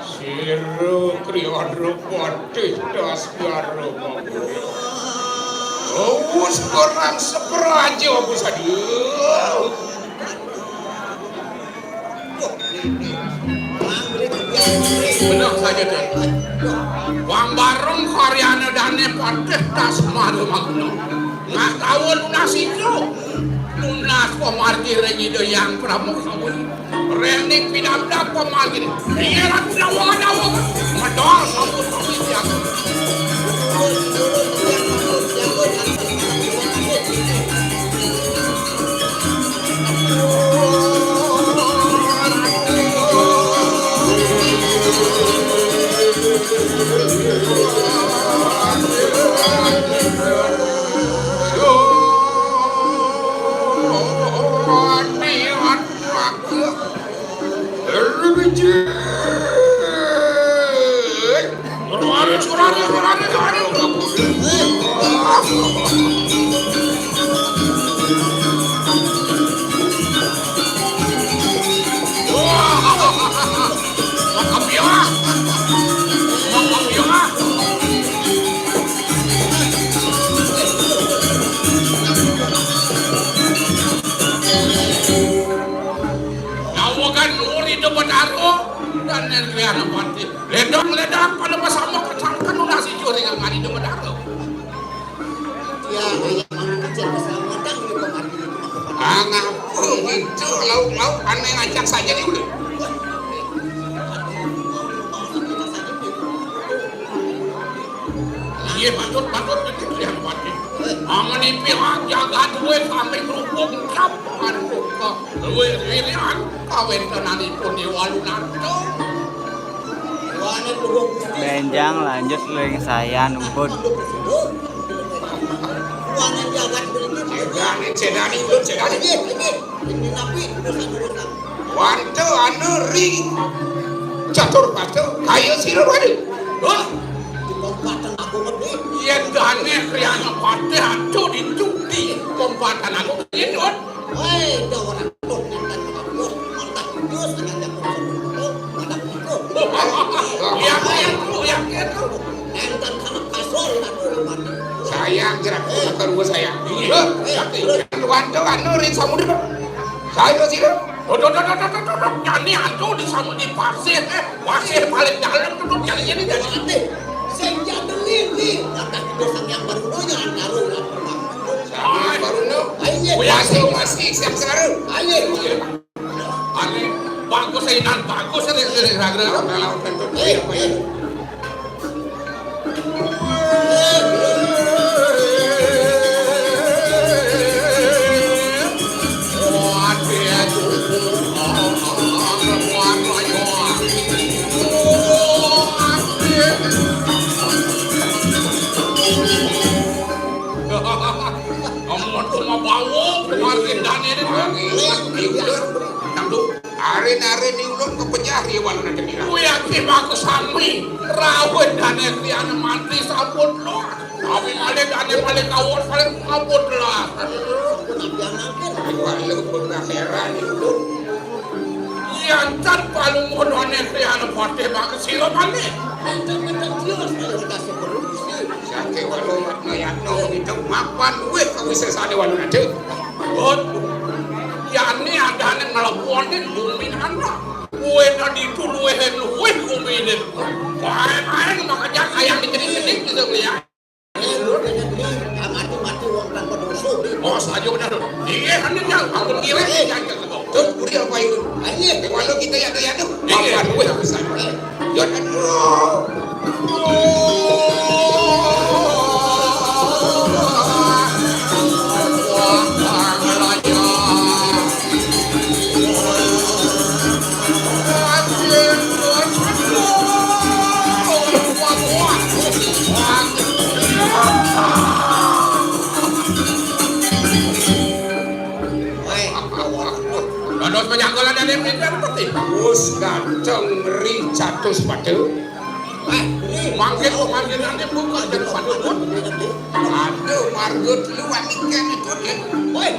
Siru kriadro patih das biaro. Oh, sekarang seperaja aku sadio. Benar saja tuan. Wang bareng karyana dane patih das malu magno. Nggak tahu lunas itu. Lunas pemarkir itu yang pramuka. Renik pindah pemarkir. Iya dawa. Medor sambut yang. Ledang pada masa mau kecangkan nasi curi yang ada di Medaro. Ya, yang kecil besar modang di pemarkir itu. Ngapun itu lauk aneh ngajak saja nih udah. Iya patut itu yang mati. Amani pihak jaga duit sampai kerupuk kapan buka. Duit pilihan kawin kenani pun di walunan tuh. Benjang lanjut link saya numput. Cedani. Wanto anu ri catur pato kayu sirah wadi. Iya dane kriana pate atu dituti kompatan aku indon. Woi, orang tuh mantap terus dengan sayang gerak kedua saya. Wanto anu rin samudra. Saya sih. Jadi anu di samudra pasir. Pasir paling dalam tutup jalannya ini dari nanti. Saya beli kata dosa yang baru jangan ngaruh. Saya baru masih siap sekarang. Ayo. Bagus saya bagus Are ni ulun kepenyari walau nak kira. Yakin bagus sami rawat dan kriana mantri sabut lo. Tapi malah dan malah kawat paling sabut lah. Walau pengahiran ulun. Yang tan paling modal kriana parti bagus silo mana? Macam tios kalau kasih produksi. Sakit walau makna yang no itu makan duit kau bisa sade walau nanti. Yani ada yang ngelakuin bumi anak, kue tadi itu luwe kuminin, kaya makanya ayam dikedik gitu ya. Mati uang tanpa dosa. Oh saja udah tuh. Iya kan dia kamu kira jangan tuh beri apa itu? Ayo kalau kita ya tuh, apa duit besar. Jangan Dos penjanggolan dan yang seperti us ganteng ri catus padu. Mangkir nanti buka dan padu. Aduh margut lu wanikan itu. Woi,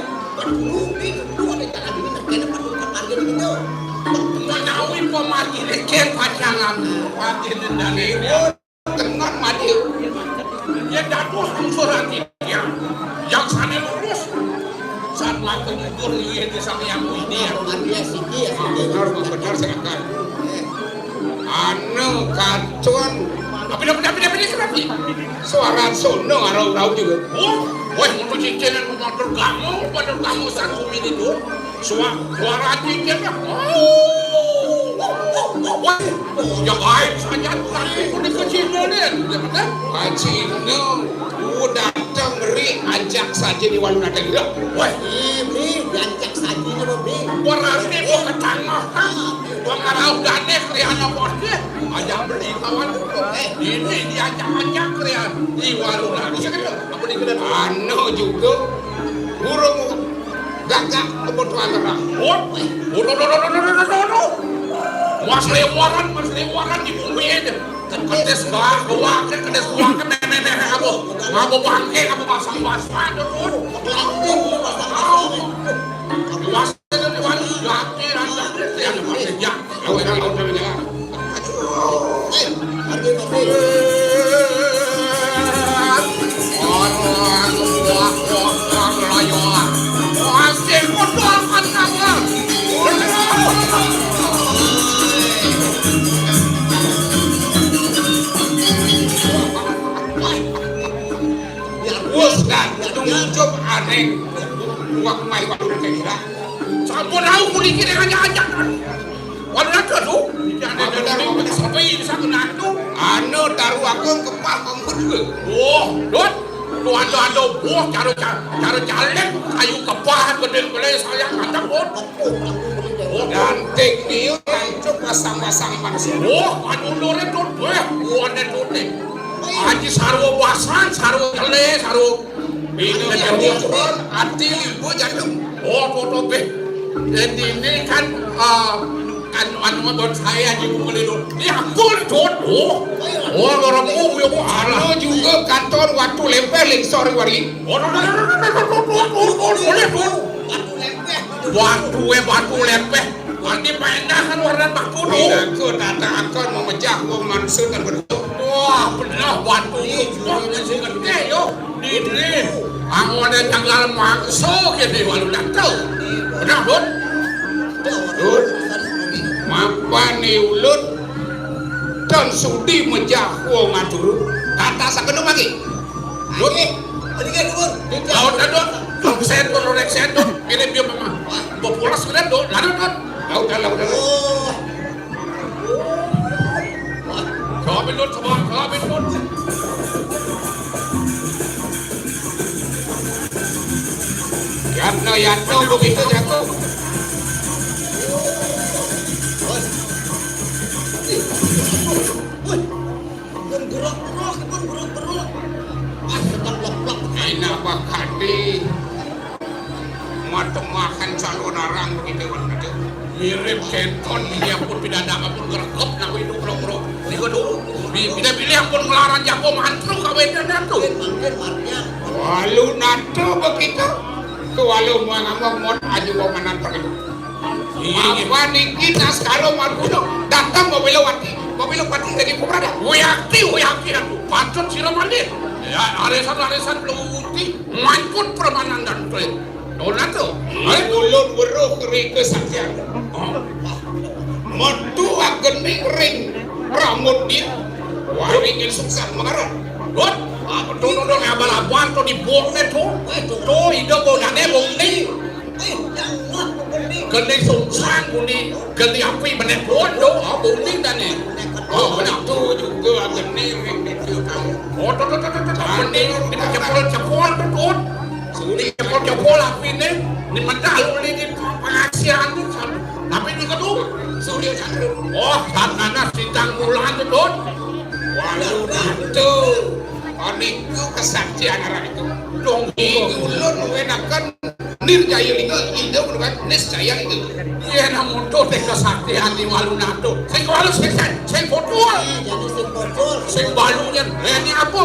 Menawi pemati leken pacangan pati dendane dengan mati ya dados usuran dia yang sana lurus saat makan ukur dia sang yang ini dia siki benar silakan anu kacuan tapi kenapa suara sono arau-arau juga wah motor cincin motor kamu satu minit itu suara cincin yang lain saja tapi udah kecil nih kecil udah ngeri ajak saja di warung ada gila wah ini diajak saja nih bro warasnya mau ke tanah gua ngarau gane kriana bosnya ajak beli kawan ini diajak kriana di warung ada apa nih kena anu juga burung gagak kebutuhan terang Mas lewaran di bumi aja. Kedes bawa nenek kamu. Kamu bangke kamu pasang terus. Mas itu mana? Laki yang ya. Jom aneh uang mai waduh kira sampun tahu kulit kira aja waduh tuh ada sampai bisa kena tuh anu taruh aku kepah kamu oh dot lu ada buah cara jalan kayu kepah gede saya kata oh dan teknik hancur pasang manusia oh anu lore tuh buahnya tuh aji sarwo basan sarwo jale sarwo ini yang turun hati ibu jatuh foto be dan ini kan anu buat saya juga melindung ya pun orang yang ala juga kantor waktu lempar lengsor wari batu lempar nanti mainnya kan warna baku aku datang akan memecah wong manusia dan berdua wah benar batu masih gede yo ini angone tanggal makso gede walu datang benar Dut mapani ulut dan sudi menjahwo ngatur kata sakedung lagi Dut ini kan Dut Dut sentur ini dia memang populas keren Dut lalu Dut lalu coba Dut Yatno begitu jatuh ini apa kadi mata makan calon orang begitu mirip kenton dia pun bidadang pun gerekop nak hidup bro ini kudu bila pilih pun melarang jago mantru kawedan itu walu nato begitu walau mau ngomong mau aja mau menantar itu. Apa nih kita sekarang mau datang mobil wati dari Kubrada. Wiyaki aku patut siramandin. Ya arisan belum bukti mankut permanen dan keren. Dolan tuh. Ay ulun weruh keri kesaksian. Metu agening ring rambut dia. Waringin sukses mengarah. Dot betul abal-abal tuh dibuangnya tuh hidup bodane bukti kening sungsang buni kening api bener bodoh bukti dan benar tuh juga kening itu kamu kening cepol tuh cepol api nih di medal ini pengasihan tapi juga tuh surya chandra saat anak sintang bulan tuh walau itu Aniku kesaksian arah itu dong ulun mengenakan nirjaya lingga ide bukan niscaya itu iya namun tuh teh kesaktian di walu nato sing walu sing foto jadi sing balunya ini apa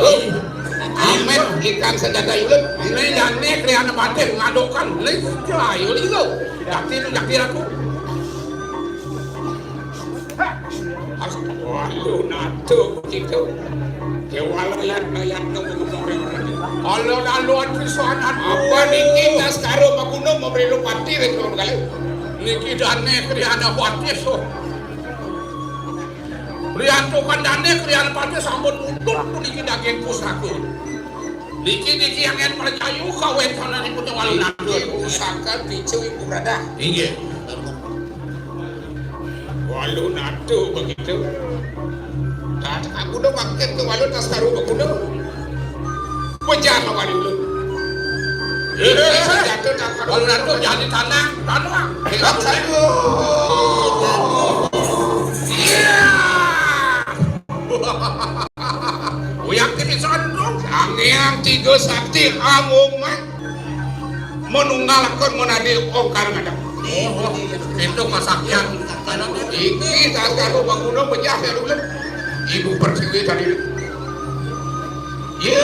Amin ikan senjata yulut. Ini jane kriana batin ngadokan. Lis ayo ligo. Jakti aku. Walu nato begitu. Kewalan layan ngomong. Allah laluan pisanan. Apa niki tas karo makuno memberi lupati rek kali. Niki jane kriana batin so. Rian tukan dane krian pati sampun utuh niki daging pusaku. Niki yang en percaya kawen kana niku teh walu nato pusaka picu ibu berada. Inggih. Walu nato begitu. Dan aku udah makin ke walu tas karu aku udah. Pejan walu lu. Jatuh tak karu walu nato jadi tanah. Hilang saya. Uyak kemisan dong. Yang tiga sakti amungan menunggalkan menadi ongkar ngadang. Itu kesaktian. Iki tak karu bangunan pejah ya dulu. Ibu persiwi tadi. Ya,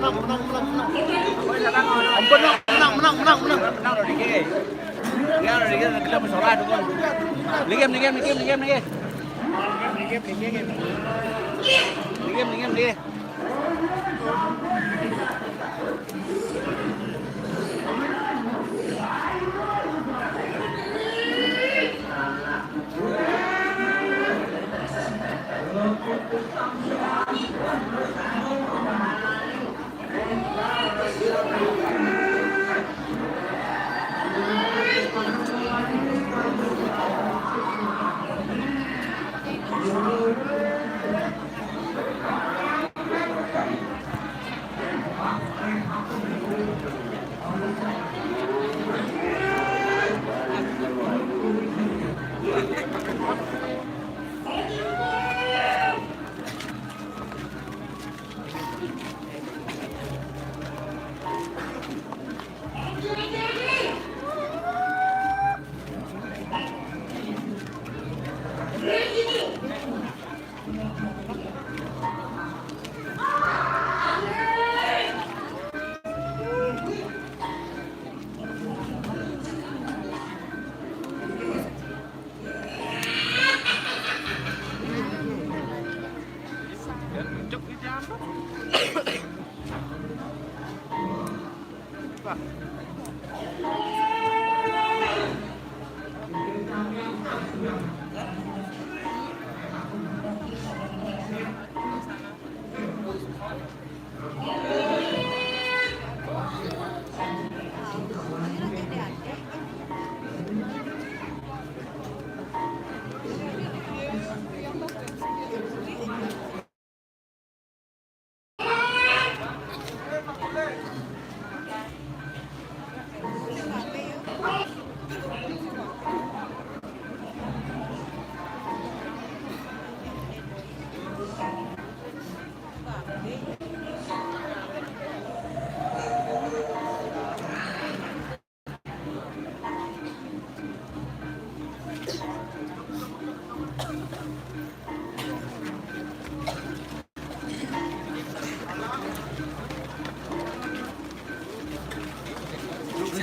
Menang udah dikit. Dia udah dikit kita bersolat dukun. Ligem.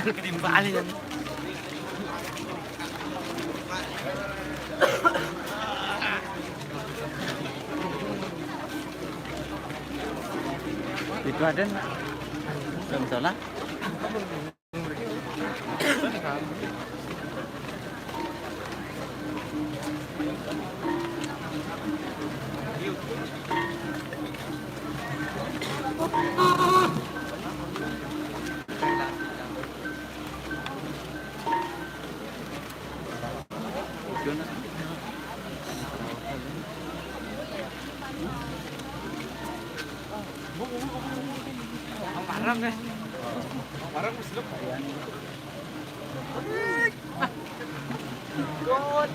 Ketimbali kan. Itu ada belum salah. Parang deh. Parang muslim. God.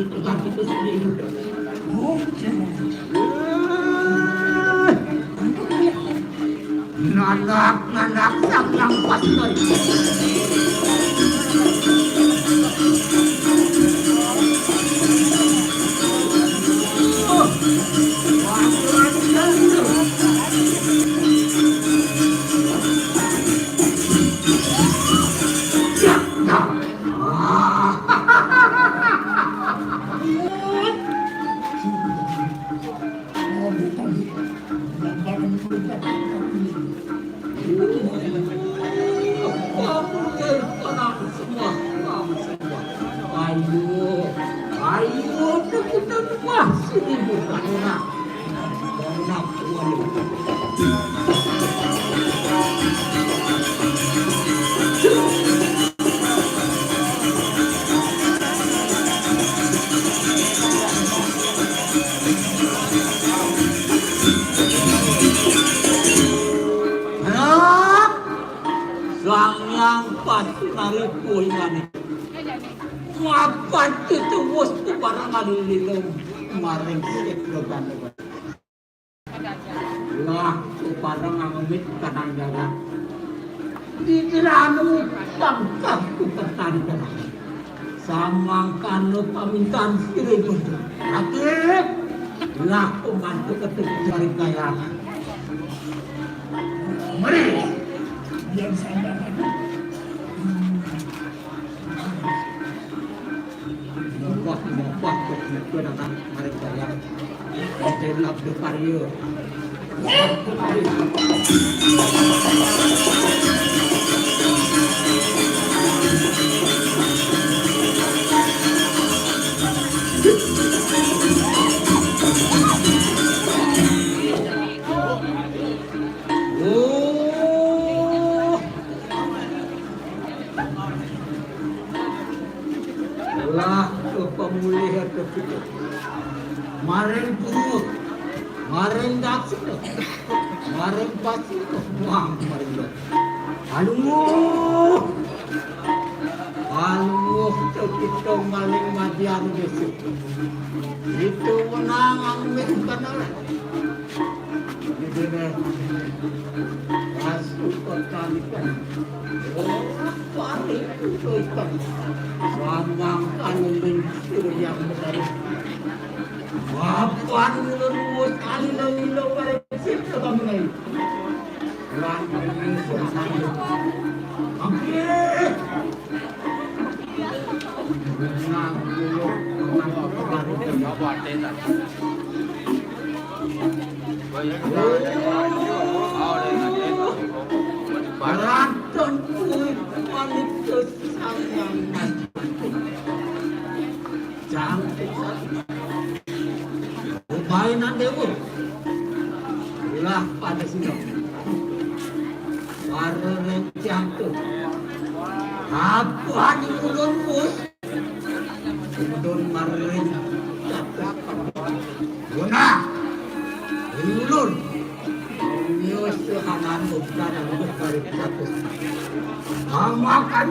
kita sendiri. Nanak yang pas lagi. Yang pasti nari puingani. Ngapain itu bos tu barang ada di dalam kemarin kita program. Lah, tu barang ngamit kadang jalan. Di dalam tangkap tu tertarik dalam. Samangkan lo pamintan siri betul. Akhir, lah pembantu ketemu cari kayangan. Mari. Yang saya waktu itu datang mereka yang develop the career. Pemulihan terfikir, maring buruk, maring daksik, maring pasir, wang maring lo. Aluh, kita maling madian besok. Itu menang angin kanal. Jadi masuk kota ikan. Oh, paling itu ikan. Samang kanunin yang menarik. Wapan lurus alilo pada situ kami lagi. Lan ini suasana. Oke. Menang dulu, menang baru terbawa tenda. Baranton kuih panik kesayangan. Cantik mainan dewa lah pada sini warna cantik apa nih ulun bos ulun marin cantik guna ulun nyus hanan bukan untuk tarik satu amakan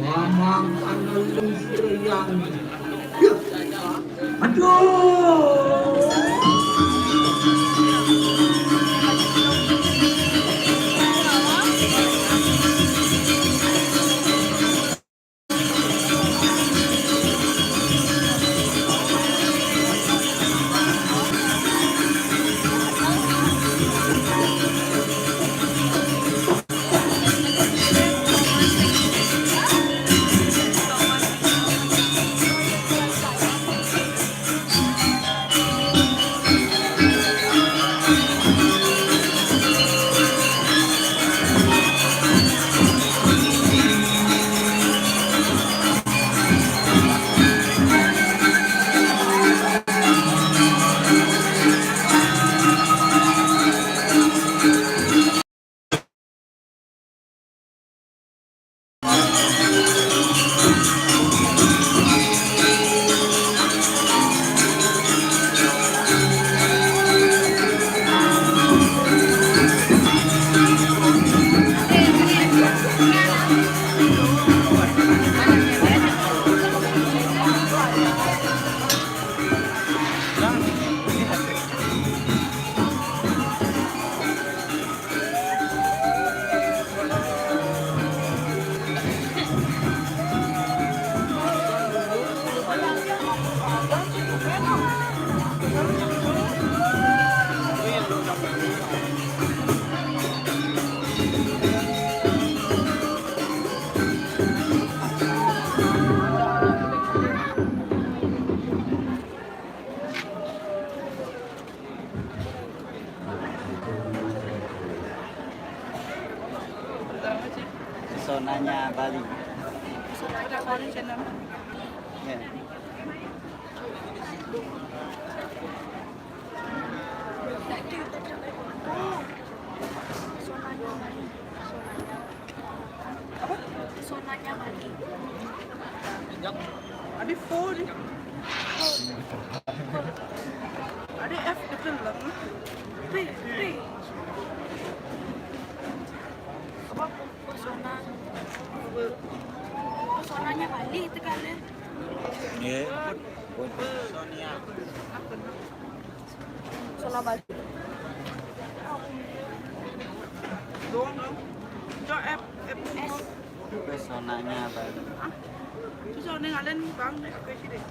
amakan ulun yang aduh. Sorry, channel. Ya. Sonanya lagi. Ada phone. Ada F ketelang. P. Apa pesona? Pesonanya kali itu kalian. Iya. Sonia. Pesona Bali. Doang dong. Coba F S. Pesonanya baru. Susah nih kalian bang, aku sih deh.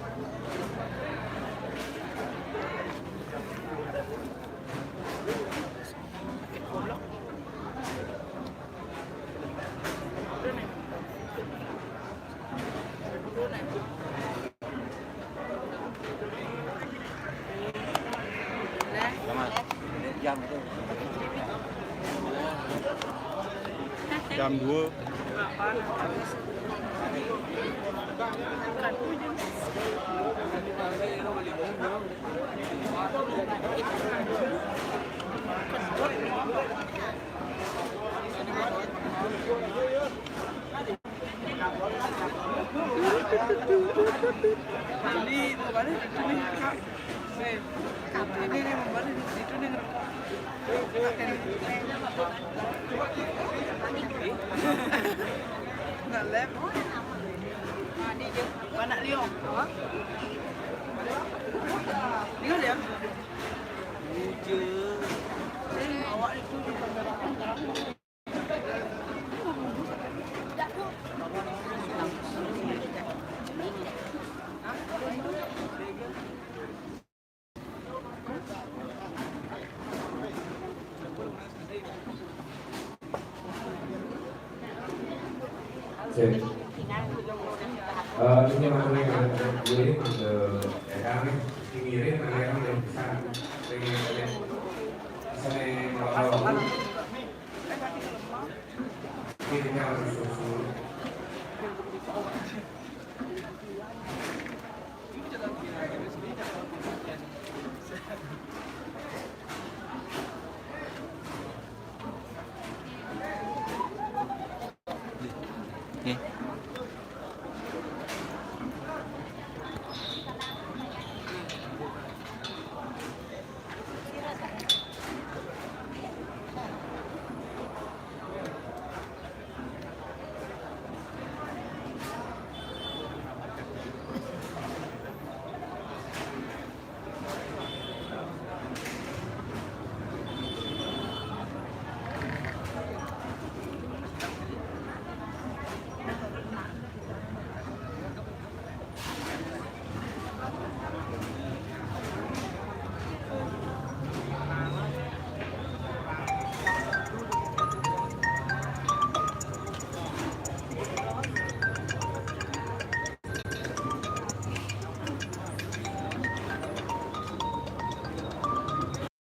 Goblok. Udah nih. Udah nih. Jam tuh. Jam 2. Bali, mau balik ini kak. Ini mau balik itu nih ngerekam. Nggak lep. Mana Leo? Leo dia? Awak itu di kamera. Ini maksudnya kalau giring ke kami ngirim kalian yang besar, pengen kalian misalnya kalau